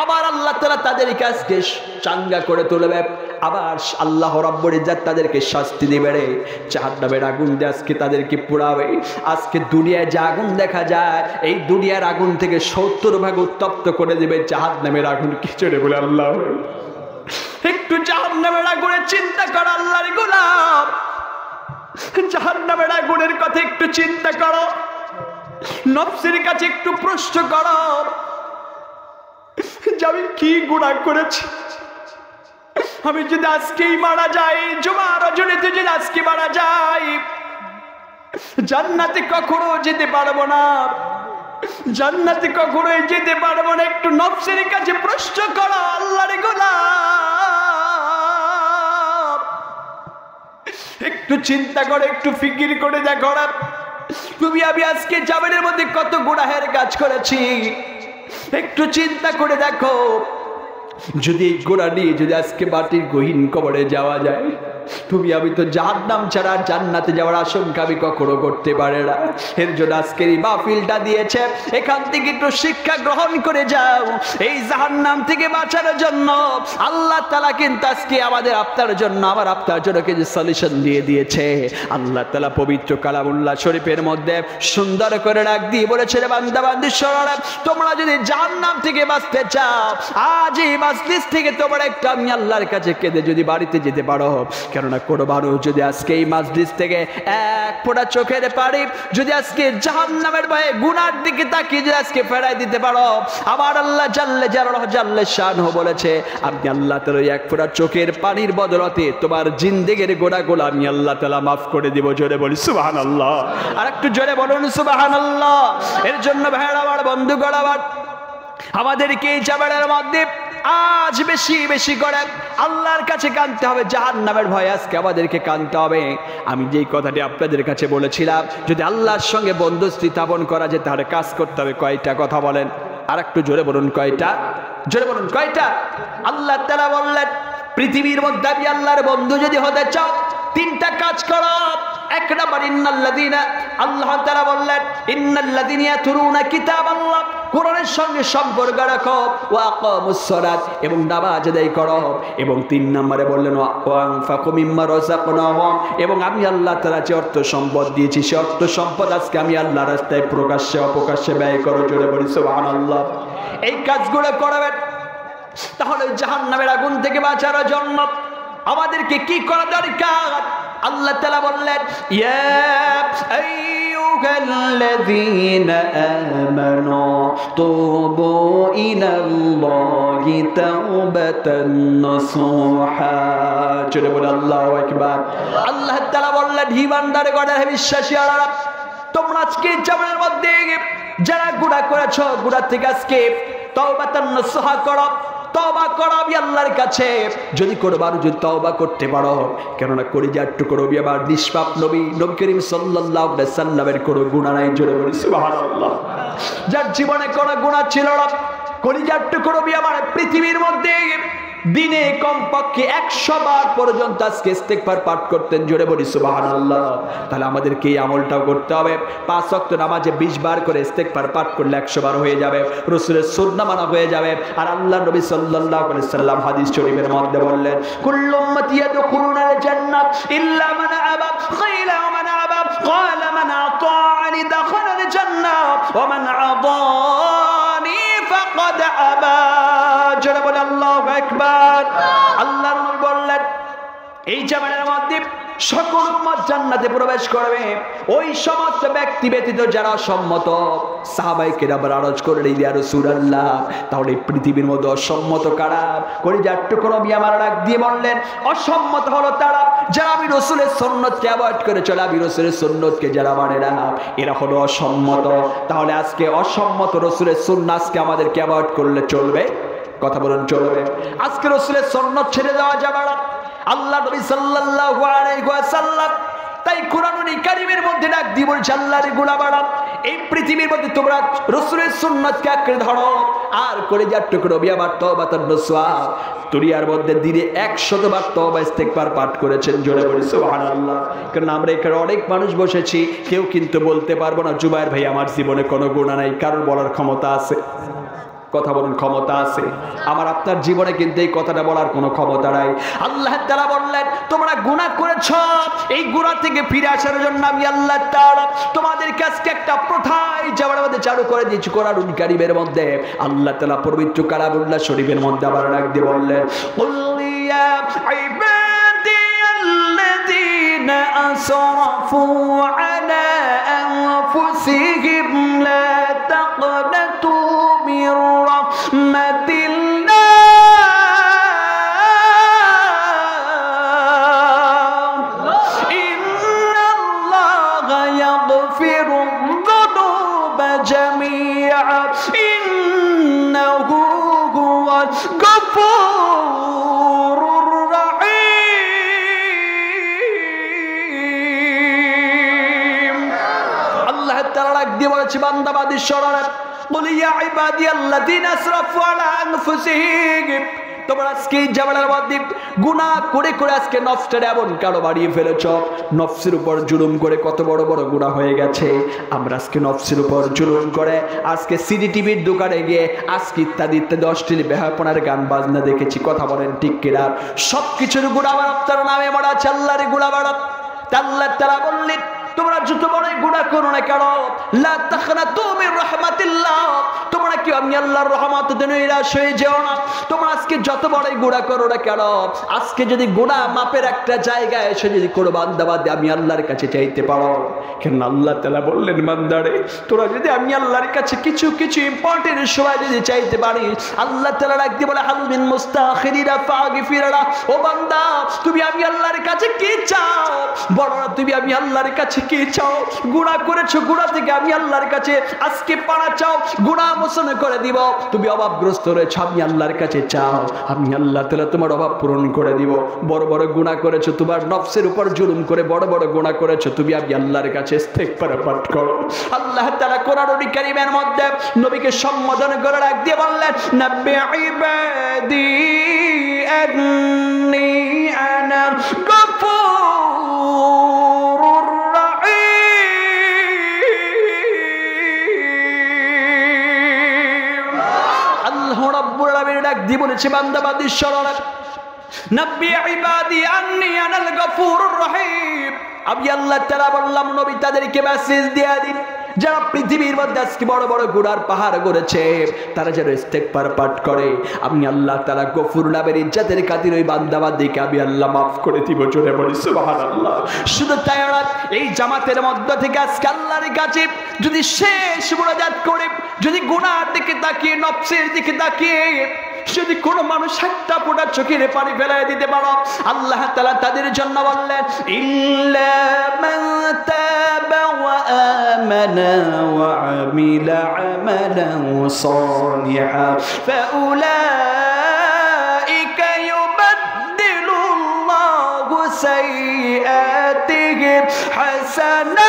আবার আল্লাহ তাআলা তাদেরকে আজকে চাঙ্গা করে তুলবে। আবার আল্লাহ রাব্বুল ইজ্জত তাদেরকে শাস্তি দিবে রে। জাহান্নামের আগুন দিয়ে আজকে তাদেরকে পোড়াবে। আজকে দুনিয়ায় যে আগুন দেখা যায়, এই দুনিয়ার আগুন থেকে 70 ভাগ উত্তপ্ত করে দিবে জাহান্নামের আগুন। কি চলে বলে আল্লাহ। একটু জাহান্নামের আগুনের চিন্তা কর আল্লাহর গোলাম, জাহান্নামের আগুনের কথা একটু চিন্তা করো, নফসের কাছে একটু প্রশ্ন করো যে আমি কি গুনাহ করেছি। আমি যদি আজকেই মারা যাই, জুমার রজনীতে যদি আজকে মারা যাই, জান্নাতে কখনো যেতে পারবো না, জান্নাতে কখনোই যেতে পারবো না। একটু নফসের কাছে প্রশ্ন করো আল্লাহর গোলাম, একটু চিন্তা করে, একটু ফিকির করে দেখো না, তুমি আমি আজকে জামিনের মধ্যে কত গুনাহের কাজ করেছি। একটু চিন্তা করে দেখো, যদি এই গোড়া নিয়ে যদি আজকে মাটির গহীন কবরে যাওয়া যায়, তুমি আমি তো জাহান্নাম ছাড়া জান্নাতে যাওয়ার আশঙ্কা আমি কখনো করতে পারে না। এর জন্য আজকের এই মাহফিলটা দিয়েছে, এখান থেকে একটু শিক্ষা গ্রহণ করে যাও। এই জাহান্নাম থেকে বাঁচানোর জন্য আল্লাহ তাআলা কিন্তু আজকে আমাদের আপনার জন্য, আমার আপনার জন্য কিছু সলিউশন দিয়ে দিয়েছে। আল্লাহ তাআলা পবিত্র কালামুল্লাহ শরীফের মধ্যে সুন্দর করে ডাক দিয়ে বলেছে, রে বান্দা বান্দি শোনো, তোমরা যদি জাহান্নাম থেকে বাঁচতে চাও, আজ এই মাজলিস থেকে তোমরা একটু আমি আল্লাহর কাছে কেঁদে যদি বাড়িতে যেতে পারো। কেননা কোনো মানুষ যদি আজকে এই মাজলিস থেকে এক ফোঁটা চোখের পানি যদি আজকে জাহান্নামের ভয়ে গুনার দিকে তাকিয়ে যদি আজকে ফেরাই দিতে পারো, আমার আল্লাহ জাল্লে জালালুহু জাল্লে শানহু বলেছে, আমি আল্লাহ তাআলা এক ফোঁটা চোখের পানির বদলতে তোমার জিন্দেগির গুনাহগুলো আমি আল্লাহ তাআলা মাফ করে দিব। জোরে বলি সুবহানাল্লাহ। আর একটু জোরে বলুন সুবহানাল্লাহ। এর জন্য ভাইরা আমার, বন্ধুগণ আমার, আমাদেরকে এই জামানের মধ্যে আজ বেশি বেশি করে আল্লাহর কাছে কাঁদতে হবে, জাহান্নামের ভয়ে আজকে আমাদেরকে কাঁদতে হবে। আমি যেই কথাটি আপনাদের কাছে বলেছিলাম, যদি আল্লাহর সঙ্গে বন্ধুত্ব স্থাপন করা যায় তাহলে কাজ করতে হবে কয়টা কথা বলেন? আর একটু জোরে বলুন কয়টা? জোরে বলুন কয়টা? আল্লাহ তাআলা বললেন, পৃথিবীর মধ্যে আমি আল্লাহর বন্ধু যদি হতে চাও, 3টা কাজ করো। এক নাম্বার, ইন্নাল্লাযীনা, আল্লাহ তাআলা বললেন, ইন্নাল্লাযীনা ইয়াতলুনা কিতাবাল্লাহ, কোরআনের সঙ্গে সম্পর্ক রাখো, ওয়া আকামুস সালাত, এবং নামাজ আদায় করো। এবং 3 নম্বরে বললেন, ওয়া আনফাকু মিম্মা রাযাকনাহুম, এবং আমি আল্লাহ তাআলা যে অর্থ সম্পদ দিয়েছি, সে অর্থ সম্পদ আজকে আমি আল্লাহর রাস্তায় প্রকাশ্যে অপ্রকাশ্যে ব্যয় করো। জোরে বলি সুবহানাল্লাহ। এই কাজগুলো করবেন, তাহলে জাহান্নামের আগুন থেকে বাঁচার জন্য আমাদেরকে কি করা দরকার? আল্লাহ তাআলা বললেন, ইয়া আইয়ুহাল্লাযীনা আমানু তুবু ইলাল্লাহি তাওবাতান নাসুহা। জোরে বলে আল্লাহু আকবার। আল্লাহ তাআলা বললেন, হে ইমানদারগণ, হে বিশ্বাসীরা, তোমরা আজকে জামানের মধ্যে যারা গুনাহ করেছো, গুনাহ থেকে আজকে তাওবাতান নাসুহা করো, তওবা করো আমি আল্লাহর কাছে। যদি কোরবান যদি তওবা করতে পারো, কেননা কলিজার টুকরো নবী, আমার নিষ্পাপ নবী নবী করিম সাল্লাল্লাহু আলাইহি সাল্লামের কোনো গুনাহ নাই। জোরে বলি সুবহানাল্লাহ। যার জীবনে কোনো গুনাহ ছিল না, কলিজার টুকরো নবী আমার পৃথিবীর মধ্যে দিনে কমপক্ষে 100 বার পর্যন্ত আজকে ইস্তেগফার পাঠ করতেন। জোরে বলি সুবহানাল্লাহ। তাহলে আমাদেরকে এই আমলটাও করতে হবে। 5 ওয়াক্ত নামাজে 20 বার করে ইস্তেগফার পাঠ করলে 100 বার হয়ে যাবে, রাসূলের সুন্নাহ মানা হয়ে যাবে। আর আল্লাহর নবী সাল্লাল্লাহু আলাইহি সাল্লাম হাদিস শরীফের মধ্যে বললেন, কুল্লু উম্মতি ইয়াদখুলুনাল জান্নাহ ইল্লা মান আবা, কিলা মান আবা, ক্বালা মান আতাআনি দাখালাল জান্নাহ ওয়া মান আদানি ফাকাদ আবা। জোরে বলে আল্লাহু আকবার। আল্লাহর নবী বললেন, এই জামানের মধ্যে সকল উম্মত জান্নাতে প্রবেশ করবে। ওই সমস্ত ব্যক্তি ব্যতীত যারা অসম্মত, সাহাবায়ে কেরাম আরজ করলেন ইয়া রাসূলুল্লাহ, তাহলে পৃথিবীর মধ্যে অসম্মত কারা? করে যাট্টুকু নবী আমার ডাক দিয়ে বললেন, অসম্মত হলো তারা যারা আমি রাসূলের সুন্নতকে অ্যাভয়েড করে চলে, আমি রাসূলের সুন্নতকে যারা মানে না, এরা হলো অসম্মত। তাহলে আজকে অসম্মত রাসূলের সুন্নাহ আজকে আমাদেরকে অ্যাভয়েড করলে চলবে? কথা বলুন, চলবে? আজকে রাসূলের সুন্নাত ছেড়ে দেওয়া যাবে না। আল্লাহ নবী সাল্লাল্লাহু আলাইহি ওয়াসাল্লাম তাই কোরআনুল কারীমের মধ্যে ডাক দিয়ে বলছে, আল্লাহর গোলামেরা, এই পৃথিবীর মধ্যে তোমরা রাসূলের সুন্নাতকে আঁকড়ে ধরো আর কলিজার টুকরো নবী আমার তওবাতান নসুহা দুনিয়ার মধ্যে দিনে 100 বার তওবা ইস্তেগফার পাঠ করেছেন। জোরে বলি সুবহানাল্লাহ। কারণ আমরা এখানে অনেক মানুষ বসেছি, কেউ কিন্তু বলতে পারবো না জুবায়ের ভাই আমার জীবনে কোনো গুনাহ নাই। কারোর বলার ক্ষমতা আছে? কথা বলুন, ক্ষমতা আছে? আমার আপনার জীবনে কিন্তু এই কথাটা বলার কোনো ক্ষমতা নাই। আল্লাহ তাআলা বললেন, তোমরা গুনাহ করেছো, এই গুনাহ থেকে ফিরে আসার জন্য আমি আল্লাহ তাআলা তোমাদের কাছে একটা প্রথাই যাওয়ার মধ্যে চালু করে দিয়েছি কোরআনুল কারীমের মধ্যে। আল্লাহ তাআলা পবিত্র কালামুল্লাহ শরীফের মধ্যে আবার ডাক দিয়ে বললেন, কুল ইয়া ইবাদিয়াল্লাযীনা আসরাফু আলা আনফুসিহিম লা তাকনাতু মির রাহমাতিল্লাহ ইন্নাল্লাহা ইয়াগফিরুয যুনুবা জামিআ ইন্নাহু হুয়াল গফুরুর রাহিম। আল্লাহ তাআলা ডাক দিয়ে বলেছে, বান্দা বাদী শরণে, বল ইয়া ইবাদিয়াল্লাযীনা আসরাফু আলা আনফুসিহিম, তোমরা আজকে জামালার মধ্যে গুনাহ করে করে আজকে নফসটারে এমন কারো বাড়িয়ে ফেলেছ, নফসের উপর জুলুম করে কত বড় বড় গুনাহ হয়ে গেছে। আমরা আজকে নফসের উপর জুলুম করে আজকে সিডি টিভির দোকানে গিয়ে আজকে ইত্যাদি ইত্যাদি অশ্লীল বেহায়াপনার গান বাজনা দেখেছি। কথা বলেন ঠিক কিনা? সব কিছুর গুনাহ আমার আপনার নামে মরা আছে, আল্লাহর গুনাহ বাড়া। আল্লাহ তাআলা বললেন, তোমরা যত বড়ই গুনাহ করো না কেন, লা তাখনাতু মির রাহমাতিল্লাহ, তোমরা কি আমি আল্লাহর রহমত থেকে নিরাশ হয়ে যেও না। তোমরা আজকে যত বড়ই গুনাহ করো না কেন, আজকে যদি গুনাহ মাপের একটা জায়গায় এসে যদি কোনো বান্দা বাদে আমি আল্লাহর কাছে চাইতে পারো, কেন আল্লাহ তাআলা বললেন, বান্দারে তোরা যদি আমি আল্লাহর কাছে কিছু কিছু ইম্পর্টেন্ট সময় যদি চাইতে পারিস, আল্লাহ তাআলা রাখতে বলে, হাল মিন মুস্তাখিরিনা ফাগফিরলা, ও বান্দা তুমি আমি আল্লাহর কাছে কি চাও? বলো না তুমি আমি আল্লাহর কাছে কি চাও? গুনাহ করেছো, গুনাহ থেকে আমি আল্লাহর কাছে আজকে পানা চাও, গুনাহ মোচন করে দিব। তুমি অভাবগ্রস্ত রয়েছো, আমি আল্লাহর কাছে চাও, আমি আল্লাহ তাআলা তোমার অভাব পূরণ করে দিব। বড় বড় গুনাহ করেছো, তোমার নফসের উপর জুলুম করে বড় বড় গুনাহ করেছো, তুমি আমি আল্লাহর কাছে ইস্তেগফার পাঠ করো। আল্লাহ তাআলা কোরআনুল কারীমের মধ্যে নবীকে সম্বোধন করে ডাক দিয়ে বললেন, নাব্বি ইবাদি আন্নী আনা গফুরুর রাহিম। আল্লাহ রাব্বুল আলামিন ডাক দিয়ে বলেছে, বান্দা বাদী শরণে, নাব্বি ইবাদি আন্নী আনাল গফুরুর রাহিম। আমি আল্লাহ তাআলা বললাম নবী তাদেরকে মেসেজ দিয়ে দিন, যারা পৃথিবীর মধ্যে আজকে বড় বড় গুনার পাহাড় গড়েছে, তারা যেন ইস্তেগফার পাঠ করে, আমি আল্লাহ তাআলা গফুর নামের ইজ্জতের খাতির ওই বান্দাবাদীকে আমি আল্লাহ মাফ করে দিব। জোরে বলি সুবহানাল্লাহ। শুধু তাই না, এই জামাতের মধ্য থেকে আজকে আল্লাহর কাছে যদি শেষ মুনাজাত করে, যদি গুনার দিকে তাকিয়ে, নফসের দিকে তাকিয়ে যদি কোনো মানুষ একটা ফোঁটা চোখের পানি ফেলায় দিতে পারো, আল্লাহ তাআলা তাদের জন্য বললেন, ইল্লা মান তাবা ওয়া আমানা ওয়া আমিলা আমালান সালিহান ফাউলাইকা ইউবাদদিলুল্লাহু সাইয়্যাতিহিম হাসানাত।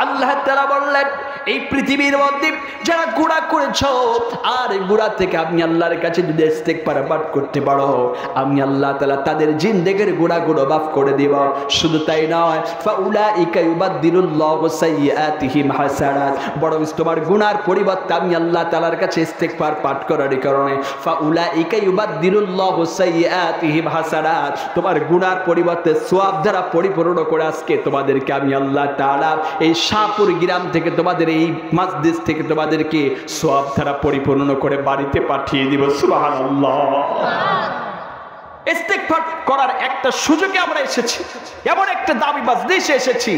আল্লাহ তাআলা বললেন, এই পৃথিবীর মধ্যে যারা গুনাহ করেছো আর এই গুনাহ থেকে আমি আল্লাহর কাছে যদি ইস্তেগফার পাঠ করতে পারো, আমি আল্লাহ তাআলা তাদের জিন্দেগির গুনাহগুলো মাফ করে দেব। শুধু তাই নয়, ফাউলাইকা ইউবাদদিলুল্লাহু সাইয়্যাতিহিম হাসানাত, বরং তোমার গুনাহর পরিবর্তে আমি আল্লাহ তাআলার কাছে ইস্তেগফার পাঠ করার কারণে ফাউলাইকা ইউবাদদিলুল্লাহু সাইয়্যাতিহিম হাসানাত, তোমার গুনাহর পরিবর্তে সওয়াব দ্বারা পরিপূর্ণ করে আজকে তোমাদেরকে আমি আল্লাহ তাআলা এই শাহপুর গ্রাম থেকে, তোমাদের এই মসজিদ থেকে তোমাদেরকে সওয়াব দ্বারা পরিপূর্ণ করে বাড়িতে পাঠিয়ে দিব। সুবহানাল্লাহ। ইস্তেগফার করার একটা সুযোগে আমরা এসেছি, এমন একটা দামি মাজলিসে এসেছি।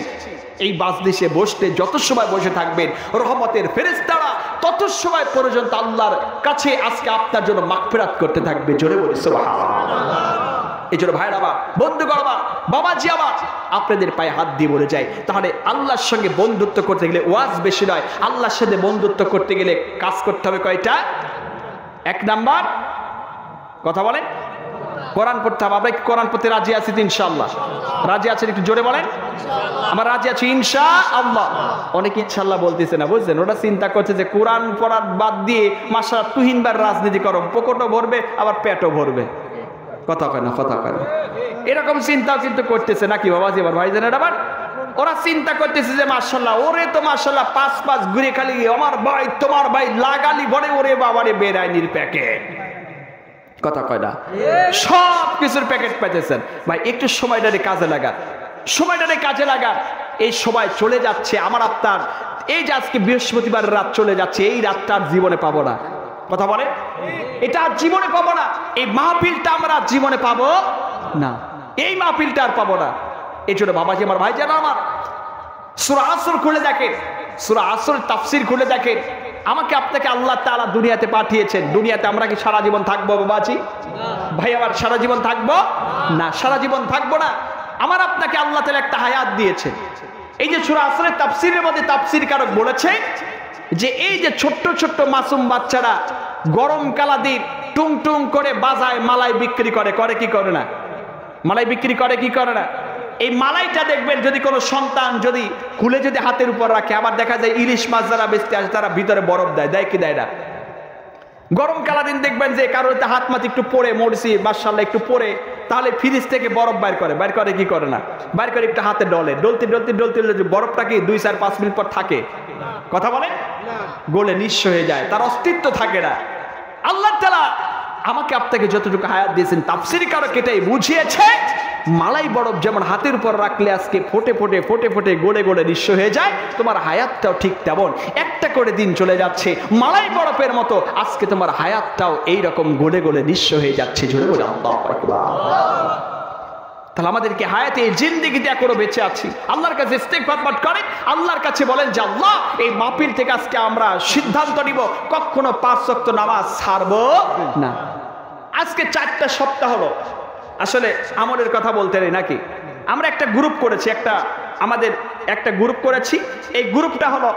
এই মাজলিসে বসতে যত সময় বসে থাকবেন রহমতের ফেরেশতারা তত সময় পর্যন্ত আল্লাহর কাছে আজকে আপনার জন্য মাগফিরাত করতে থাকবে। জোরে বলি সুবহানাল্লাহ। এই জন্য ভাইরা আমার, বন্ধুগণ আমার, বাবাজি আমার, আপনাদের পায়ে হাত দিয়ে বলে যায়, তাহলে আল্লাহর সঙ্গে বন্ধুত্ব করতে গেলে ওয়াজ বেশি নয়, আল্লাহর সাথে বন্ধুত্ব করতে গেলে কাজ করতে হবে কয়টা? 1 নাম্বার কথা বলেন, কোরআন পড়তে হবে। আমরা কি কোরআন পড়তে রাজি আছি? ইনশাআল্লাহ রাজি আছেন? একটু জোরে বলেন। আমরা রাজি আছি ইনশাআল্লাহ। অনেকে ইনশাআল্লাহ বলতেছে না, বুঝছেন? ওটা চিন্তা করছে যে কোরআন পড়ার বাদ দিয়ে মাশাআল্লাহ তুহিনবার রাজনীতি করো, পকেটও ভরবে আবার পেটও ভরবে। কথা কয় না, কথা কয় না, এরকম চিন্তাও কিন্তু করতেছে নাকি বাবাজি আমার ভাইজানেরা? আবার ওরা চিন্তা করতেছে যে মাশাআল্লাহ ওরে তো মাশাআল্লাহ 5 ঘুরে খালি আমার ভাই তোমার ভাই লাগালি ভরে ওরে বাবারে বেরাইনির প্যাকেট। কথা কয় না, সব কিছুর প্যাকেট পাইতেছেন। ভাই একটু সময়টারে কাজে লাগান, সময়টারে কাজে লাগান। এই সময় চলে যাচ্ছে আমার আপনার, এই যে আজকে বৃহস্পতিবার রাত চলে যাচ্ছে, এই রাতটা আর জীবনে পাবো না। কথা বলে, এটা আর জীবনে পাবো না। এই মাহফিলটা আমরা জীবনে পাবো না, এই মাহফিলটা আর পাবো না। এই জন্য বাবাজি আমার, ভাই জানো আমার, সূরা আসর খুলে দেখেন, সূরা আসর তাফসীর খুলে দেখেন। আমাকে আপনাকে আল্লাহ তাআলা দুনিয়াতে পাঠিয়েছেন, দুনিয়াতে আমরা কি সারা জীবন থাকবো বাবাজি? ভাই আমার, সারা জীবন থাকবো না, সারা জীবন থাকবো না। আমার আপনাকে আল্লাহ তাআলা একটা হায়াত দিয়েছে। এই যে সূরা আসরের তাফসীরের মধ্যে তাফসীরকারক বলেছে যে এই যে ছোট্ট ছোট্ট মাসুম বাচ্চারা গরম কালাদিন টুং টুং করে বাজায় মালাই বিক্রি করে, করে কি করে না? মালাই বিক্রি করে কি করে না? এই মালাইটা দেখবেন যদি কোনো সন্তান যদি খুলে যদি হাতের উপর রাখে, আবার দেখা যায় ইলিশ মাছ যারা বেচতে আসে তারা ভিতরে বরফ দেয়, দেয় কি দেয় না? গরম কালাদিন দেখবেন যে কারোতে হাত মাটি একটু পরে মরছি মাশাআল্লাহ একটু পরে, তাহলে ফ্রিজ থেকে বরফ বাইর করে, বাইর করে কি করে না? বাইর করে একটু হাতে ডলে, ডলতে ডলতে ডলতে ডলতে বরফটা কি 2-4-5 মিনিট পর থাকে? কথা বলেন, গলে নিঃস্ব হয়ে যায়, তার অস্তিত্ব থাকে না। আল্লাহ তাআলা আমাকে আপনাকে যতটুকু হায়াত দিয়েছেন, তাফসীরকারক এটাই বুঝিয়েছে মালাই বরফ যেমন হাতের উপর রাখলে আজকে ফোটে ফোটে ফোটে ফোটে গলে গলে নিঃস্ব হয়ে যায়, তোমার হায়াতটাও ঠিক তেমন একটা করে দিন চলে যাচ্ছে মালাই বরফের মতো, আজকে তোমার হায়াতটাও এইরকম গলে গলে নিঃস্ব হয়ে যাচ্ছে। জোরে বলে আল্লাহু আকবার। তাহলে আমাদেরকে হায়াতে জিন্দেগিতে এখনো বেঁচে আছি, আল্লাহর কাছে ইস্তেগফার পাঠ করেন, আল্লাহর কাছে বলেন যে আল্লাহ এই মাহফিল থেকে আজকে আমরা সিদ্ধান্ত নিব কখনো 5 ওয়াক্ত নামাজ ছাড়বো না। আজকে 4টা সপ্তাহ হলো, আসলে আমলের কথা বলতে নেই নাকি, আমরা একটা গ্রুপ করেছি, আমাদের একটা গ্রুপ করেছি। এই গ্রুপটা হলো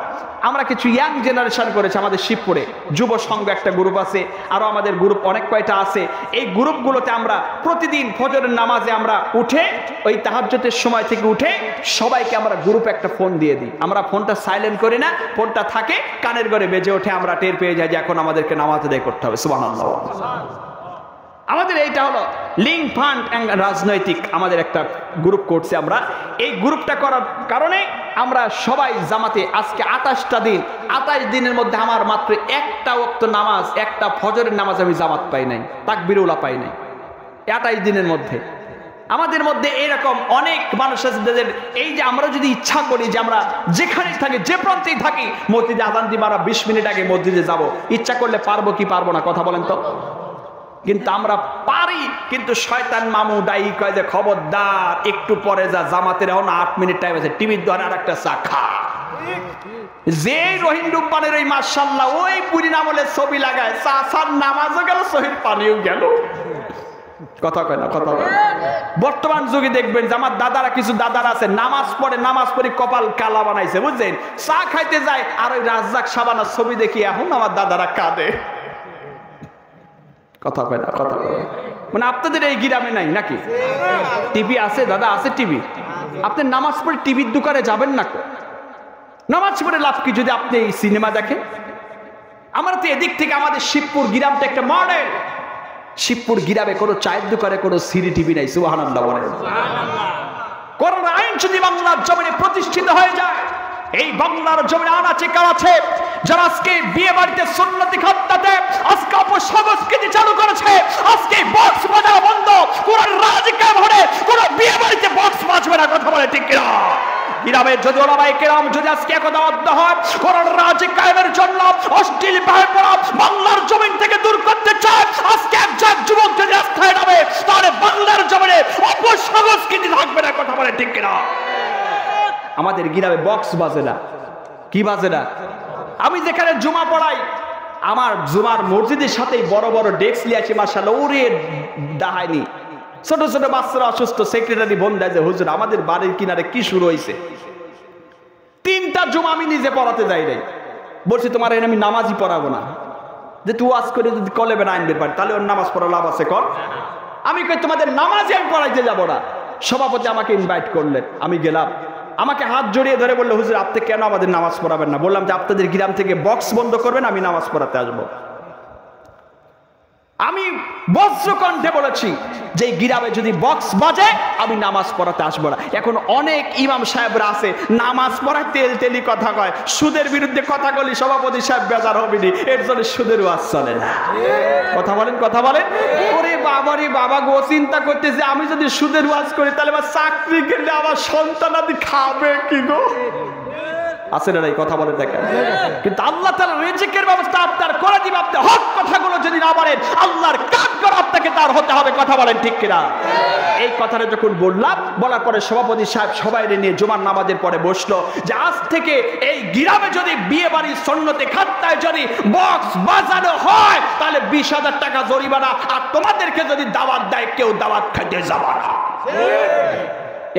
আমরা কিছু ইয়াং জেনারেশন করেছি, আমাদের শিবপুরে যুব সংঘ একটা গ্রুপ আছে, আরো আমাদের গ্রুপ অনেক কয়টা আছে। এই গ্রুপগুলোতে আমরা প্রতিদিন ফজরের নামাজে আমরা উঠে ওই তাহাজ্জুদের সময় থেকে উঠে সবাইকে আমরা গ্রুপে একটা ফোন দিয়ে দিই। আমরা ফোনটা সাইলেন্ট করি না, ফোনটা থাকে কানের ঘরে বেজে ওঠে, আমরা টের পেয়ে যাই যে এখন আমাদেরকে নামাজ আদায় করতে হবে। সুবহানাল্লাহ। আমাদের এইটা হলো লিঙ্ক ফান্ড রাজনৈতিক আমাদের একটা গ্রুপ করছে আমরা। এই গ্রুপটা করার কারণে আমরা সবাই জামাতে আজকে 28টা দিন, 28 দিনের মধ্যে আমার মাত্র একটা ওয়াক্ত নামাজ, একটা ফজরের নামাজ আমি জামাত পাই নাই, তাকবীরুল্লাহ পাই নাই 28 দিনের মধ্যে। আমাদের মধ্যে এরকম অনেক মানুষ আছে যাদের এই যে আমরা যদি ইচ্ছা করি যে আমরা যেখানেই থাকি, যে প্রান্তেই থাকি, মসজিদে আযান দিয়ে আমরা 20 মিনিট আগে মসজিদে যাব, ইচ্ছা করলে পারবো কি পারবো না? কথা বলেন তো। কিন্তু আমরা পারি, কিন্তু শয়তান মামু ডাই কয় যে খবরদার একটু পরে যা, জামাতের এখন 8 মিনিট টাইম আছে, টিভির দ্বারা আর একটা চা খা। যে রহিম রূপানের ওই মাশাআল্লাহ ওই পুরি নামলে ছবি লাগায়, চা সার নামাজও গেল, শহীদ পানিও গেল। কথা কয় না, কথা বলে। বর্তমান যুগে দেখবেন যে আমার দাদারা, কিছু দাদারা আছে নামাজ পড়ে কপাল কালা বানাইছে, বুঝছেন? চা খাইতে যায় আর ওই রাজ্জাক শাবানার ছবি দেখি এখন আমার দাদারা কাঁদে। কথা কয় না, কথা কয়। মানে আপনাদের এই গ্রামে নাই নাকি? টিভি আছে দাদা, আছে টিভি। আপনি নামাজ পড়ে টিভির দোকানে যাবেন না? নামাজ পড়ে লাভ কি যদি আপনি এই সিনেমা দেখেন? আমরা তো এদিক থেকে আমাদের শিবপুর গ্রামটা একটা মডেল। শিবপুর গ্রামে কোনো চায়ের দোকানে কোনো সিডি টিভি নাই। সুবহানাল্লাহ বলেন। কোরআন আইন যদি বাংলার জমিনে প্রতিষ্ঠিত হয়ে যায়, এই বাংলার জমিনে আনাচে কানাচে যারা আজকে বিয়ে বাড়িতে সুন্নতি খাদ্যাতে আজকে অপসংস্কৃতি চালু করেছে, আজকে বক্স বাজানো বন্ধ, কোরআন রাজ কায়েম হলে কোন বিয়ে বাড়িতে বক্স বাজবে না। কথা বলে ঠিক কিনা? গ্রামের যদি ওলামায়ে কেরাম যদি আজকে একতাবদ্ধ হয় কোরআনের রাজ কায়েমের জন্য অশ্লীল বেহায়া বাংলার জমিন থেকে দূর করতে চায়, আজকে একজন যুবক যদি রাস্তায় নামে তাহলে বাংলার জমিনে অপসংস্কৃতি থাকবে না। কথা বলে ঠিক কিনা? আমাদের গ্রামে বক্স বাজে না। কি বাজে না? আমি যেখানে জুমা পড়াই আমার জুমার মসজিদের সাথেই বড় বড় ডেস্ক নিয়ে আছে মাশাআল্লাহ, ওরে দাহাইনি ছোট ছোট বাচ্চারা অসুস্থ, সেক্রেটারি বোন দেয় যে হুজুর আমাদের বাড়ির কিনারে কি শুরু হয়েছে। 3টা জুমা আমি নিজে পড়াতে যাই নাই, বলছি তোমার এখানে আমি নামাজই পড়াবো না, যে তুই আজ করে যদি কলেবে না আনবে পারি তাহলে ওর নামাজ পড়া লাভ আছে কর। আমি কই তোমাদের নামাজই আমি পড়াইতে যাবো না। সভাপতি আমাকে ইনভাইট করলেন, আমি গেলাম, আমাকে হাত জড়িয়ে ধরে বললো হুজুর আপনি কেন আমাদের নামাজ পড়াবেন না? বললাম যে আপনাদের গ্রাম থেকে বক্স বন্ধ করবেন, আমি নামাজ পড়াতে আসবো। আমি বজ্রকণ্ঠে বলেছি যে গ্রামে যদি বক্স বাজে আমি নামাজ পড়াতে আসবো না। এখন অনেক ইমাম সাহেবরা আছে নামাজ পড়ায় তেল তেলি কথা কয়, সুদের বিরুদ্ধে কথা বলি, সভাপতি সাহেব বেজার হবেনি, এর জন্য সুদের ওয়াজ চলে না। কথা বলেন, কথা বলেন। ওরে বাবা রে বাবা গো, চিন্তা করতেছে আমি যদি সুদের ওয়াজ করি তাহলে আমার চাকরি গেলে আমার সন্তানাদি খাবে কি গো? আছে না নাই? কথা বলে দেখেন। কিন্তু আল্লাহ তাআলা রিজিকের ব্যবস্থা আপনার করে দিবে। আপনি হক কথাগুলো যদি না বলেন আল্লাহর কাঠগড় আপনাকে তার হতে হবে। কথা বলেন ঠিক কিনা? এই কথাটা যখন বললাম, বলার পরে সভাপতি সাহেব সবাই নিয়ে জুমার নামাজের পরে বসলো যে আজ থেকে এই গ্রামে যদি বিয়ে বাড়ির সন্নতে খাত্তায় যদি বক্স বাজানো হয় তাহলে 20,000 টাকা জরিমানা, আর তোমাদেরকে যদি দাওয়াত দেয় কেউ দাওয়াত খাইতে যাবে না।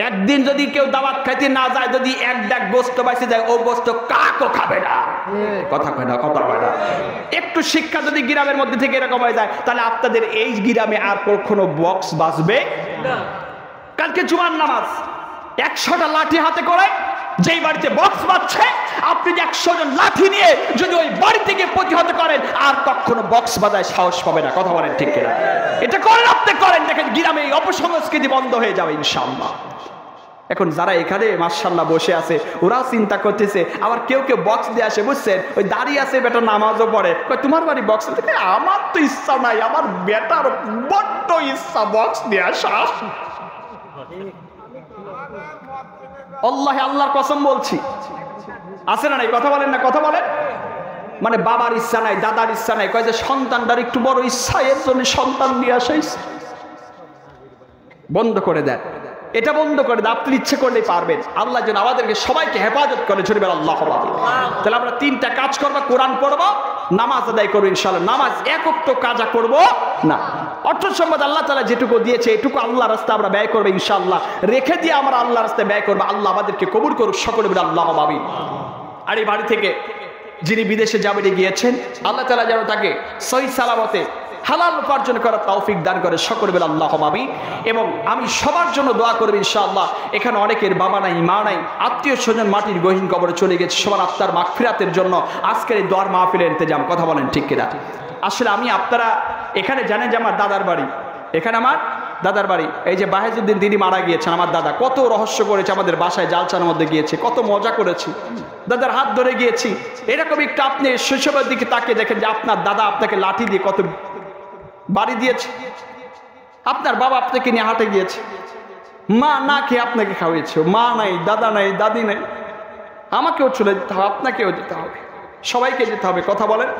একদিন যদি কেউ দাওয়াত খাইতে না যায়, যদি এক ডাক গোস্ত বাইসে যায়, ও গোস্ত কাকও খাবে না। কথা কয় না, কথা কয় না। একটু শিক্ষা যদি গ্রামের মধ্যে থেকে এরকম হয়ে যায় তাহলে আপনাদের এই গ্রামে আর কখনো বক্স বাজবে না। কালকে জুমার নামাজ 100টা লাঠি হাতে করে যেই বাড়িতে বক্স বাজছে আপনি 100 জন লাঠি নিয়ে যদি ওই বাড়ি থেকে প্রতিহত করেন আর কখনো বক্স বাজায় সাহস পাবে না। কথা বলেন ঠিক কিনা? এটা করেন, আপনি করেন, দেখেন গ্রামে এই অপসংস্কৃতি বন্ধ হয়ে যাবে ইনশাআল্লাহ। এখন যারা এখানে মাশাআল্লাহ বসে আছে ওরাও চিন্তা করতেছে, আবার কেউ কেউ বক্স দিয়ে আসে, বুঝছেন, ওই দাঁড়িয়ে আছে বেটা নামাজও পড়ে, তোমার বাড়ি বক্স থেকে? আমার তো ইচ্ছা নাই, আমার বেটার বড্ড ইচ্ছা বক্স দিয়ে আসা। আল্লাহ আল্লাহর কসম বলছি, আছে না নাই? কথা বলেন না, কথা বলেন। মানে বাবার ইচ্ছা নাই, দাদার ইচ্ছা নাই, কয় যে সন্তানটার একটু বড় ইচ্ছা, এর জন্য সন্তান নিয়ে আসে। বন্ধ করে দেন, এটা বন্ধ করে দেন। আপনি ইচ্ছে করলেই পারবেন। আল্লাহ যেন আমাদেরকে সবাইকে হেফাজত করে। ঝরবেন আল্লাহ। তাহলে আমরা 3টা কাজ করবো, কোরআন পড়বো, নামাজ আদায় করবো ইনশাআল্লাহ। নামাজ একক তো কাজা করবো না। অর্থ সম্পদ আল্লাহ তাআলা যেটুকু দিয়েছে এটুকু আল্লাহ রাস্তায় আমরা ব্যয় করবো ইনশাআল্লাহ। রেখে দিয়ে আমরা আল্লাহ রাস্তায় ব্যয় করবো। আল্লাহ আমাদেরকে কবুল করুক সকলে বলে আল্লাহ আমিন। আর এই বাড়ি থেকে যিনি বিদেশে যাবেন গিয়েছেন আল্লাহ তাআলা যেন তাকে সহি সালামতে হালাল উপার্জন করার তৌফিক দান করে সকলে বলে আল্লাহ আমিন। এবং আমি সবার জন্য দোয়া করব ইনশাআল্লাহ। এখানে অনেকের বাবা নাই, মা নাই, আত্মীয় স্বজন মাটির গহীন কবরে চলে গেছে, সবার আত্মার মাগফিরাতের জন্য আজকের এই দোয়ার মাহফিলের ইন্তজাম। কথা বলেন ঠিক কিনা? আসলে আমি আপনারা এখানে জানেন যে আমার দাদার বাড়ি, এখানে আমার দাদার বাড়ি। এই যে বাহেজউদ্দিন তিনি মারা গিয়েছেন, আমার দাদা কত রহস্য করেছে, আমাদের বাসায় জালচার মধ্যে গিয়েছে, কত মজা করেছি, দাদার হাত ধরে গিয়েছি। এরকম একটু আপনি শৈশবের দিকে তাকিয়ে দেখেন যে আপনার দাদা আপনাকে লাঠি দিয়ে কত বাড়ি দিয়েছে, আপনার বাবা আপনাকে নিয়ে হাটে গিয়েছে, মা না খেয়ে আপনাকে খাওয়াইছে, মা নাই, দাদা নাই, দাদি নাই, আমাকেও চলে যেতে হবে, আপনাকেও যেতে হবে, সবাইকে যেতে হবে। কথা বলেন,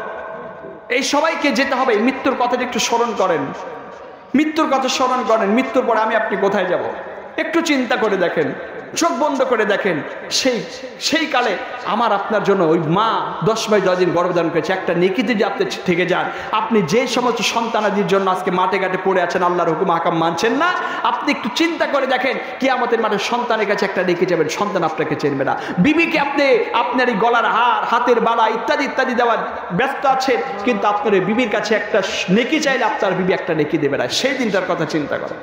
এই সবাইকে যেতে হবে। মৃত্যুর কথাটা একটু স্মরণ করেন, মৃত্যুর কথা স্মরণ করেন। মৃত্যুর পরে আমি আপনি কোথায় যাব একটু চিন্তা করে দেখেন, চোখ বন্ধ করে দেখেন। সেই কালে আমার আপনার জন্য ওই মা 10 মাস 10 দিন গর্ভধারণ করেছে, একটা নেকিতে যে আপনি থেকে যান। আপনি যে সমস্ত সন্তানাদির জন্য আজকে মাঠে ঘাটে পড়ে আছেন, আল্লাহর হুকুম হাকাম মানছেন না, আপনি একটু চিন্তা করে দেখেন কিয়ামতের মাঠে সন্তানের কাছে একটা নেকি যাবেন, সন্তান আপনাকে চিনবে না। বিবিকে আপনি আপনার এই গলার হার, হাতের বালা ইত্যাদি ইত্যাদি দেওয়ার ব্যস্ত আছেন, কিন্তু আপনার বিবির কাছে একটা নেকি চাইলে আপনার বিবি একটা নেকি দেবে না। সেই দিনটার কথা চিন্তা করেন।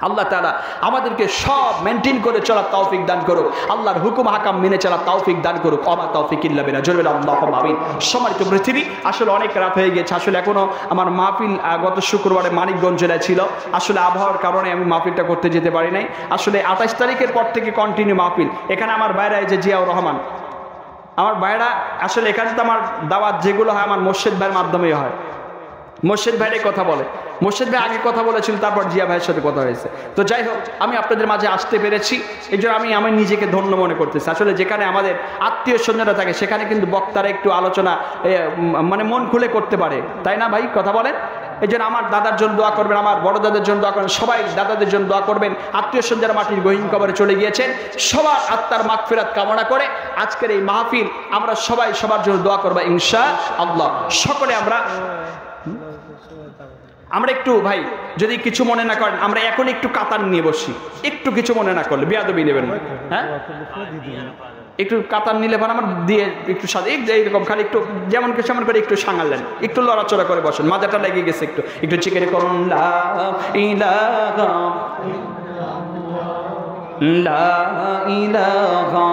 আল্লাহ তাআলা আমাদেরকে সব মেনটেন করে চলার তৌফিক দান করুক, আল্লাহর হুকুম হাকাম মেনে চলার তৌফিক দান করুক। ওয়া মা তৌফিক ইল্লা বিল্লাহ। জোরে আল্লাহুম্মা আমিন। সম্মানিত পৃথিবী, আসলে অনেক রাত হয়ে গেছে। আসলে এখনো আমার মাহফিল গত শুক্রবারে মানিকগঞ্জ জেলায় ছিল। আসলে আবহাওয়ার কারণে আমি মাহফিলটা করতে যেতে পারি নাই। আসলে 28 তারিখের পর থেকে কন্টিনিউ মাহফিল। এখানে আমার বাইরে যে জিয়াউর রহমান, আমার বাইরা, আসলে এখানে তো আমার দাওয়াত যেগুলো হয় আমার মোর্শেদ ভাইয়ের মাধ্যমেই হয়। মোর্শেদ ভাইয়ের কথা বলে মোর্শেদ ভাই আগে কথা বলেছিল, তারপর জিয়া ভাইয়ের সাথে কথা হয়েছে। তো যাই হোক, আমি আপনাদের মাঝে আসতে পেরেছি, এই জন্য আমি নিজেকে ধন্য মনে করতেছি। আসলে যেখানে আমাদের আত্মীয় স্বজনরা থাকে সেখানে কিন্তু বক্তারা একটু আলোচনা মানে মন খুলে করতে পারে, তাই না ভাই? কথা বলেন। এই জন্য আমার দাদার জন্য দোয়া করবেন, আমার বড় দাদার জন্য দোয়া করবেন, সবাই দাদাদের জন্য দোয়া করবেন। আত্মীয় স্বজন যারা মাটির গহীন কবরে চলে গিয়েছেন সবার আত্মার মাগফিরাত কামনা করে আজকের এই মাহফিল আমরা সবাই সবার জন্য দোয়া করবো ইনশাআল্লাহ। সকলে আমরা একটু ভাই যদি কিছু মনে না করেন, আমরা এখন একটু কাতার নিয়ে বসি, একটু কিছু মনে না করলে বেয়াদবি নেবেন না। হ্যাঁ, একটু কাতার নিলে পর আমার দিয়ে একটু সাথে এইরকম খালি একটু যেমন কিছু এমন করে একটু সাঙালেন, একটু লড়াচড়া করে বসেন, মাথাটা লেগে গেছে, একটু চিকেরে করুন লা ইলাহা লা ইলাহা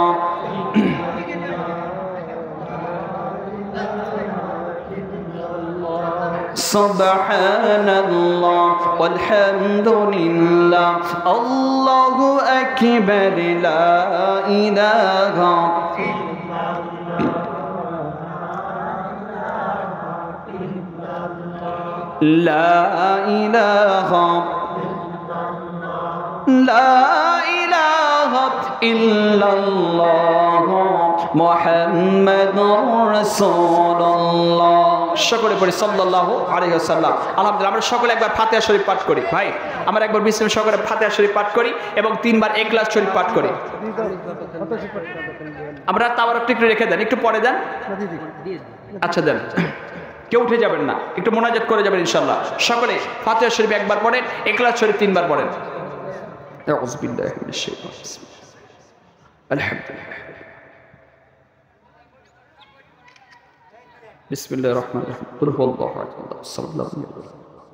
সুবহানাল্লাহ ওয়ালহামদুলিল্লাহ আল্লাহু আকবার লা ইলাহা লা ইলাহা লা ইলাহা ইল্লাল্লাহ মুহাম্মাদুর রাসূলুল্লাহ। সকলে পড়ি সাল্লাল্লাহু আলাইহি ওয়াসাল্লাম। আলহামদুলিল্লাহ, আমরা সকলে একবার ফাতিহা শরীফ পাঠ করি। ভাই আমরা একবার বিসমিল্লাহ সকলে ফাতিহা শরীফ পাঠ করি এবং 3 বার ইখলাস শরীফ পাঠ করি। আমরা তাবারকটা একটু রেখে দেন, একটু পরে দেন। আচ্ছা দেন, কেউ উঠে যাবেন না, একটু মোনাজাত করে যাবেন ইনশাআল্লাহ। সকলে ফাতিহা শরীফ একবার পড়েন, ইখলাস শরীফ 3 বার পড়েন। আউযু বিল্লাহি মিনাশ শাইতানির রাজিম। আলহামদুলিল্লাহ। বিসমিল্লাহির রহমানির রহিম। কুল হুয়াল্লাহু আহাদ আল্লাহুস সামাদ লাম ইয়ালিদ ওয়া লাম ইউলাদ।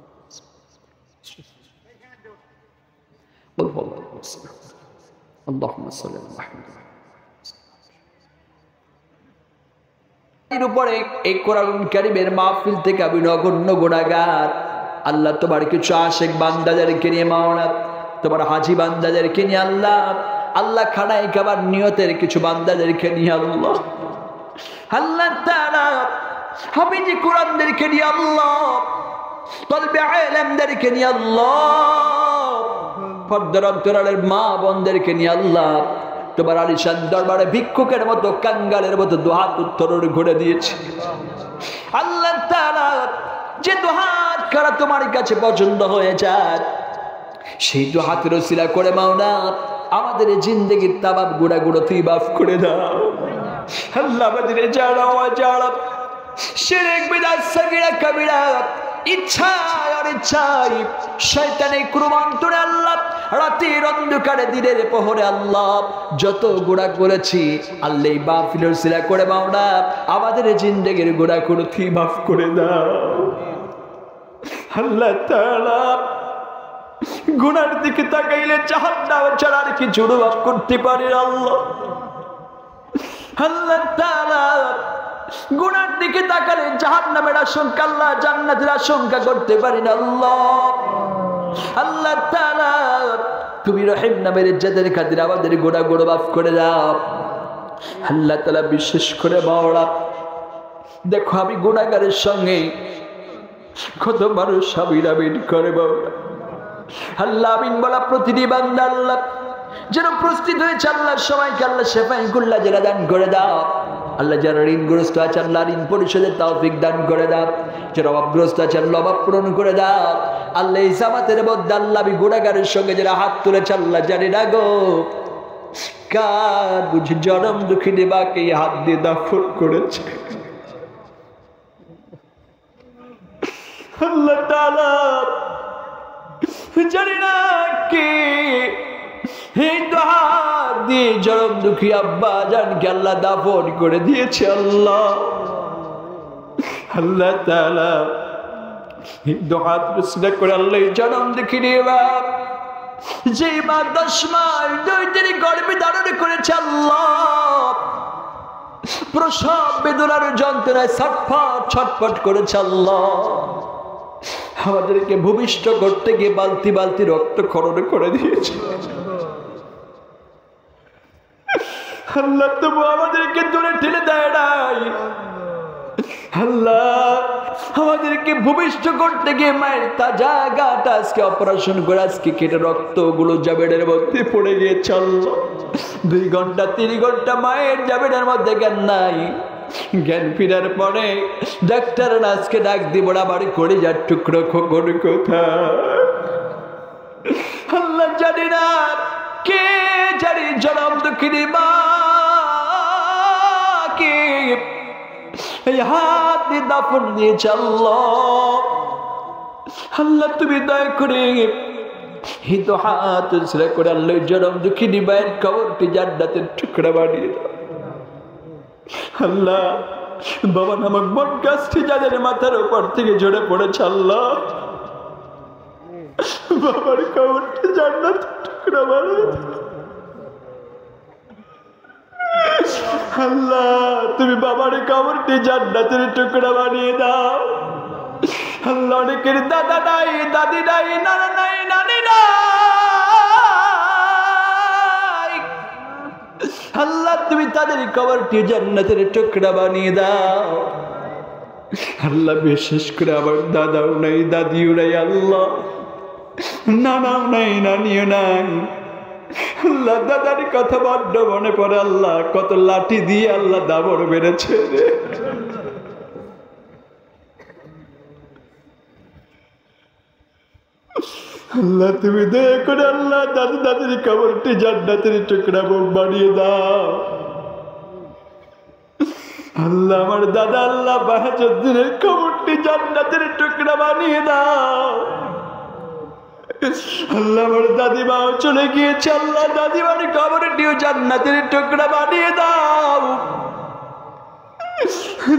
কুল হুয়াল্লাহু আহাদ। আল্লাহুম্মা সাল্লি আলা মুহাম্মাদ। এর উপরে এই কোরআন কারীমের মাহফিল থেকে আমি নগণ্য গুনাহগার, আল্লাহ তোমার কিছু আশিক বান্দাদেরকে নিয়ে মাওলানা, তোমার হাজী বান্দাদেরকে নিয়ে আল্লাহ খানায় খাবার নিয়তের কিছু বান্দাদেরকে নিয়ে আল্লাহ তাআলা হাফিজি কোরআনদেরকে নিয়ে তলবে ইলমদেরকে নিয়ে পর্দার অন্তরালের মা বোনদেরকে নিয়ে তোমার আলিশান দরবারে ভিক্ষুকের মতো কাঙ্গালের মতো দুহাত উত্তরণ ঘুরে দিয়েছে। আল্লাহ তাআলা যে দুহাত করা তোমার কাছে পছন্দ হয়ে যায় সেই দুহাতের ওসিলা করে মাওলানা আমাদের জিন্দেগির তাবাব গুনাহগুলো তুই মাফ করে দাও। আল্লাহ আমাদের যারা শিরক বিদআত সাগীরা কাবীরা ইচ্ছায় অনিচ্ছায় শয়তানের কুমন্ত্রণে আল্লাহ রাতের অন্ধকারে দিনের প্রহরে আল্লাহ যত গুনাহ করেছি আল্লাহ এই মাহফিলের ওসিলা করে মাওলানা আমাদের জিন্দেগির গুনাহগুলো তুই মাফ করে দাও। আল্লাহ তাআলা গুনার দিকে তাকাইলে জাহান্নাম ছাড়া আর কিছু অনুভব করতে পারি আল্লাহ। আল্লাহ তাআলা গুনার দিকে তাকালে জাহান্নামের আশঙ্কা, আল্লাহ জান্নাতের আশঙ্কা করতে পারি না আল্লাহ। আল্লাহ তাআলা তুমি রহিম নামের ইজ্জতের খাতিরে আমাদের গুনাহগুলো মাফ করে দাও। আল্লাহ তাআলা বিশেষ করে মাওলানা দেখো আমি গুনাহগারের সঙ্গে কত মানুষ আমিন আমিন করে মাওলানা। আল্লাহ আমিন বলা প্রতিটি বান্দা আল্লাহ যেন প্রস্তুত হয়েছে আল্লাহ সবাইকে আল্লাহ শেফায়ে কুল্লা যারা দান করে দাও। আল্লাহ যারা ঋণগ্রস্ত আছে আল্লাহ ঋণ পরিশোধের তৌফিক দান করে দাও। যারা অভাবগ্রস্ত আছে আল্লাহ অভাব পূরণ করে দাও। আল্লাহ এই জামাতের মধ্যে আল্লাহ আমি গুনাহগারের সঙ্গে যারা হাত তুলেছে আল্লাহ জানি না গো কার বুঝি জনম দুঃখিনী মাকে হাত দিয়ে দাফন করেছে। আল্লাহ তাআলা জানি না কে এই দোয়া দিয়ে জনম দুঃখী আব্বা জানকে আল্লাহ দাফন করে দিয়েছে আল্লাহ। আল্লাহ তাআলা এই দোয়া রসিলা করে আল্লাহ জনম দুঃখী বাপ যে মা 10 মাস 2 দিন গর্ভে ধারণ করেছে আল্লাহ প্রসব বেদনার যন্ত্রণায় ছটফট করেছে আল্লাহ আমাদেরকে ভূমিষ্ঠ করতে গিয়ে বালতি বালতি রক্ত খরণ করে দিয়েছে আল্লাহ। তবু আমাদেরকে দূরে ঠেলে দেয় নাই আল্লাহ। আমাদেরকে ভূমিষ্ঠ করতে গিয়ে মায়ের তাজা গাটা আজকে অপারেশন করে আজকে কেটে রক্তগুলো জাবেদের মধ্যে পড়ে গিয়েছে আল্লাহ। 2 ঘন্টা 3 ঘন্টা মায়ের জাবেদের মধ্যে জ্ঞান নাই। জ্ঞান ফিরার পরে ডাক্তার আজকে ডাক দিব আবার করে যার টুকরো খোকন কোথায় আল্লাহ জানি না, কে জানি জনম দুঃখিনী মা কে এই হাত দিয়ে দাফন দিয়েছে আল্লাহ। আল্লাহ তুমি দয়া করে হিত হাত ছেড়ে করে আল্লাহ জনম দুঃখিনী মায়ের কবরটি জান্নাতের টুকরা বানিয়ে দাও আল্লাহ। বাবা নামক বট গাছটি যাদের মাথার উপর থেকে ঝরে পড়েছে আল্লাহ, বাবার কবরটি জান্নাতের টুকরা বানিয়ে দাও আল্লাহ। তুমি বাবার কবরটি জান্নাতের টুকরা বানিয়ে দাও আল্লাহ। অনেকের দাদা নাই, দাদি নাই, নানা নাই, নানি নাই আল্লাহ, তুমি তাদের কবরটি জান্নাতের টুকরা বানিয়ে দাও আল্লাহ। বিশেষ করে আমার দাদাও নাই, দাদিও নাই আল্লাহ, নানাও নাই, নানিও নাই আল্লাহ। দাদার কথা বড্ড মনে পড়ে আল্লাহ, কত লাঠি দিয়ে আল্লাহ দাবড় বেড়েছে রে আল্লাহ। তুমি দয়া করে আল্লাহ দাদু দাদির কবরটি জান্নাতের টুকরা বানিয়ে দাও আল্লাহ। আমার দাদা আল্লাহ বাহাজুদ্দিনের কবরটি জান্নাতের টুকরা বানিয়ে দাও আল্লাহ। আমার দাদিমাও চলে গিয়েছে আল্লাহ, দাদিমার কবরটিও জান্নাতের টুকরা বানিয়ে দাও।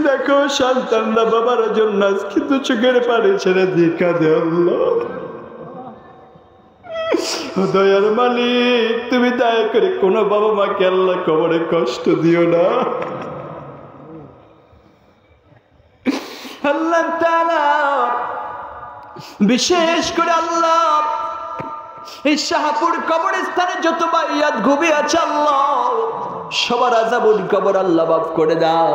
দেখো সন্তানরা বাবার জন্য কিন্তু চোখের পানি ছেড়ে দেখা দে আল্লাহ। দয়ার মালিক তুমি দয়া করে কোনো বাবা মাকে আল্লাহ কবরে কষ্ট দিও না আল্লাহ তাআলা। বিশেষ করে আল্লাহ এই শাহপুর কবরস্থানে যত বাইয়াত ঘুমিয়ে আছে আল্লাহ, সবার আযাবুল কবর আল্লাহ মাফ করে দাও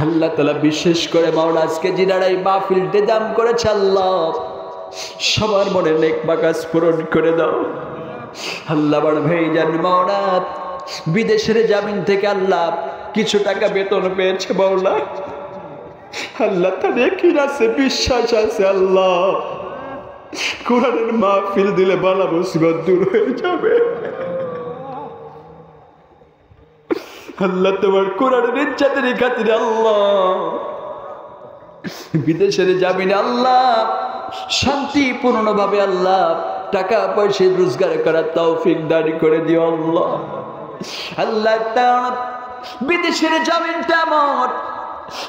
আল্লাহ তাআলা। বিশেষ করে মাওলা আজকে যিনারা এই মাহফিলতে দাম করেছে আল্লাহ, সবার মনে নেক বাকাস পূরণ করে দাও আল্লাহ। বড় ভাই জান মাওলা বিদেশের জামিন থেকে আল্লাহ কিছু টাকা বেতন পেয়েছে মাওলা আল্লাহ, তার ইয়াকিন আছে, বিশ্বাস আছে আল্লাহ, কোরআনের মাহফিল দিলে বালা মুসিবত দূর হয়ে যাবে আল্লাহ। তোমার কোরআনের ইজ্জতের খাতিরে আল্লাহ বিদেশের জামিনে আল্লাহ শান্তিপূর্ণ ভাবে আল্লাহ টাকা পয়সা রোজগার করার তৌফিক দান করে দিও আল্লাহ। আল্লাহ তাআলা বিদেশের জামিনটা আমার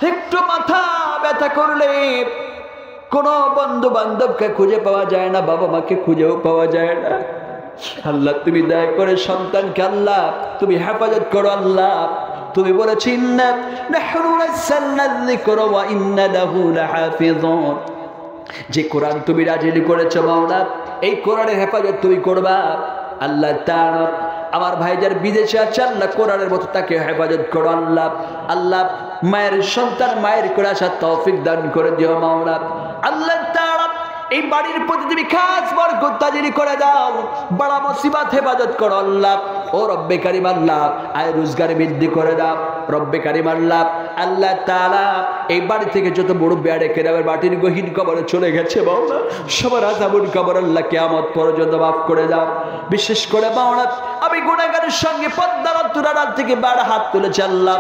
একটু মাথা ব্যথা করলে কোন বন্ধু বান্ধবকে খুঁজে পাওয়া যায় না, বাবা মাকে খুঁজেও পাওয়া যায় না আল্লাহ। তুমি দয়া করে সন্তানকে আল্লাহ তুমি হেফাজত করো আল্লাহ। তুমি বলেছি ইন্না নাহনু নাযালনা যিকরা ওয়া ইন্না লাহু লাহাফিযুন, যে কোরআন তুমি নাযিল করেছো মাওলা এই কোরআনের হেফাজত তুমি করবা আল্লাহ তাআলা। আমার ভাইজান বিদেশে আছে আল্লাহ, কোরআনের মতো তাকে হেফাজত করো আল্লাহ। আল্লাহ মায়ের সন্তান মায়ের করে আসার তৌফিক দান করে দিও মাওলা আল্লাহ তাআলা। এই বাড়ির প্রতি তুমি খাস বরকত তাজিল করে দাও, বড় মুসিবত হেফাজত করো আল্লাহ। ও রব্বে কারীম আল্লাহ আয় রোজগার বৃদ্ধি করে দাও রব্বে কারীম আল্লাহ। আল্লাহ তাআলা এই বাড়ি থেকে যত বড় বেড়ে কেরামের মাটির গহীন কবরে চলে গেছে মাওলা, সবার আযাবুল কবর আল্লাহ কিয়ামত পর্যন্ত মাফ করে দাও। বিশেষ করে মাওলা আমি গুনাহগারের সঙ্গে পদ্মার অন্তরাল থেকে বাড়া হাত তুলেছি আল্লাহ,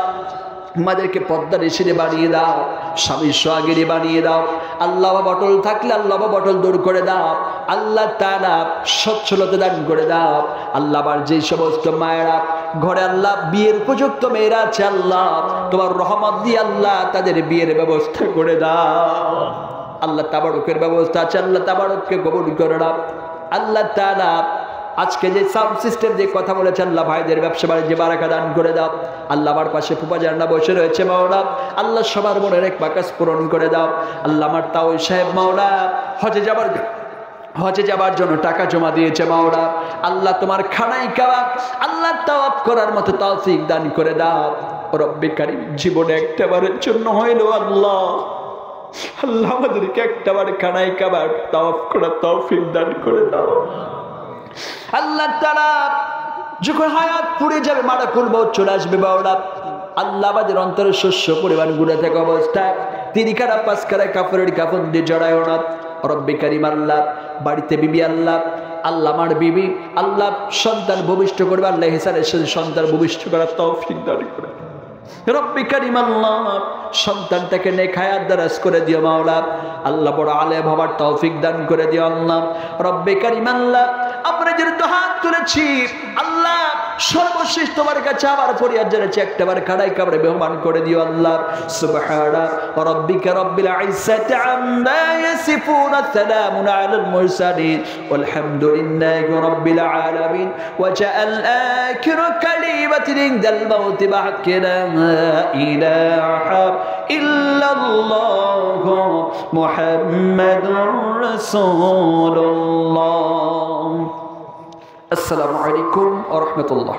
আমাদেরকে পদ্মার এসে বানিয়ে দাও, স্বামীর সোহাগিনী বানিয়ে দাও আল্লাহ। বটল থাকলে আল্লাহ বটল দূর করে দাও আল্লাহ তাআলা, সচ্ছলতা দান করে দাও আল্লাহ। আবার যে সমস্ত মায়েরা ঘরে আল্লাহ বিয়ের উপযুক্ত মেয়েরা আছে আল্লাহ, তোমার রহমত দিয়ে আল্লাহ তাদের বিয়ের ব্যবস্থা করে দাও আল্লাহ। তাবারুকের ব্যবস্থা আছে আল্লাহ, তাবারুককে কবুল করে দাও আল্লাহ তাআলা। আজকে যে সাউন্ড সিস্টেম দিয়ে কথা বলেছে আল্লাহ, ভাইদের ব্যবসা বাণিজ্যে বারাকা দান করে দাও আল্লাহ। আমার পাশে ফুপা জান্না বসে রয়েছে মাওলা আল্লাহ, সবার মনের এক বাকাস পূরণ করে দাও আল্লাহ। আমার তাও সাহেব মাওলা হজে যাবার জন্য টাকা জমা দিয়েছে মাওলা আল্লাহ, তোমার খানাই কাবা আল্লাহ তাওয়াফ করার মতো তৌফিক দান করে দাও রব্বে কারীম। জীবনে একটাবারের জন্য হইলো আল্লাহ আল্লাহ আমাদেরকে একটাবার খানায় কাবার তাওয়াফ করা তৌফিক দান করে দাও। আল্লাহ তাআলা যখন হায়াত পুড়ে যাবে, মারাকুল মউত চলে আসবে বাওলা, আল্লাহ আমাদের অন্তরে শস্য পরিমাণ গুণে থাকা অবস্থায় তিনি কারা পাঁচ কারা কাপড়ের কাফন দিয়ে জড়ায় না। রব্বে কারিম আল্লাহ, বাড়িতে বিবি আল্লাহ, আল্লাহ আমার বিবি আল্লাহ সন্তান ভূমিষ্ঠ করবে, আল্লাহ হিসানের সাথে সন্তান ভূমিষ্ঠ করার তৌফিক দান করে। রব্বে কারিম আল্লাহ সন্তানটাকে নেক হায়াত দারাজ করে দিও মাওলা, আল্লাহ বড় আলেম হবার তৌফিক দান করে দিও আল্লাহ। রব্বে কারিম আল্লাহ আমরা যেহেতু হাত তুলেছি আল্লাহ, সর্বশেষ তোমার কাছে আবার ফরিয়াদ জানাচ্ছি, একটাবার খাড়াই কাবড়ে মেহমান করে দিও আল্লাহ। সুবহানা রাব্বিকা রাব্বিল ইজ্জাতি আম্মা ইয়াসিফুন, সালামুন আলাল মুরসালিন, ওয়ালহামদুলিল্লাহি রাব্বিল আলামিন। ওয়া জাআল আখিরা কালিমাতিন ইনদাল মাউতি বাহকি লা ইলাহা ইল্লাল্লাহু মুহাম্মাদুর রাসূলুল্লাহ। আসসালামু আলাইকুম ওয়া রাহমাতুল্লাহ।